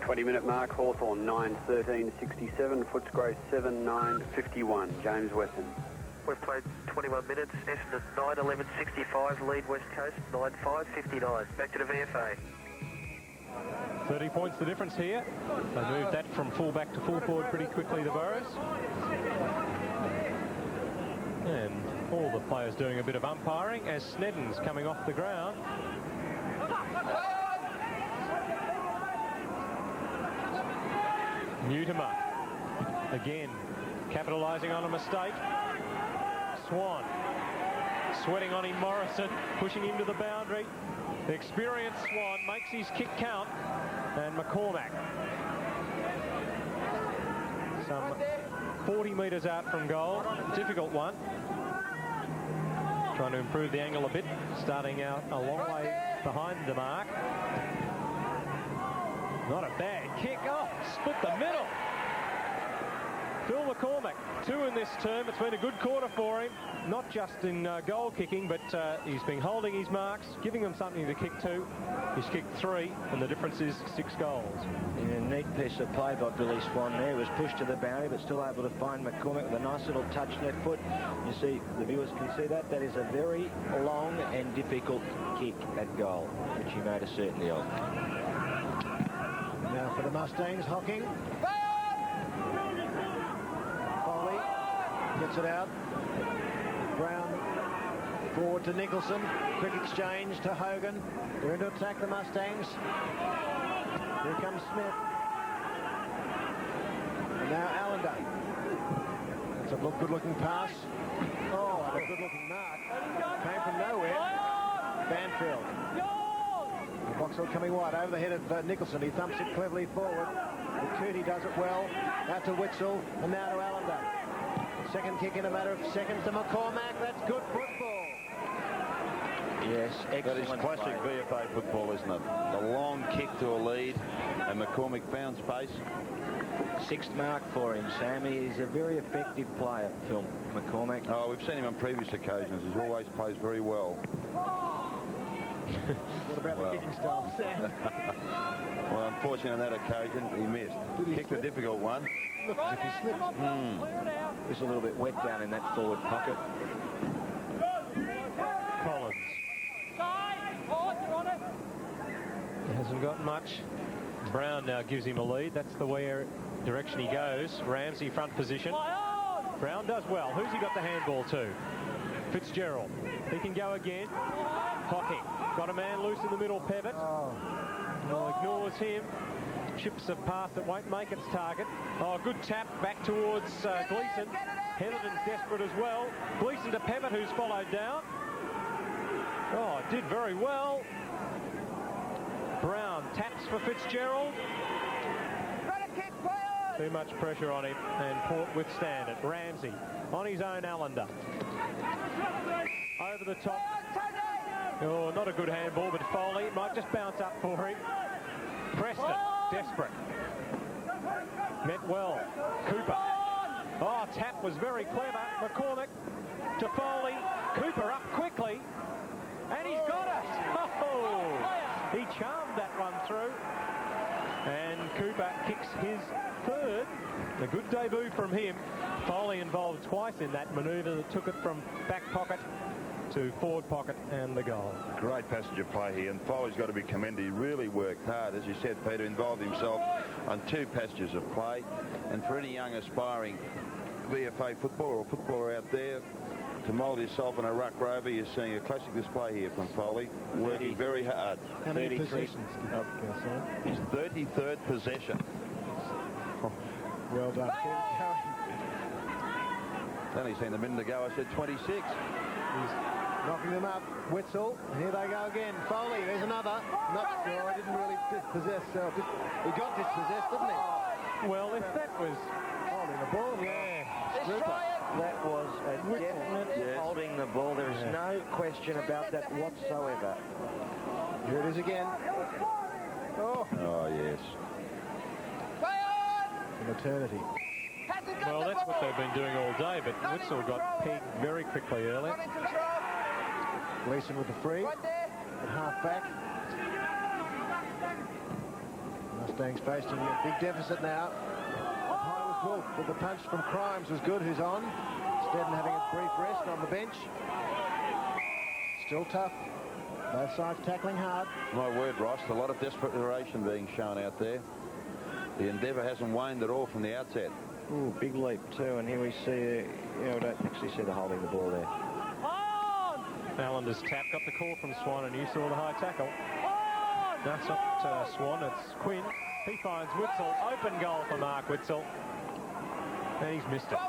20-minute mark, Hawthorn 9-13-67, Footscray 7-9-51, James Weston. We've played 21 minutes. Essendon 9-11-65, lead West Coast 9-5-59. Back to the VFA. 30 points the difference here. They moved that from full back to full forward pretty quickly, the Burrows. And all the players doing a bit of umpiring as Snedden's coming off the ground. Mutimer again capitalising on a mistake. Swan sweating on him. Morrison pushing him to the boundary. The experienced Swan makes his kick count, and McCormack some 40 metres out from goal. Difficult one. trying to improve the angle a bit, starting out a long way behind the mark. Not a bad kick. Oh, split the middle. Phil McCormack, 2 in this term. It's been a good quarter for him, not just in goal kicking, but he's been holding his marks, giving them something to kick to. He's kicked 3, and the difference is 6 goals. Yeah, a neat piece of play by Billy Swan there. Was pushed to the boundary, but still able to find McCormack with a nice little touch left foot. You see, the viewers can see that. That is a very long and difficult kick at goal, which he made a certainty of. Now for the Mustangs, Hocking. Foley gets it out. Brown forward to Nicholson. Quick exchange to Hogan. They're in to attack the Mustangs. Here comes Smith. And now Allender. That's a good-looking pass. Oh, and a good-looking mark. Came from nowhere. Banfield. Boxall coming wide over the head of Nicholson. He thumps it cleverly forward. Cootie does it well. Out to Witzel and now to Allender. Second kick in a matter of seconds to McCormack. That's good football. Yes, excellent. That is classic play. VFA football, isn't it? The long kick to a lead, and McCormack found space. 6th mark for him, Sam. He's a very effective player, Phil McCormack. Oh, we've seen him on previous occasions. He always plays very well. What about the kicking style, Sam? Well, unfortunately on that occasion, he missed. Kicked a difficult one. Look as if he slipped. Just a little bit wet down in that forward pocket. Collins. He hasn't got much. Brown now gives him a lead. That's the direction he goes. Ramsey front position. Brown does well. Who's he got the handball to? Fitzgerald. He can go again. Hocking. Got a man loose in the middle, Pevitt. Oh, ignores him. Chips a pass that won't make its target. Oh, good tap back towards Gleeson. Heatherton's desperate as well. Gleeson to Pevitt, who's followed down. Oh, did very well. Brown taps for Fitzgerald. Too much pressure on him, and Port withstand it. Ramsey on his own Allender. Over the top. Oh, not a good handball, but Foley might just bounce up for him. Preston, desperate. Met well. Cooper. Oh, tap was very clever. McCormack to Foley. Cooper up quickly. And he's got it. Oh, he charmed that run through. And Cooper kicks his 3rd. A good debut from him. Foley involved twice in that manoeuvre that took it from back pocket to forward pocket and the goal. Great passage of play here, and Foley's got to be commended. He really worked hard, as you said, Peter, involved himself on 2 passages of play. And for any young aspiring VFA footballer or footballer out there to mould himself in a ruck rover, you're seeing a classic display here from Foley, working very hard. How many possessions? His 33rd possession. Well done. Only seen a minute ago, I said 26. He's knocking them up. Witzel. Here they go again. Foley, there's another. Not sure. I didn't really dispossess. He got dispossessed, didn't he? Well, if that was holding the ball, That was a definite holding the ball. There is no question about that whatsoever. Here it is again. Oh, yes. An eternity. Well, that's what they've been doing all day, but Witzel got pegged very quickly earlier. Gleeson with the free. At half back. Mustangs facing a big deficit now. High was Wolf, but the punch from Crimes was good, who's on. Steadman having a brief rest on the bench. Still tough. Both sides tackling hard. My word, Ross, a lot of desperation being shown out there. The endeavour hasn't waned at all from the outset. Ooh, big leap too, and here we see, we don't actually see the holding the ball there. Allender's tap got the call from Swan, and you saw the high tackle. That's not Swan, it's Quinn. He finds Witzel. Open goal for Mark Witzel. And he's missed it.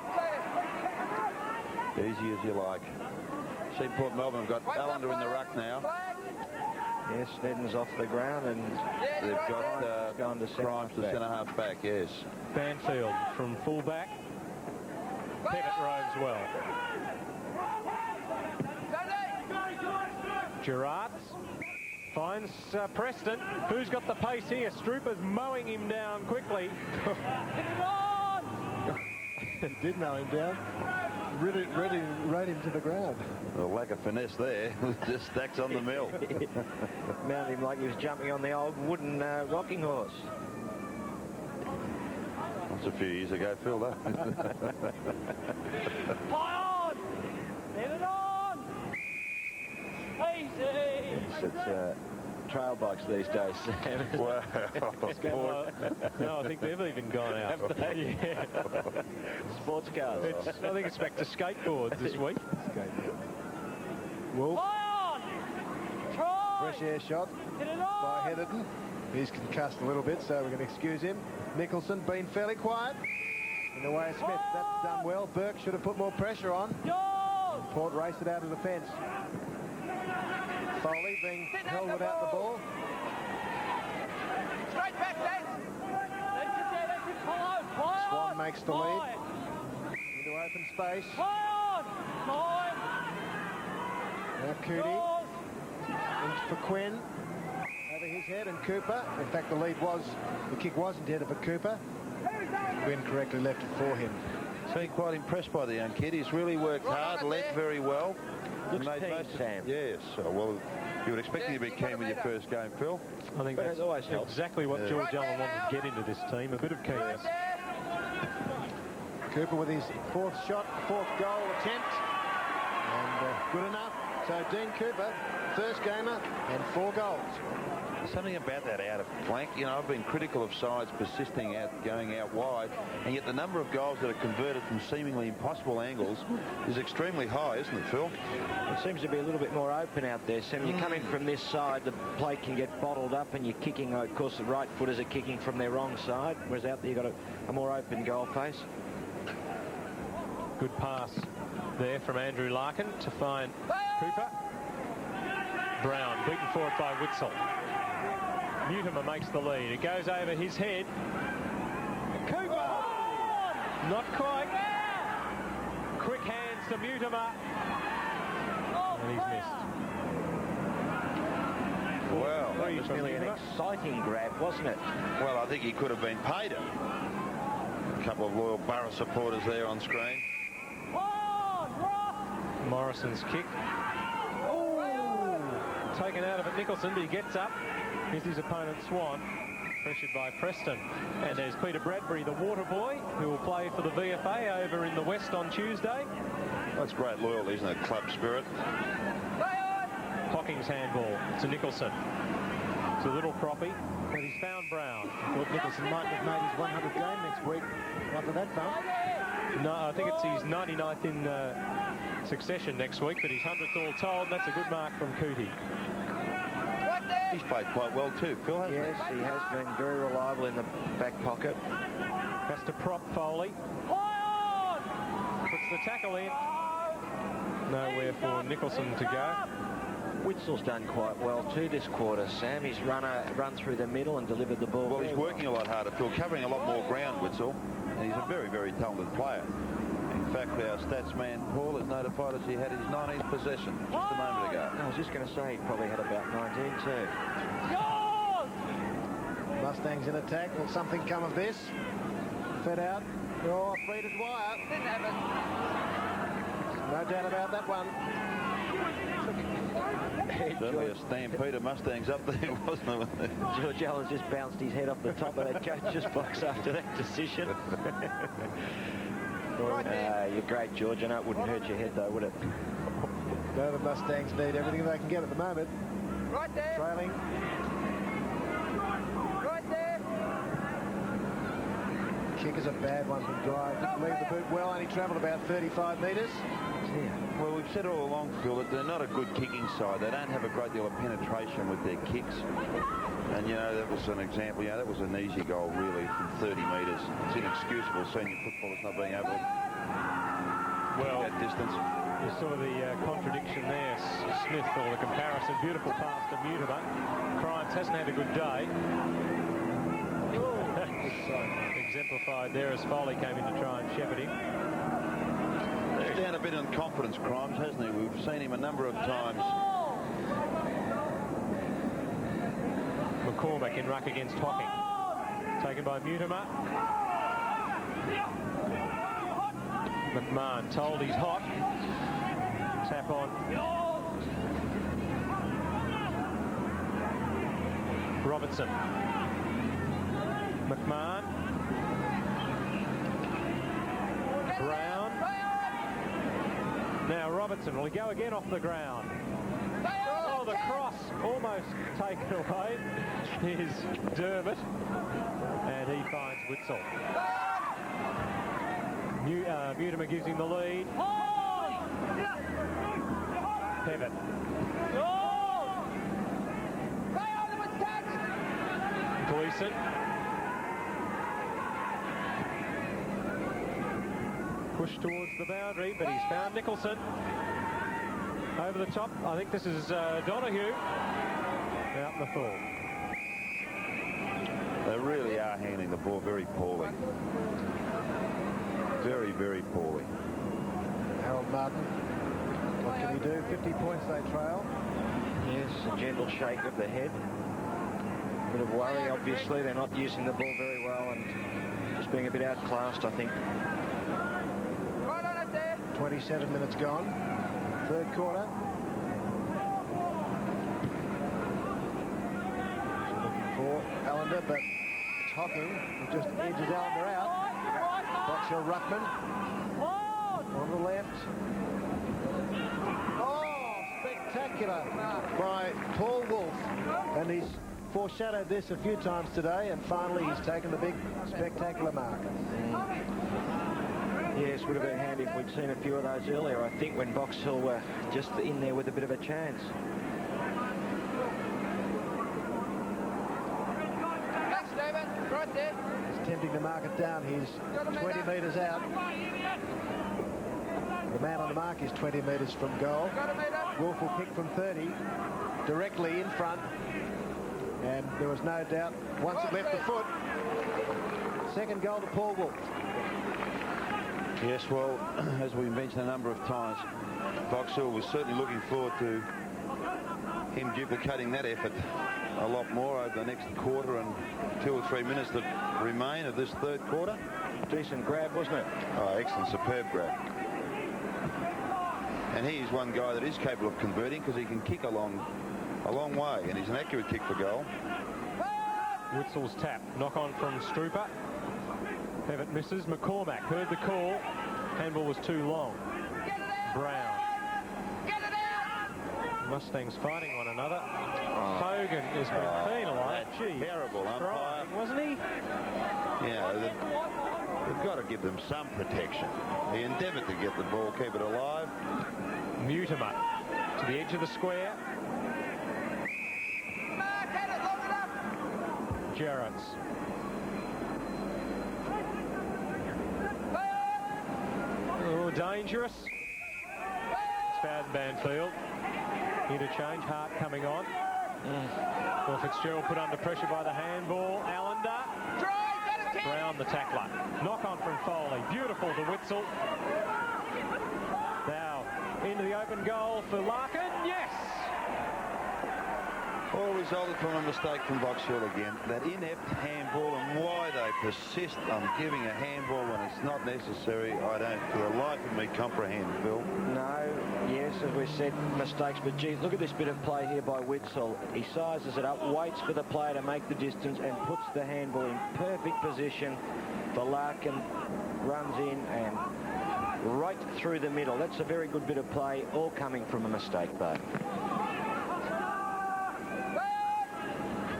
Easy as you like. See, Port Melbourne have got Allender in the ruck now. Yes, Snedden's off the ground, and they've got going to Crimes to centre-half back, yes. Banfield from full-back. Pevitt roves well. Gerrard finds Preston. Who's got the pace here? Strooper's mowing him down quickly. He did mow him down. Really rode him to the ground. A lack of finesse there. Just stacks on the mill. Mounted him like he was jumping on the old wooden rocking horse. That's a few years ago, Phil, though. On! Let it on! Easy! It's trail bikes these days, Sam. Wow. No, I think they've even gone out. Have they? Yeah. Sports cars. I think it's back to skateboards this week. Wolf. On! Try! Fresh air shot Hit it by on! Heatherton. He's concussed a little bit, so we're going to excuse him. Nicholson being fairly quiet. In the way of Smith, that's done well. Burke should have put more pressure on. Port raced it out of the fence. Foley being held without the ball. Straight back, lads! That's it, follow! Swan makes the lead. Into open space. On! Mine! Now Cootie. In for Quinn. Over his head, and Cooper. In fact, the kick was intended for Cooper. Quinn correctly left it for him. Been quite impressed by the young kid. He's really worked hard, led very well. Looks keen, Sam. Yes. Well, you would expect him to be keen with your first game, Phil. I think that's always exactly what George Allen wanted to get into this team, a bit of keenness. Cooper with his fourth goal attempt. And good enough. So Dean Cooper, first gamer and 4 goals. There's something about that out of flank. You know, I've been critical of sides persisting out, going out wide, and yet the number of goals that are converted from seemingly impossible angles is extremely high, isn't it, Phil? It seems to be a little bit more open out there, Sam. You come in from this side, the plate can get bottled up, and you're kicking, of course, the right footers are kicking from their wrong side, whereas out there you've got a more open goal face. Good pass there from Andrew Larkin to find Cooper. Brown beaten forward by Witzel. Mutimer makes the lead. It goes over his head. Cooper! Not quite. Quick hands to Mutimer. And he's missed. Well, That was nearly an exciting grab, wasn't it? Well, I think he could have been paid it. A couple of loyal Borough supporters there on screen. Morrison's kick. Taken out of it, Nicholson, but he gets up. Here's his opponent, Swan, pressured by Preston. And there's Peter Bradbury, the water boy, who will play for the VFA over in the West on Tuesday. That's great loyalty, isn't it? Club spirit. Hocking's handball to Nicholson. It's a little proppy, but he's found Brown. Thought Nicholson might have made his 100th game next week after that bump. No, I think it's his 99th in succession next week, but his 100th all told. That's a good mark from Cootie. He's played quite well too, Phil, hasn't Yes, he has been very reliable in the back pocket. Has to prop Foley. Puts the tackle in. Nowhere for Nicholson to go. Witzel's done quite well too this quarter, Sam. He's run through the middle and delivered the ball. Well, he's working a lot harder, Phil, covering a lot more ground, Witzel, and he's a very, very talented player. In fact, our stats man, Paul, has notified us he had his 19th possession just a moment ago. I was just going to say he probably had about 19 too. Mustangs in attack. Will something come of this? Fed out. Oh, free to Dwyer. Didn't have it. No doubt about that one. Certainly a stampede of Mustangs up there, wasn't it? George Allen's just bounced his head off the top of that judge's box after that decision. You're great, George. I know it wouldn't hurt your head, though, would it? No, the Mustangs need everything they can get at the moment. Right there. Trailing. Right there. Kick is a bad one from Dwyer. Didn't leave the boot well. Only travelled about 35 metres. Well, we've said all along, Phil, that they're not a good kicking side. They don't have a great deal of penetration with their kicks. And, you know, that was an example. You know, that was an easy goal, really, from 30 metres. It's inexcusable senior footballers not being able to well, that distance. You saw the contradiction there, Smith, or the comparison. Beautiful pass to Mutimer. Crimes hasn't had a good day. Exemplified there as Foley came in to try and shepherd him. He's down a bit in confidence, Crimes, hasn't he? We've seen him a number of times McCormack in ruck against Hocking. Taken by Mutimer. McMahon told he's hot. Tap on. Robertson. McMahon. Brown. Now Robertson, will he go again off the ground? Oh, the cross almost taken away. Here's Dermott, and he finds Witzel. Mutimer gives him the lead. Pivot. Gleeson. Push towards the boundary, but he's found Nicholson. Over the top, I think this is Donahue. Out in the full. They really are handling the ball very poorly. Very, very poorly. Harold Martin, what can he do? 50 points they trail. Yes, a gentle shake of the head. A bit of worry, obviously. They're not using the ball very well and just being a bit outclassed, I think. 27 minutes gone. Third quarter. Looking for Allender, but it's Hocking who just edges Allender out. Box Hill Ruckman on the left. Oh, spectacular by Paul Wolf. And he's foreshadowed this a few times today, and finally he's taken the big spectacular marker. Yes, would have been handy if we'd seen a few of those earlier, I think, when Box Hill were just in there with a bit of a chance. Thanks, David. Right there. He's tempting to mark it down. He's 20 metres out. The man on the mark is 20 metres from goal. Wolf will kick from 30, directly in front. And there was no doubt, once it left the foot, second goal to Paul Wolf. Yes, well, as we mentioned a number of times, Box Hill was certainly looking forward to him duplicating that effort a lot more over the next quarter and 2 or 3 minutes that remain of this third quarter. Decent grab, wasn't it? Oh, excellent, superb grab. And he is one guy that is capable of converting because he can kick a long way, and he's an accurate kick for goal. Witzel's tap. Knock on from Strooper. Pivot misses. McCormack heard the call. Handball was too long. Brown. Mustangs fighting one another. Hogan has been penalised. Gee, terrible umpire, wasn't he? Yeah, they've got to give them some protection. He endeavoured to get the ball, keep it alive. Mutimer to the edge of the square. Jarrett's. Oh, dangerous. Spowden Banfield. Interchange. Hart coming on. Well, Fitzgerald put under pressure by the handball. Allender. Brown the tackler. Knock on from Foley. Beautiful to Witzel. Now into the open goal for Larkin. Yes! All resulted from a mistake from Box Hill again. That inept handball, and why they persist on giving a handball when it's not necessary, I don't for the life of me comprehend, Phil. No, yes, as we said, mistakes, but gee, look at this bit of play here by Witzel. He sizes it up, waits for the player to make the distance and puts the handball in perfect position for Larkin. Runs in and right through the middle. That's a very good bit of play, all coming from a mistake, though.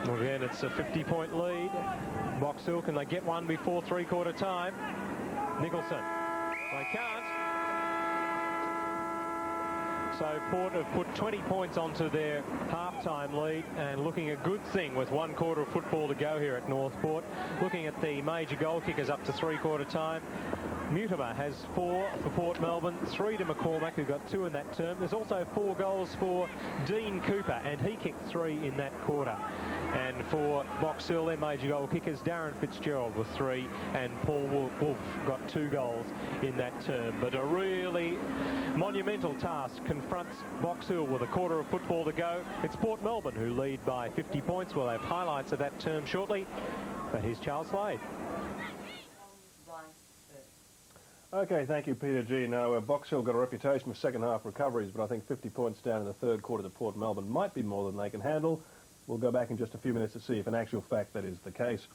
Well, again, it's a 50-point lead. Box Hill, can they get one before three-quarter time? Nicholson. They can't. So Port have put 20 points onto their half-time lead and looking a good thing with 1 quarter of football to go here at Northport. Looking at the major goal kickers up to three-quarter time. Mutimer has 4 for Port Melbourne, 3 to McCormack, who got 2 in that term. There's also 4 goals for Dean Cooper, and he kicked 3 in that quarter. And for Box Hill, their major goal kickers, Darren Fitzgerald with 3 and Paul Wolf got 2 goals in that term. But a really monumental task confronts Box Hill with a quarter of football to go. It's Port Melbourne who lead by 50 points. We'll have highlights of that term shortly. But here's Charles Slade. Okay, thank you, Peter G. Now, Box Hill got a reputation for second-half recoveries, but I think 50 points down in the third quarter to Port Melbourne might be more than they can handle. We'll go back in just a few minutes to see if in actual fact that is the case.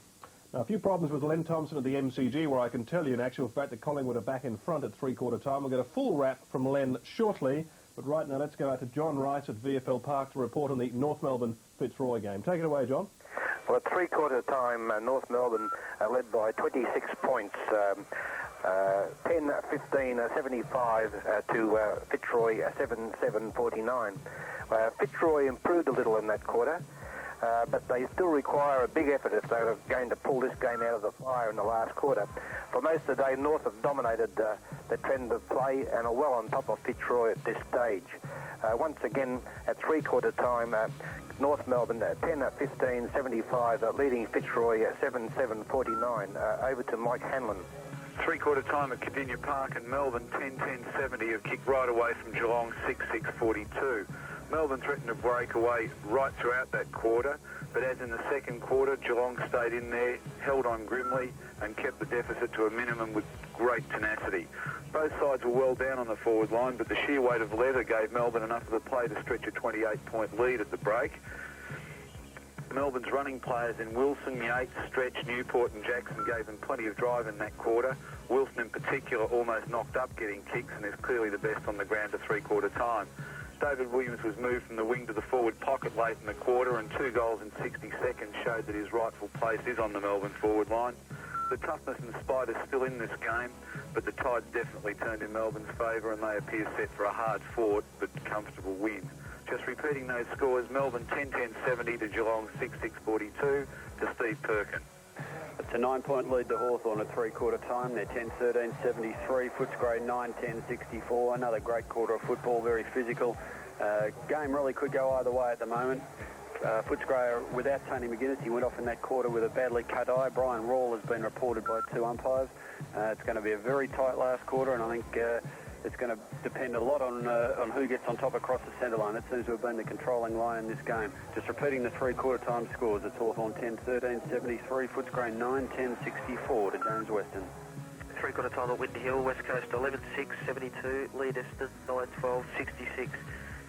Now, a few problems with Len Thompson at the MCG, where I can tell you in actual fact that Collingwood are back in front at three-quarter time. We'll get a full wrap from Len shortly, but right now let's go out to John Rice at VFL Park to report on the North Melbourne Fitzroy game. Take it away, John. Well, at three-quarter time, North Melbourne led by 26 points. 10, 15, 75 to Fitzroy, 7, 49. Fitzroy improved a little in that quarter, but they still require a big effort if they're going to pull this game out of the fire in the last quarter. For most of the day, North have dominated the trend of play and are well on top of Fitzroy at this stage. Once again, at three-quarter time, North Melbourne 10, 15, 75, leading Fitzroy 7, 49. Over to Mike Hanlon. Three-quarter time at Cardinia Park in Melbourne, 10-10-70 have kicked right away from Geelong, 6-6-42. Melbourne threatened to break away right throughout that quarter, but as in the second quarter, Geelong stayed in there, held on grimly, and kept the deficit to a minimum with great tenacity. Both sides were well down on the forward line, but the sheer weight of leather gave Melbourne enough of the play to stretch a 28-point lead at the break. Melbourne's running players in Wilson, Yates, Stretch, Newport and Jackson gave them plenty of drive in that quarter. Wilson in particular almost knocked up getting kicks and is clearly the best on the ground at three-quarter time. David Williams was moved from the wing to the forward pocket late in the quarter, and 2 goals in 60 seconds showed that his rightful place is on the Melbourne forward line. The toughness and spite is still in this game, but the tide's definitely turned in Melbourne's favour and they appear set for a hard-fought but comfortable win. Just repeating those scores, Melbourne 10-10-70 to Geelong 6-6-42 to Steve Perkin. It's a 9-point lead to Hawthorn at three-quarter time. They're 10-13-73, Footscray 9-10-64. Another great quarter of football, very physical. Game really could go either way at the moment. Footscray, without Tony McGuinness, he went off in that quarter with a badly cut eye. Brian Rawle has been reported by 2 umpires. It's going to be a very tight last quarter, and I think it's going to depend a lot on who gets on top across the centre line. That seems to have been the controlling line in this game. Just repeating the three-quarter time scores. It's Hawthorn 10-13-73, Footscray 9-10-64 to James Weston. Three-quarter time at Windy Hill, West Coast 11-6-72, Lee Deston 9-12-66.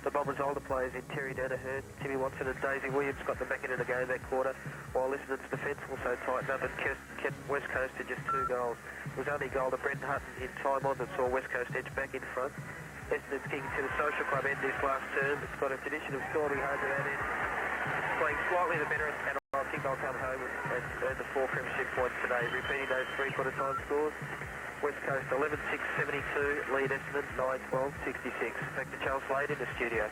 The Bombers' older players in Terry Danaher, Timmy Watson and Daisy Williams got them back into the game that quarter, while Essendon's defence also tightened up and kept West Coast to just 2 goals. It was only a goal to Brendan Hutton in time on that saw West Coast edge back in front. Essendon's kicking to the Social Club end this last term. It's got a tradition of storming home to that end, playing slightly the better, and I think they'll come home and earn the 4 premiership points today. Repeating those three-quarter time scores. West Coast 11-6-72, lead Essendon 9-12-66. Back to Charles Slade in the studio.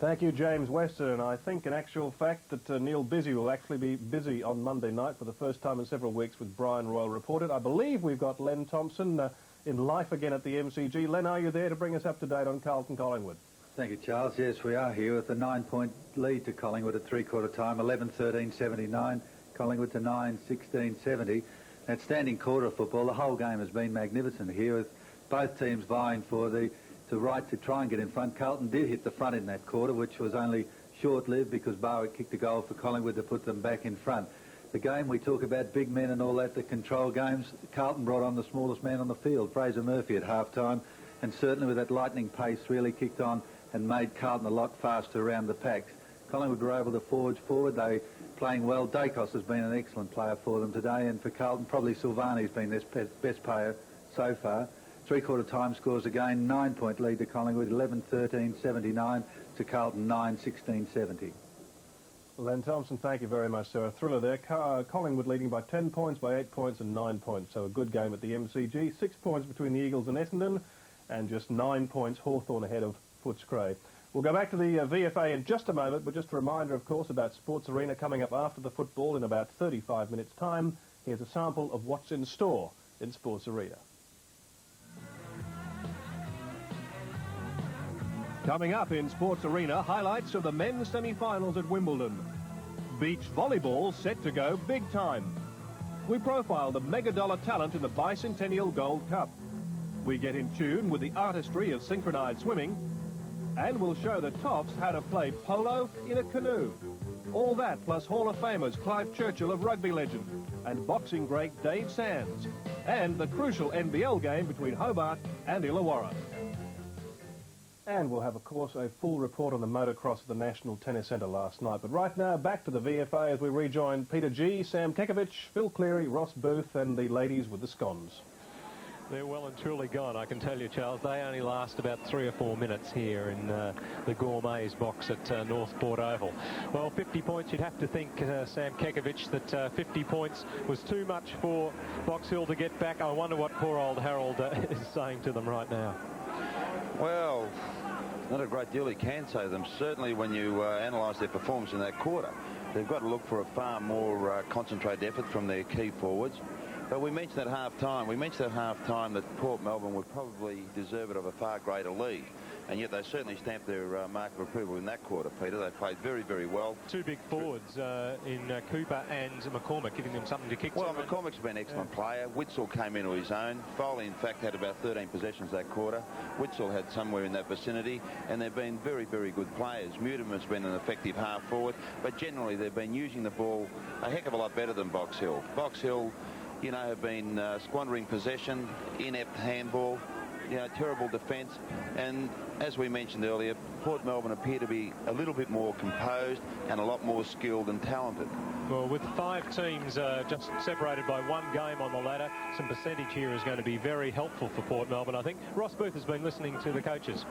Thank you, James Weston. And I think in actual fact that Neil Busy will actually be busy on Monday night for the first time in several weeks with Brian Royal reported. I believe we've got Len Thompson in life again at the MCG. Len, are you there to bring us up to date on Carlton Collingwood? Thank you, Charles. Yes, we are here with a 9-point lead to Collingwood at three-quarter time, 11-13-79, Collingwood to 9-16-70. Outstanding quarter of football. The whole game has been magnificent here, with both teams vying for the right to try and get in front. Carlton did hit the front in that quarter, which was only short-lived because Barwick kicked a goal for Collingwood to put them back in front. The game, we talk about big men and all that, the control games. Carlton brought on the smallest man on the field, Fraser Murphy, at half-time, and certainly with that lightning pace really kicked on and made Carlton a lot faster around the packs. Collingwood were able to forge forward. They playing well. Dacos has been an excellent player for them today, and for Carlton, probably Silvani's been their best player so far. Three-quarter time scores again, 9-point lead to Collingwood, 11-13-79 to Carlton, 9-16-70. Len Thompson, thank you very much, sir. A thriller there. Collingwood leading by 10 points, by 8 points and 9 points. So a good game at the MCG. 6 points between the Eagles and Essendon, and just 9 points Hawthorn ahead of Footscray. We'll go back to the VFA in just a moment, but just a reminder, of course, about Sports Arena coming up after the football in about 35 minutes' time. Here's a sample of what's in store in Sports Arena. Coming up in Sports Arena, highlights of the men's semi-finals at Wimbledon. Beach volleyball set to go big time. We profile the mega-dollar talent in the Bicentennial Gold Cup. We get in tune with the artistry of synchronized swimming, and we'll show the toffs how to play polo in a canoe. All that plus Hall of Famers Clive Churchill of rugby legend and boxing great Dave Sands, and the crucial NBL game between Hobart and Illawarra. And we'll have, of course, a full report on the motocross at the National Tennis Centre last night. But right now, back to the VFA as we rejoin Peter G, Sam Kekovich, Phil Cleary, Ross Booth and the ladies with the scones. They're well and truly gone, I can tell you, Charles. They only last about 3 or 4 minutes here in the Gourmets box at Northport Oval. Well, 50 points, you'd have to think, Sam Kekovich, that 50 points was too much for Box Hill to get back. I wonder what poor old Harold is saying to them right now. Well, not a great deal he can say to them. Certainly when you analyse their performance in that quarter, they've got to look for a far more concentrated effort from their key forwards. But we mentioned at half-time, that Port Melbourne would probably deserve it of a far greater lead. And yet they certainly stamped their mark of approval in that quarter, Peter. They played very, very well. Two big forwards in Cooper and McCormack, giving them something to kick. Well, McCormack's been an excellent player. Witzel came into his own. Foley, in fact, had about 13 possessions that quarter. Witzel had somewhere in that vicinity. And they've been very, very good players. Mutim has been an effective half-forward. But generally, they've been using the ball a heck of a lot better than Box Hill. Box Hill, you know, have been squandering possession, inept handball, you know, terrible defence. And as we mentioned earlier, Port Melbourne appear to be a little bit more composed and a lot more skilled and talented. Well, with 5 teams just separated by 1 game on the ladder, some percentage here is going to be very helpful for Port Melbourne, I think. Ross Booth has been listening to the coaches.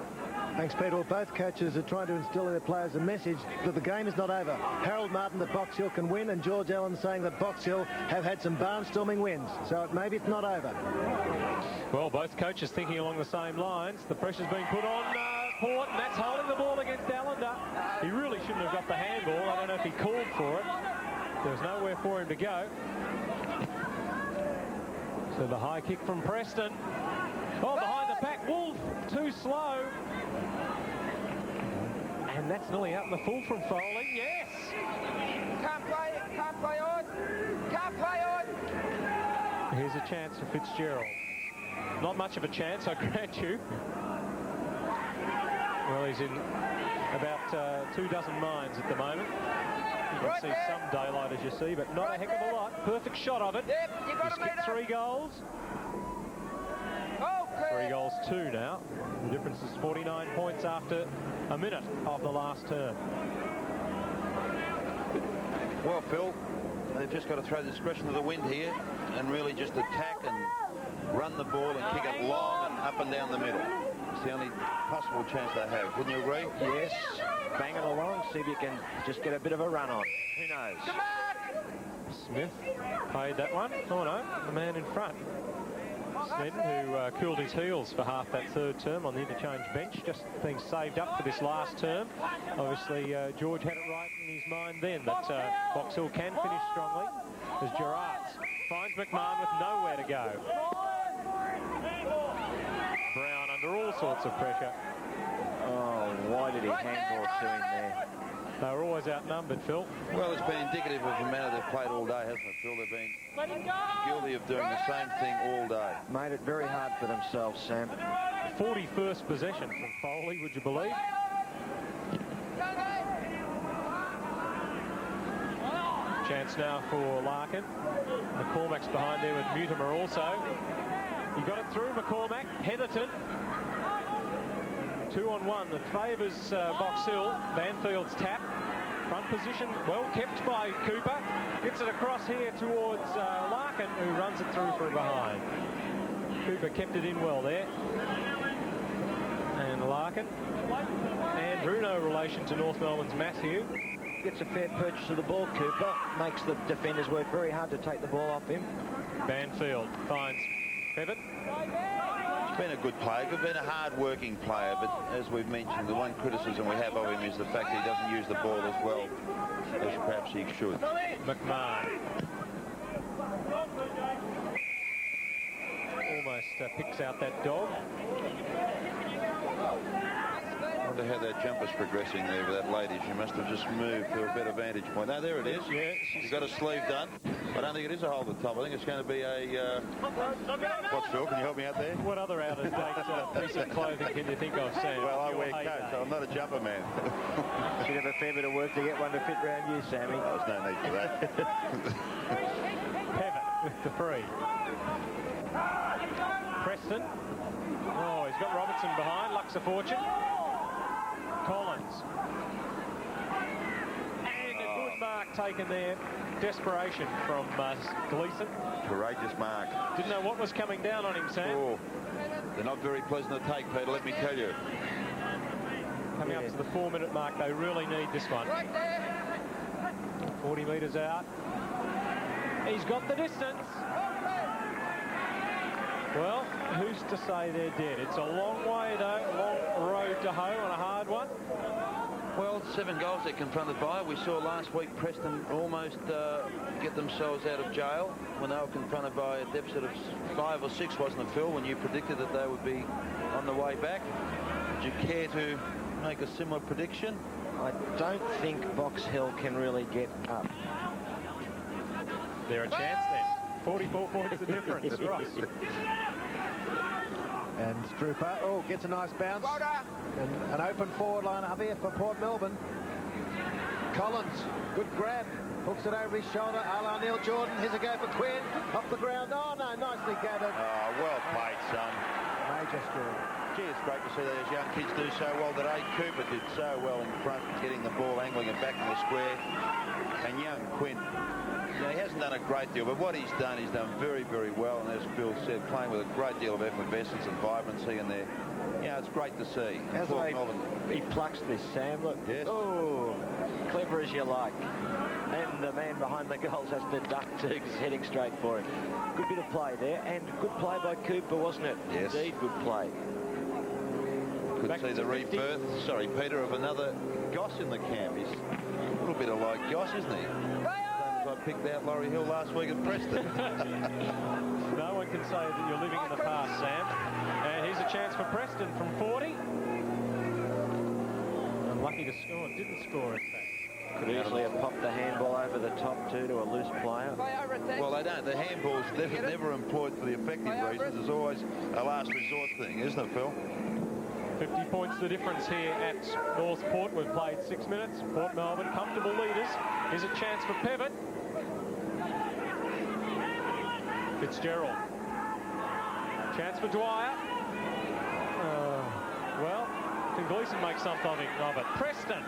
Thanks, Peter. Well, both coaches are trying to instill in their players a message that the game is not over. Harold Martin that Box Hill can win, and George Allen saying that Box Hill have had some barnstorming wins. So maybe it's not over. Well, both coaches thinking along the same lines. The pressure's being put on Port, and that's holding the ball against Allender. He really shouldn't have got the handball. I don't know if he called for it. There was nowhere for him to go. So the high kick from Preston. Oh, behind the pack, Wolf, too slow. And that's nearly out in the full from Foley. Yes! Can't play on. Here's a chance for Fitzgerald. Not much of a chance, I grant you. Well, he's in about 2 dozen mines at the moment. You can see some daylight, as you see, but not a heck of a lot. Perfect shot of it. Yep, you got He's kicked 3 goals. 3 goals, 2 now. The difference is 49 points after a minute of the last term. Well, Phil, they've just got to throw discretion to the wind here and really just attack and run the ball and kick it long and up and down the middle. It's the only possible chance they have. Wouldn't you agree? Yes. Bang it along, see if you can just get a bit of a run on. Who knows? Smith paid that one. Oh, no, the man in front. Snedden, who cooled his heels for half that 3rd term on the interchange bench, just being saved up for this last term. Obviously, George had it right in his mind then that Box Hill can finish strongly, as Gerrards finds McMahon with nowhere to go. Brown under all sorts of pressure. Oh, why did he handball to him there? They were always outnumbered, Phil. Well, it's been indicative of the manner they've played all day, hasn't it, Phil? They've been guilty of doing the same thing all day. Made it very hard for themselves, Sam. 41st possession from Foley, would you believe? Chance now for Larkin. McCormack's behind there with Mutimer also. He got it through, McCormack. Heatherton. 2-on-1 that favours Box Hill. Banfield's tap. Front position well kept by Cooper. Gets it across here towards Larkin, who runs it through from behind. Cooper kept it in well there. And Larkin. Andrew, no relation to North Melbourne's Matthew. Gets a fair purchase of the ball, Cooper. Makes the defenders work very hard to take the ball off him. Banfield finds Bevan. He's been a good player. He's been a hard-working player, but as we've mentioned, the one criticism we have of him is the fact that he doesn't use the ball as well as perhaps he should. McMahon. Almost picks out that dog. wonder how that jumper's progressing there with that lady. She must have just moved to a better vantage point. No, there it is. Yeah, she's got a sleeve done. I don't think it is a hole at the top. I think it's going to be a... What's Phil? Can you help me out there? What other out-of-date piece of clothing can you think of, Sam? Well, I wear coats, so I'm not a jumper man. You'd have a fair bit of work to get one to fit round you, Sammy. There's no need for that. Pevitt with the free. Preston. Oh, he's got Robertson behind. Luck's a fortune. Collins. And a good mark taken there. Desperation from Gleeson. Courageous mark. Didn't know what was coming down on him, Sam. Oh, they're not very pleasant to take, Peter, let me tell you. Coming up to the 4-minute mark, they really need this one. 40 metres out. He's got the distance. Well, who's to say they're dead? It's a long way, though, long road to hoe on a hard one. Well, 7 goals they're confronted by. We saw last week Preston almost get themselves out of jail when they were confronted by a deficit of 5 or 6, wasn't it, Phil, when you predicted that they would be on the way back? Would you care to make a similar prediction? I don't think Box Hill can really get up. They're a chance then. 44 points the difference, right. And Strooper, gets a nice bounce. And an open forward line up here for Port Melbourne. Collins, good grab. Hooks it over his shoulder. Neil Jordan, here's a go for Quinn. Off the ground. Oh, no, nicely gathered. Oh, well played, son. Major score. Gee, it's great to see those young kids do so well today. Cooper did so well in front, getting the ball, angling it back in the square. And young Quinn, he hasn't done a great deal, but what he's done very, very well. And as Phil said, playing with a great deal of effervescence and vibrancy in there. Yeah, it's great to see. He plucks this, Sam. Look. Yes. Oh, clever as you like. And the man behind the goals has to duck to heading straight for him. Good bit of play there, and good play by Cooper, wasn't it? Yes. Indeed, good play. Could Back see the rebirth, sorry, Peter, of another Goss in the camp. He's a little bit like Goss, isn't he? Same as I picked out Laurie Hill last week at Preston. No one can say that you're living in the past, Sam. And here's a chance for Preston from 40. Unlucky to score. Didn't score, in fact. Could easily have popped the handball over the top, too, to a loose player. Well, they don't. The handball's never employed for the effective reasons. It's always a last resort thing, isn't it, Phil? 50 points the difference here at North Port. We've played 6 minutes. Port Melbourne, comfortable leaders. Here's a chance for Pevitt. Fitzgerald. Chance for Dwyer. Well, can Gleeson make something of it? Preston.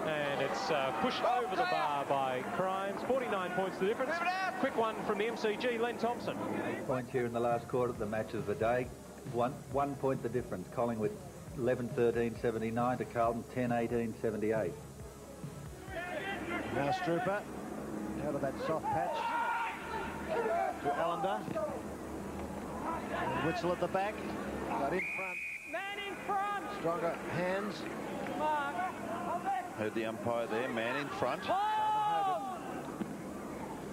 And it's pushed over the bar by Crimes. 49 points the difference. Quick one from the MCG, Len Thompson. 8 points here in the last quarter of the match of the day. 1 point the difference. Collingwood 11-13-79 to Carlton 10-18-78. Now Strooper out of that soft patch to Allender. And Witzel at the back, but in front. Man in front. Stronger hands. Mark. Heard the umpire there, man in front.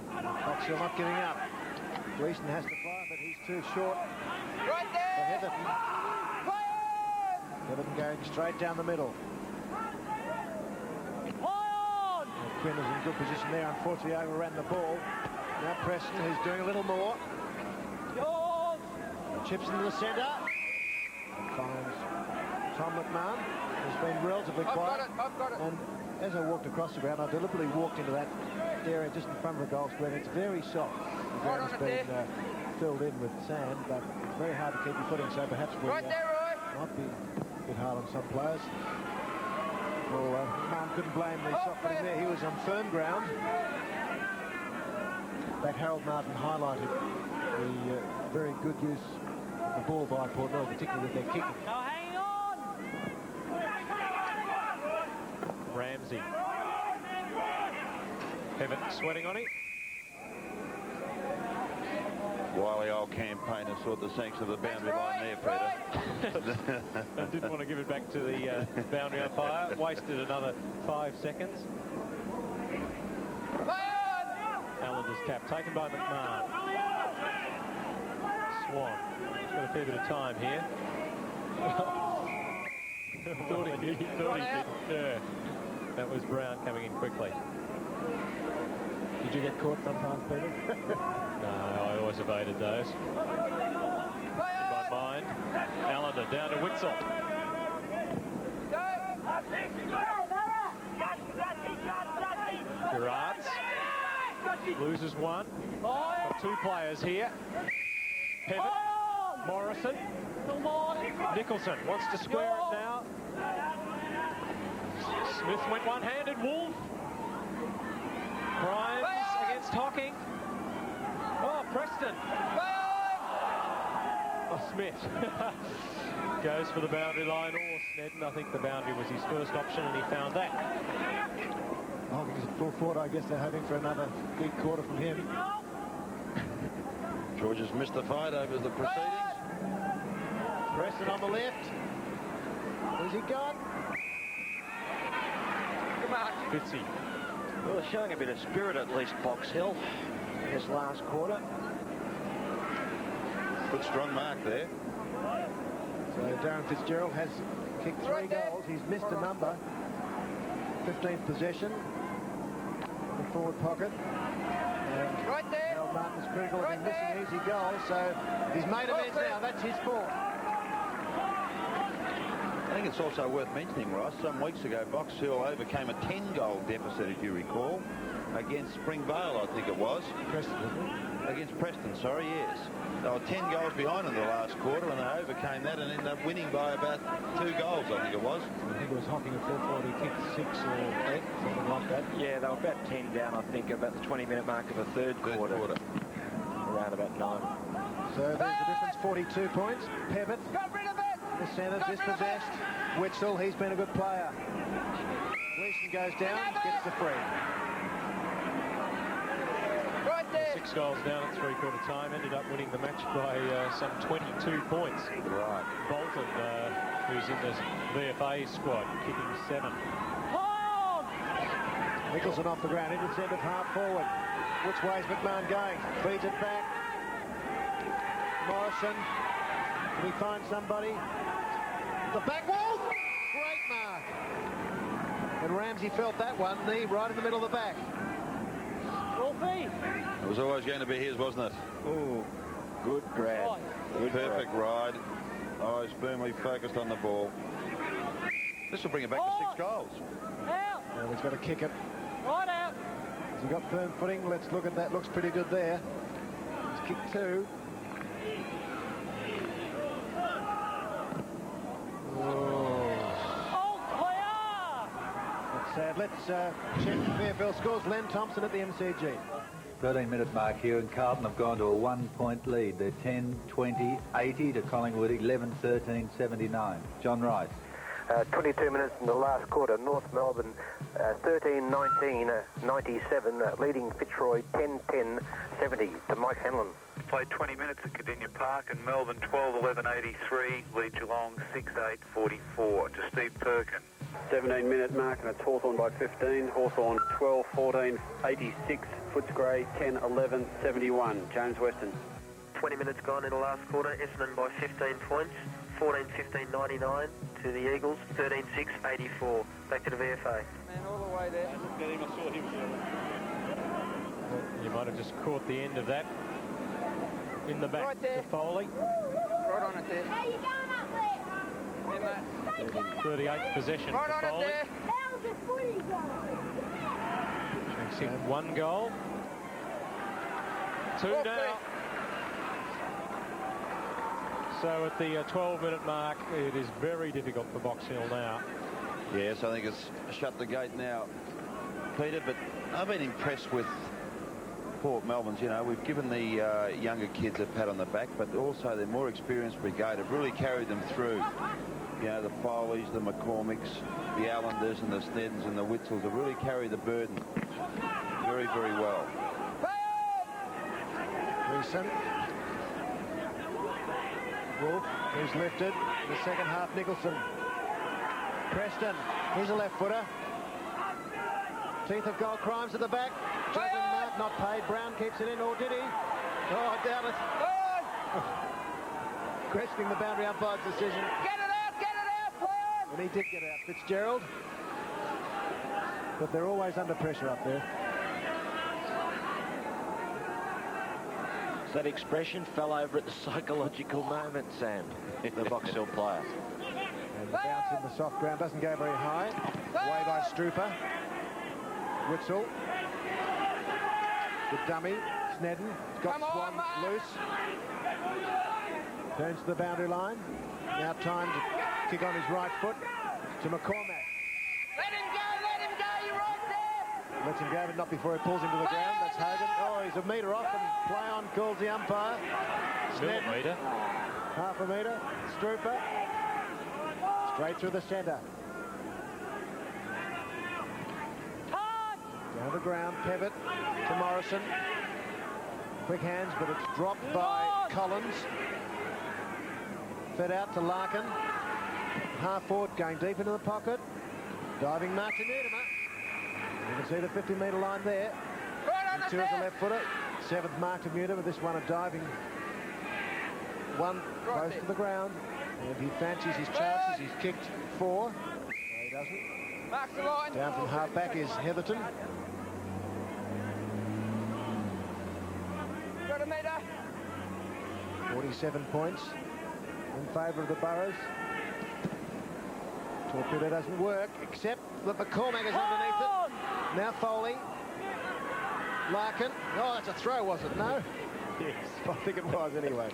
Boxhill not giving up. Gleeson has to fly, but he's too short. Right there. For Heatherton going straight down the middle. Quinn is in good position there. Unfortunately, overran the ball. Now Preston, who's doing a little more. Chips into the centre. And finds Tom McMahon, who's been relatively quiet. I've got it. And as I walked across the ground, I deliberately walked into that area just in front of the goal square. It's very soft. The ground has been filled in with sand, but it's very hard to keep your footing, so perhaps we might be a bit hard on some players. Well, Mum couldn't blame the soft footing there. He was on firm ground. That Harold Martin highlighted the very good use of the ball by Port Melbourne, particularly with their kicking. Now hang on. Ramsey. Pevitt sweating on it. Wily old campaigner sought the thanks of the boundary line there, Peter. I didn't want to give it back to the boundary umpire. Wasted another 5 seconds. Allender's cap taken by McMahon. Swan. He's got a fair bit of time here. thought he did. Yeah. That was Brown coming in quickly. Did you get caught sometimes, Peter? No, I always evaded those. In my mind, Allender down to Witzel. Gerards loses one. Got two players here. Pevett, Morrison, Nicholson wants to square it now. Smith went one-handed. Wolf. Grimes against Hocking. Oh, Preston. Oh, Smith goes for the boundary line. Or Snedden. I think the boundary was his first option, and he found that. Hocking's at full forward. I guess they're hoping for another big quarter from him. George is mystified over the proceedings. Preston on the left. Where's he gone? Come on. Fitzy. Well, they're showing a bit of spirit at least, Box Hill, in this last quarter. Good strong mark there. So Darren Fitzgerald has kicked 3 goals. He's missed a number. 15th possession. The forward pocket. Right there. Harold Martin's critical of him missing easy goals, so he's made amends now. That's his fault. I think it's also worth mentioning, Ross, some weeks ago Box Hill overcame a 10-goal deficit, if you recall, against Springvale, I think it was. Preston, wasn't it? Against Preston, sorry, yes. They were 10 goals behind in the last quarter, and they overcame that and ended up winning by about 2 goals, I think it was. I think it was Hocking at full forward. He kicked 6 or 8, something like that. Yeah, they were about 10 down, I think, about the 20-minute mark of the third quarter. Around about 9. So there's the difference, 42 points. Pevett, the centre, dispossessed. Witzel, he's been a good player. Gleeson goes down, gets the free. Right there. 6 goals down at three-quarter time. Ended up winning the match by some 22 points. Right. Bolton, who's in the VFA squad, kicking 7. Nicholson off the ground, intercepted half forward. Which way's McMahon going? Feeds it back. Morrison. Can he find somebody? The back wall! Great mark. And Ramsey felt that one, knee right in the middle of the back. It was always going to be his, wasn't it? Oh, good grab. Perfect ride. Eyes firmly focused on the ball. This will bring it back to 6 goals. Well, he's got to kick it. Right out. Has he got firm footing? Let's look at that. Looks pretty good there. He's kicked 2. That's sad. Let's check the VFL scores. Len Thompson at the MCG. 13-minute mark here, and Carlton have gone to a 1-point lead. They're 10-20-80 to Collingwood, 11-13-79. John Rice. 22 minutes in the last quarter. North Melbourne 13-19-97, leading Fitzroy 10-10-70 to Mike Hanlon. Played 20 minutes at Cardinia Park, and Melbourne 12-11-83, lead Geelong 6-8-44 to Steve Perkin. 17-minute mark, and it's Hawthorn by 15. Hawthorn 12-14-86. Footscray 10-11-71. James Weston. 20 minutes gone in the last quarter. Essendon by 15 points. 14-15-99 to the Eagles. 13-6-84. Back to the VFA. Man, all the way there. You might have just caught the end of that. In the back Right there. to Foley. Right on it there. How you going up there? 38th possession Right for on it Foley. there. How's the footy going? Makes it 1 goal. 2 Off now. there. So at the 12-minute mark, it is very difficult for Box Hill now. Yes, I think it's shut the gate now, Peter, but I've been impressed with Port Melbourne's. You know, we've given the younger kids a pat on the back, but also their more experienced brigade have really carried them through. You know, the Foleys, the McCormicks, the Allanders and the Sneddens and the Witzels have really carried the burden very, very well. Gleeson. Wolf, who's lifted. The second half, Nicholson. Preston, he's a left footer. Teeth of goal, Crimes at the back. Juggling Mount, not paid. Brown keeps it in, or did he? Oh, I doubt it. Questioning the boundary umpire's decision. Get it out, And he did get out Fitzgerald. But they're always under pressure up there. That expression fell over at the psychological moment, Sam, the Box Hill player. And the bounce in the soft ground doesn't go very high. Away by Strooper. Witzel. The dummy. Snedden. He's got Swan loose. Turns to the boundary line. Now time to kick on his right foot to McCormack. Let him go, you're right there. Lets him go, but not before he pulls him to the ground. That's Hogan. Oh, he's a metre off, and play on calls the umpire. Snedden. Millimetre. Half a metre. Strooper. Straight through the centre. Down the ground, Pevitt to Morrison. Quick hands, but it's dropped by Collins. Fed out to Larkin. Half forward, going deep into the pocket. Diving mark to Newtimer. You can see the 50-metre line there. Two as a left footer. Seventh mark to Newtimer. This one a diving one close to the ground. And he fancies his chances. He's kicked 4. No, he doesn't. Marks the line. Down from half back is Heatherton. Got a metre. 47 points in favour of the Burrows. Torpedo doesn't work, except that McCormack is underneath it. Now Foley. Larkin. Oh, that's a throw, was it? No? Yes, I think it was anyway.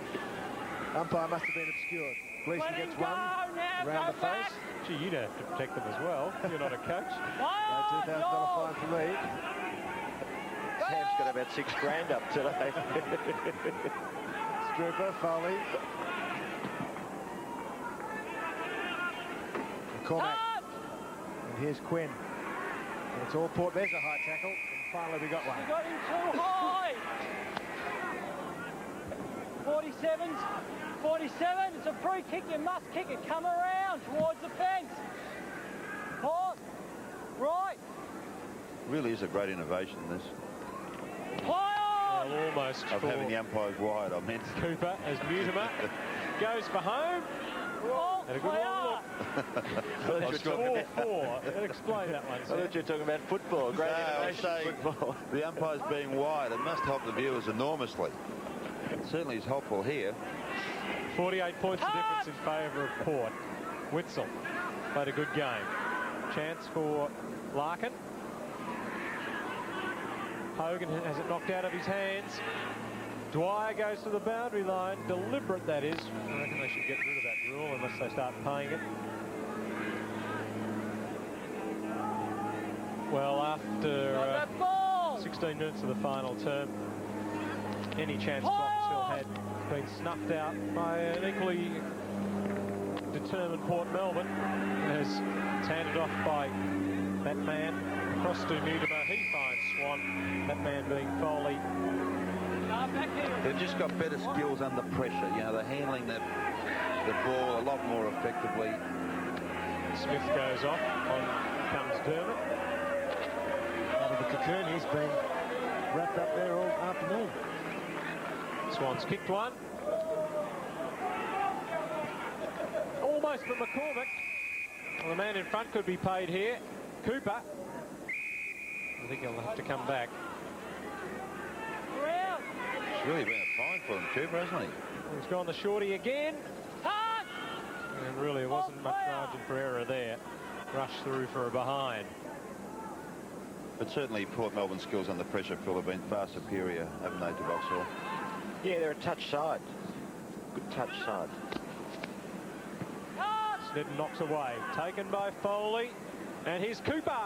Umpire must have been obscured. Gleeson gets one around the face. Gee, you'd have to protect them as well. You're not a coach. No, $2,000 fine for me. Sam's got about $6,000 up today. Strooper, Foley. McCormack. And here's Quinn. And it's all Port. There's a high tackle. And finally we got one. You got him too high. 47. It's a free kick. You must kick it. Come around towards the fence. Port. Right. Really is a great innovation, this. Play on. Well, almost Of having the umpires wide, I meant. Cooper as Mutimer goes for home. And a good long look. I thought 4-4. Explain that one, I thought you were talking about football. Great innovation football. The umpires being wide, it must help the viewers enormously. It certainly is helpful here. 48 points of difference in favour of Port. Witzel played a good game. Chance for Larkin. Hogan has it knocked out of his hands. Dwyer goes to the boundary line. Deliberate, that is. I reckon they should get rid of that rule unless they start paying it. Well, after 16 minutes of the final term, any chance Box Hill had been snuffed out by an equally determined Port Melbourne. As it's handed off by that man across to Newtimer. He finds Swan, that man being Foley. They've just got better skills under pressure. You know, they're handling the ball a lot more effectively. Smith goes off. On comes Dermott. Out of the cocoon, he's been wrapped up there all afternoon. Swan's kicked one. Almost for McCormack. Well, the man in front could be paid here. Cooper. I think he'll have to come back. It's really been a fine for him, Cooper, hasn't he? He's gone the shorty again. And really, there wasn't much margin for error there. Rushed through for a behind. But certainly Port Melbourne's skills under pressure, Phil, have been far superior, haven't they, to Box Hill? Yeah, they're a touch side. Good touch side. Snedden knocks away. Taken by Foley. And here's Cooper.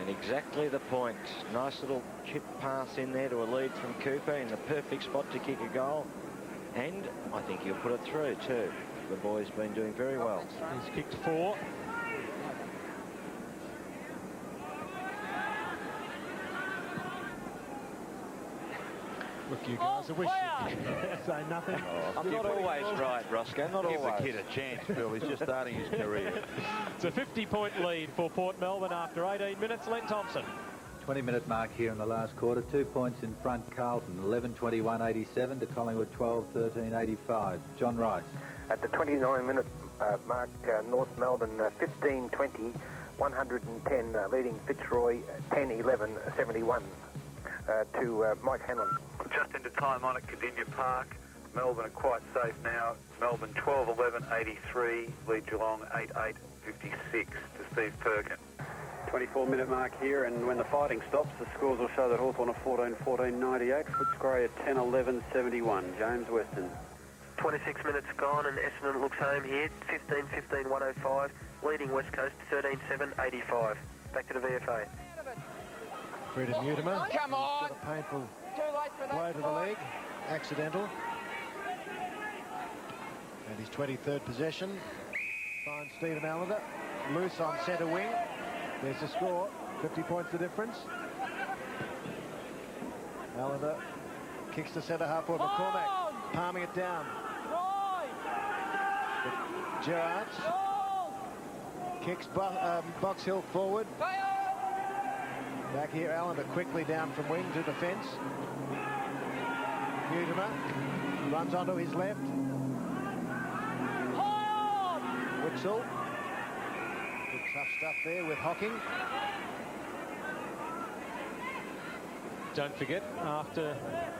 And exactly the point. Nice little chip pass in there to a lead from Cooper in the perfect spot to kick a goal. And I think he'll put it through too. The boy's been doing very well. He's kicked 4. Look, you guys are wishing. Say nothing. I'm not always right, Roscoe. Not Give always. the kid a chance, Phil. He's just starting his career. It's a 50-point lead for Port Melbourne after 18 minutes. Len Thompson. 20-minute mark here in the last quarter. 2 points in front, Carlton. 11-21-87 to Collingwood 12-13-85. John Rice. At the 29-minute mark North Melbourne 15-20, 110, leading Fitzroy 10-11, 71 to Mike Hanlon. Just into time on at Cardinia Park. Melbourne are quite safe now. Melbourne 12-11, 83, lead Geelong 8-8, 56 to Steve Perkin. 24-minute mark here, and when the fighting stops, the scores will show that Hawthorn are 14-14, 98, Footscray at 10-11, 71. James Weston. 26 minutes gone, and Essendon looks home here. 15-15, 105, leading West Coast 13-7, 85. Back to the VFA. Freedom Mutimer. Come on! Got a painful blow to the leg. Accidental. And his 23rd possession. Finds Stephen Allender. Loose on centre wing. There's the score. 50 points the difference. Allender kicks to centre half forward. McCormack palming it down. Gerrards kicks Box Hill forward. Back here, Allender quickly down from wing to defence. Mutimer runs onto his left. Witzel. Good tough stuff there with Hocking. Don't forget, after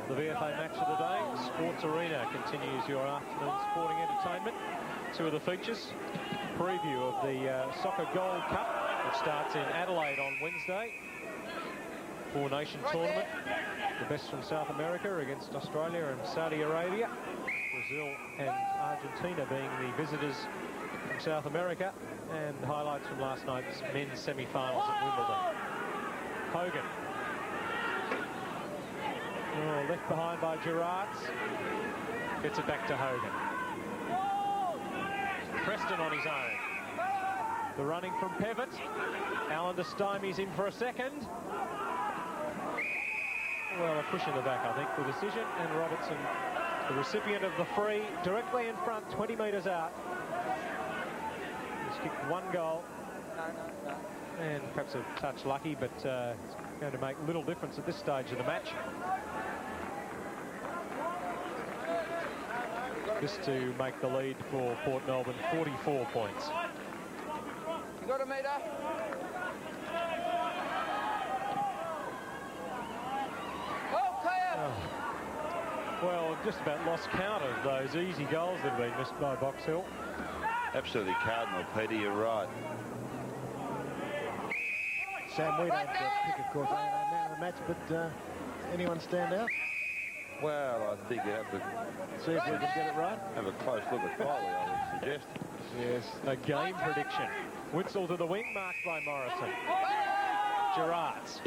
the VFA match of the day, Sports Arena continues your afternoon sporting entertainment. Two of the features. Preview of the Soccer Gold Cup, which starts in Adelaide on Wednesday. Four-nation tournament. The best from South America against Australia and Saudi Arabia. Brazil and Argentina being the visitors from South America. And highlights from last night's men's semi-finals at Wimbledon. Hogan. Oh, left behind by Gerrards. Gets it back to Hogan. Preston on his own. The running from Pevitt. Allender stymies him for a second. Well, a push in the back, I think, the decision. And Robertson, the recipient of the free, directly in front, 20 metres out. He's kicked one goal. And perhaps a touch lucky, but it's going to make little difference at this stage of the match. Just to make the lead for Port Melbourne 44 points. You got a meter? Well, just about lost count of those easy goals that have been missed by Box Hill. Absolutely cardinal, Peter, you're right. Sam, we don't pick, of course, man of the match, but anyone stand out? Well, I think you have to see if we can get it right. Have a close look at Foley, I would suggest. Yes, a game prediction. Witzel to the wing, marked by Morrison. Gerrards.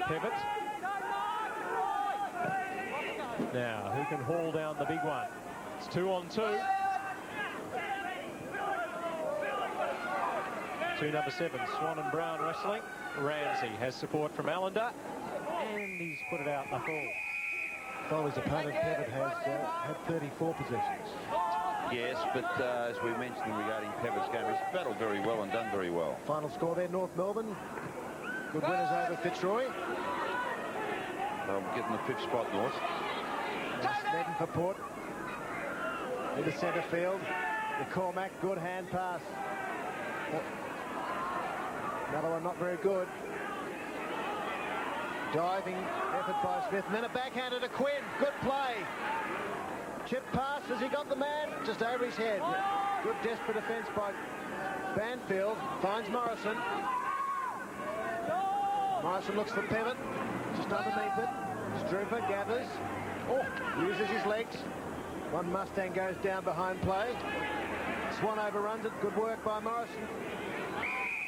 Pevitt. Now, who can haul down the big one? It's 2-on-2. Two number 7, Swan and Brown wrestling. Ramsey has support from Allender, and he's put it out the hole. Foley's opponent, Pevitt, has had 34 possessions. Yes, but as we mentioned regarding Pevitt's game, he's battled very well and done very well. Final score there, North Melbourne. Good winners over Fitzroy. Well, getting the 5th spot, North. Snedden for Port. Into centre field. McCormack, good hand pass. Another one not very good. Diving effort by Smith. And then a backhander to Quinn. Good play. Chip pass. Has he got the man? Just over his head. Good desperate defence by Banfield. Finds Morrison. Morrison looks for Pevitt. Just underneath it. Struper gathers. Oh, uses his legs. One Mustang goes down behind play. Swan overruns it. Good work by Morrison.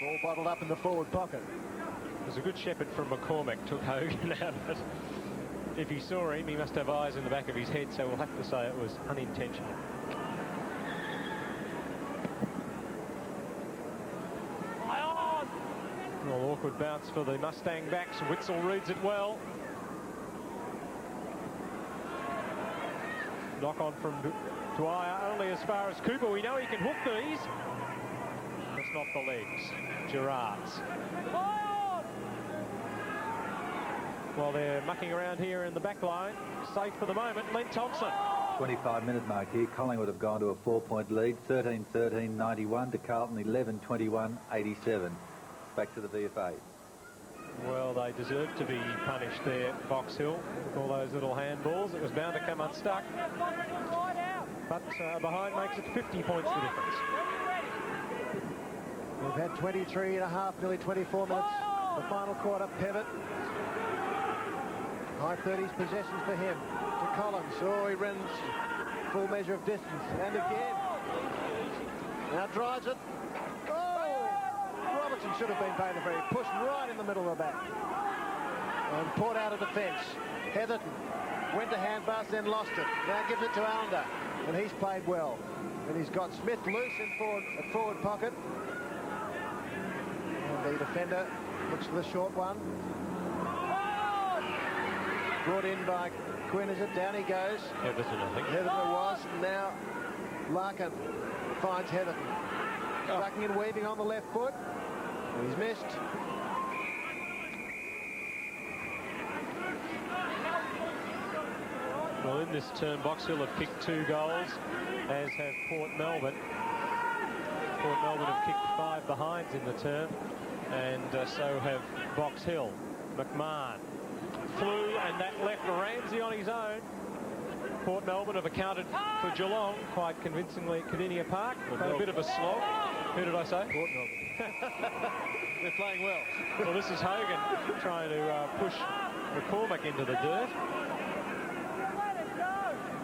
Ball bottled up in the forward pocket. It was a good shepherd from McCormack, took Hogan out of it. If he saw him, he must have eyes in the back of his head, so we'll have to say it was unintentional. Well, awkward bounce for the Mustang backs. Witzel reads it well. Knock on from Dwyer, only as far as Cooper. We know he can hook these. That's not the legs. Gerrards. While they're mucking around here in the back line, safe for the moment, Len Thompson. 25-minute mark here, Collingwood have gone to a 4-point lead, 13-13-91 to Carlton, 11-21-87. Back to the VFA. Well, they deserve to be punished there, Box Hill, with all those little handballs. It was bound to come unstuck. But behind makes it 50 points the difference. We've had 23 and a half, nearly 24 minutes. The final quarter, pivot. High 30s possessions for him. To Collins. Oh, he runs full measure of distance. And again. Now drives it. Oh! Robertson should have been paid a very push right in the middle of the back. And Port out of defence. Heatherton went to handpass, then lost it. Now gives it to Allender. And he's played well. And he's got Smith loose in forward pocket. And the defender looks for the short one. Brought in by Quinn, is it? Down he goes. Heatherton, I think. Heatherton it was. Now Larkin finds Heatherton. Ducking and weaving on the left foot. And he's missed. Well, in this term, Box Hill have kicked 2 goals, as have Port Melbourne. Port Melbourne have kicked 5 behinds in the term, and so have Box Hill. McMahon flew, and that left Ramsey on his own. Port Melbourne have accounted for Geelong quite convincingly at Cardinia Park. A bit of a slog. Who did I say? Port Melbourne. They're playing well. Well, this is Hogan trying to push McCormack into the dirt.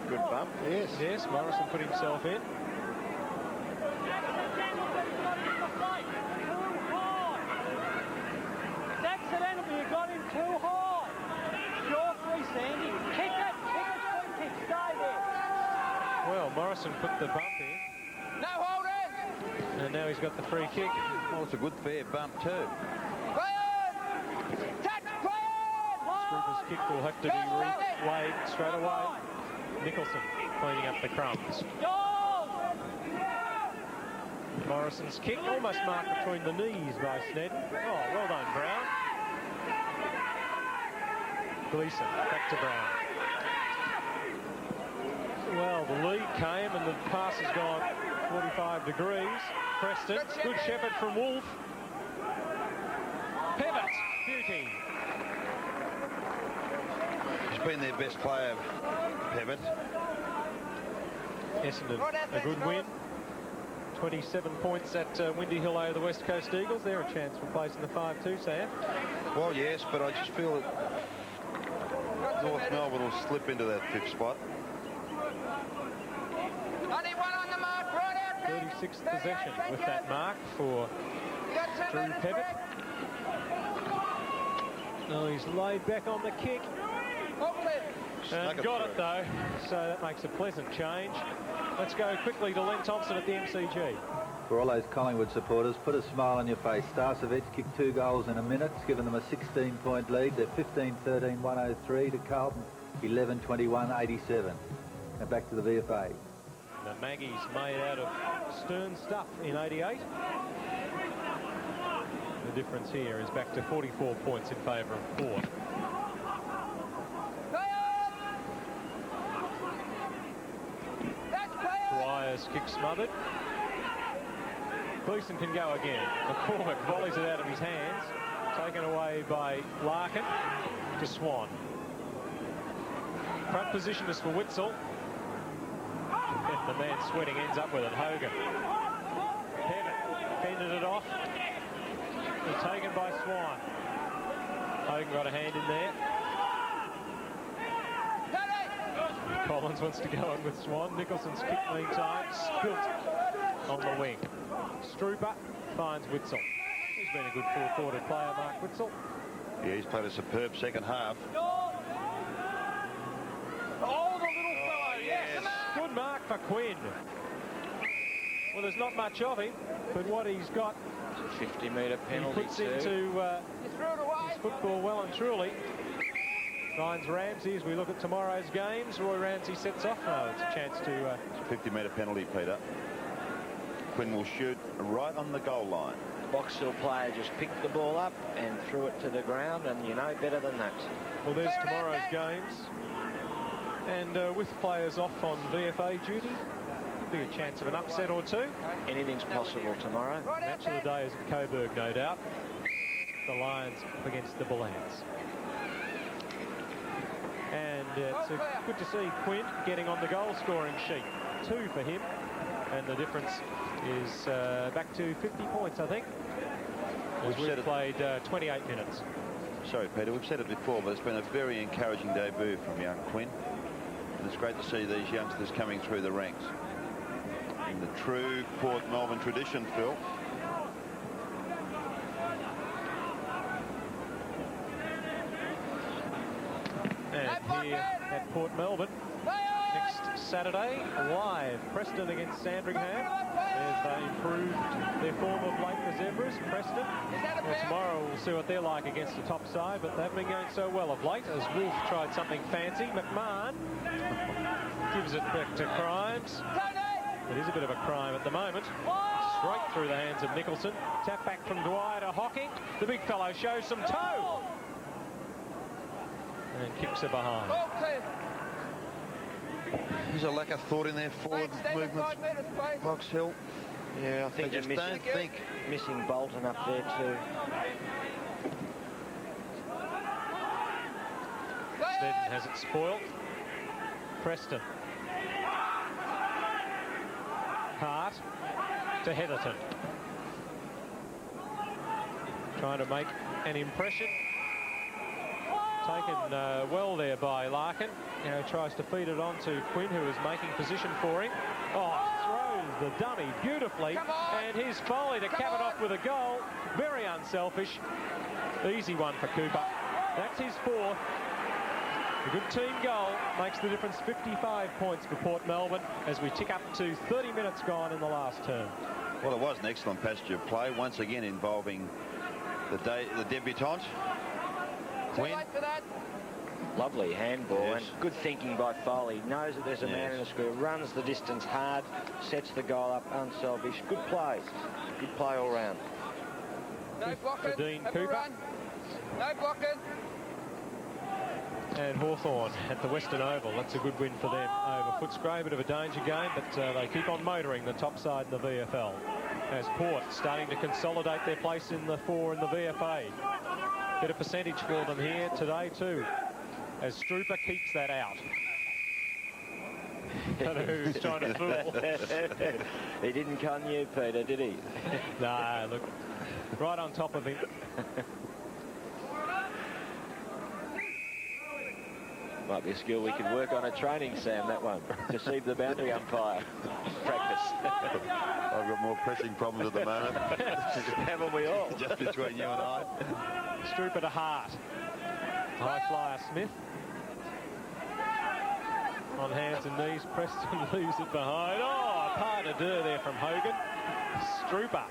Good bump. Yes. Yes, Morrison put himself in. It's accidental, you got him too high. You're free, Sandy. Kick it, free kick, stay there. Well, Morrison put the bump in. No holding! And now he's got the free kick. Well, it's a good fair bump too. Strooper's kick will have to be replayed straight away. Nicholson cleaning up the crumbs. Morrison's kick almost marked between the knees by Snedden. Oh, well done, Brown. Gleeson back to Brown. Well, the lead came and the pass has gone 45 degrees. Preston, good shepherd from Wolf. Pivot, beauty. He's been their best player, Pivot. Essendon, a good win. 27 points at Windy Hill over the West Coast Eagles. They're a chance for placing the 5-2, Sam. Well, yes, but I just feel that North Melbourne will slip into that 5th spot. 36th possession with that mark for Drew Pivot. Oh, he's laid back on the kick. And got it though, so that makes a pleasant change. Let's go quickly to Len Thompson at the MCG. For all those Collingwood supporters, put a smile on your face. Starcevic kicked 2 goals in a minute. It's given them a 16-point lead. They're 15-13-103 to Carlton, 11-21-87. Now back to the VFA. The Maggie's made out of stern stuff in 88. The difference here is back to 44 points in favour of Port. Dwyer's kick smothered. Gleeson can go again. McCormack volleys it out of his hands. Taken away by Larkin to Swan. Front position is for Witzel. And the man sweating ends up with it. Hogan. Pivot fended it off. And taken by Swan. Hogan got a hand in there. Collins wants to go in with Swan. Nicholson's kick meantime spilt on the wing. Strooper finds Witzel. He's been a good four-quarter player, Mark Witzel. Yeah, he's played a superb second half. Oh, the little fellow, yes. Good mark for Quinn. Well, there's not much of him, but what he's got, 50-metre penalty. He puts into his football well and truly. Finds Ramsey as we look at tomorrow's games. Roy Ramsey sets off. No, it's a chance to... It's a 50-metre penalty, Peter. Quinn will shoot right on the goal line. Box Hill player just picked the ball up and threw it to the ground, and you know better than that. Well, there's tomorrow's games. And with players off on VFA duty, be a chance of an upset or two. Anything's possible tomorrow. Match of the day is at Coburg, no doubt. The Lions up against the Bullheads. And it's good to see Quinn getting on the goal-scoring sheet. 2 for him. And the difference is back to 50 points, I think. We've played 28 minutes. Sorry, Peter, we've said it before, but it's been a very encouraging debut from young Quinn. And it's great to see these youngsters coming through the ranks. In the true Port Melbourne tradition, Phil. And here at Port Melbourne, next Saturday, live, Preston against Sandringham. They improved their form of late for Zebras. Preston. Well, tomorrow we'll see what they're like against the top side, but they've been going so well of late as Wolf tried something fancy. McMahon gives it back to Crimes. It is a bit of a crime at the moment. Straight through the hands of Nicholson. Tap back from Dwyer to Hocking. The big fellow shows some toe. And kicks it behind. There's a lack of thought in their forward movements. Box Hill. Yeah, I think they they're missing Bolton up there too. Sneddon has it spoiled. Preston. Hart to Heatherton. Trying to make an impression. Taken well there by Larkin. Now tries to feed it on to Quinn, who is making position for him. Oh, throws the dummy beautifully. And here's Foley to cap it off with a goal. Very unselfish. Easy one for Cooper. That's his 4th. A good team goal makes the difference 55 points for Port Melbourne as we tick up to 30 minutes gone in the last term. Well, it was an excellent passage of play, once again involving the debutant. Quinn. Lovely handball, yes. And good thinking by Foley. Knows that there's a man in the square, runs the distance hard, sets the goal up, unselfish. Good play. Good play all round. No blocking. For Dean Cooper. No blocking. And Hawthorn at the Western Oval. That's a good win for them over Footscray. A bit of a danger game, but they keep on motoring the top side in the VFL. As Port starting to consolidate their place in the 4 in the VFA. Bit of percentage for them here today too, as Strooper keeps that out. Don't know who's trying to fool. He didn't con you, Peter, did he? Nah, look, right on top of him. Might be a skill we could work on at training, Sam, that one. Deceive the boundary umpire. Practice. I've got more pressing problems at the moment. Haven't we all? Just between you and I. Strooper to Hart. High flyer Smith. On hands and knees, Preston leaves it behind. Oh, pas de deux there from Hogan. Strooper.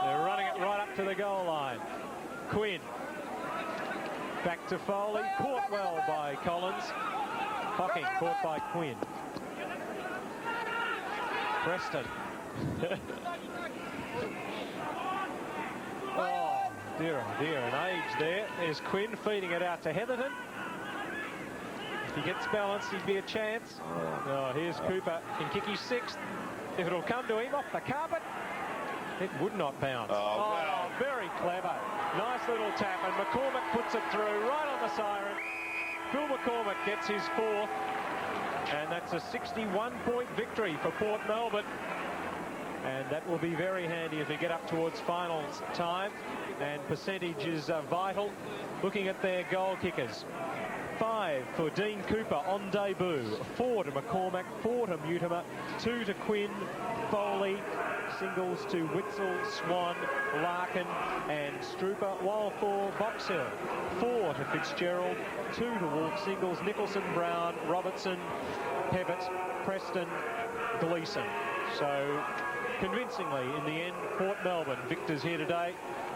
They're running it right up to the goal line. Quinn. Back to Foley. Caught well by Collins. Hocking caught by Quinn. Preston. Oh, dear, oh dear. An age there. There's Quinn feeding it out to Heatherton. If he gets balanced, he'd be a chance. Oh, here's Cooper in kick his 6th. If it'll come to him off the carpet, it would not bounce. Oh, very clever. Nice little tap, and McCormack puts it through right on the siren. Phil McCormack gets his 4th, and that's a 61-point victory for Port Melbourne. And that will be very handy as we get up towards finals time. And percentage is vital. Looking at their goal kickers. 5 for Dean Cooper on debut. 4 to McCormack, 4 to Mutimer, 2 to Quinn, Foley, singles to Witzel, Swan, Larkin and Strooper, while for Box Hill, 4 to Fitzgerald, 2 to Wolf, singles Nicholson, Brown, Robertson, Pevitt, Preston, Gleeson. So convincingly in the end, Port Melbourne victors here today,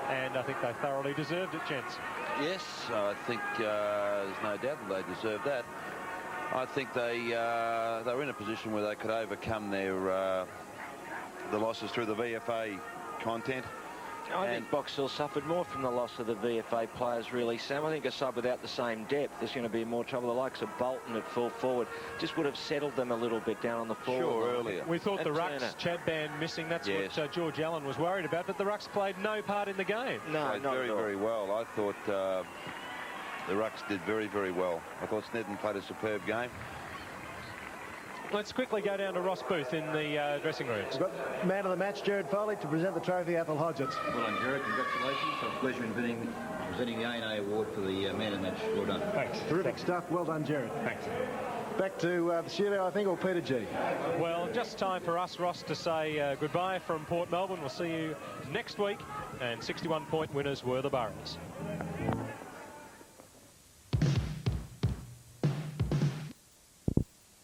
and I think they thoroughly deserved it, gents. Yes, I think there's no doubt that they deserve that. I think they were in a position where they could overcome their the losses through the VFA content. I think Box Hill suffered more from the loss of the VFA players, really, Sam. I think a sub without the same depth, there's going to be more trouble. The likes of Bolton at full forward just would have settled them a little bit down on the floor. Sure, earlier. We thought the rucks, Chadban missing, that's what George Allen was worried about, but the rucks played no part in the game. No, played not very, at all. very well. I thought the rucks did very, very well. I thought Snedden played a superb game. Let's quickly go down to Ross Booth in the dressing rooms. We've got man of the match, Jared Foley, to present the trophy, Athol Hodgetts. Well done, Jared. Congratulations. It's a pleasure in presenting the A&A award for the man of the match. Well done. Thanks. Terrific stuff. Well done, Jared. Thanks. Back to the studio, I think, or Peter G. Well, just time for us, Ross, to say goodbye from Port Melbourne. We'll see you next week. And 61-point winners were the Boroughs.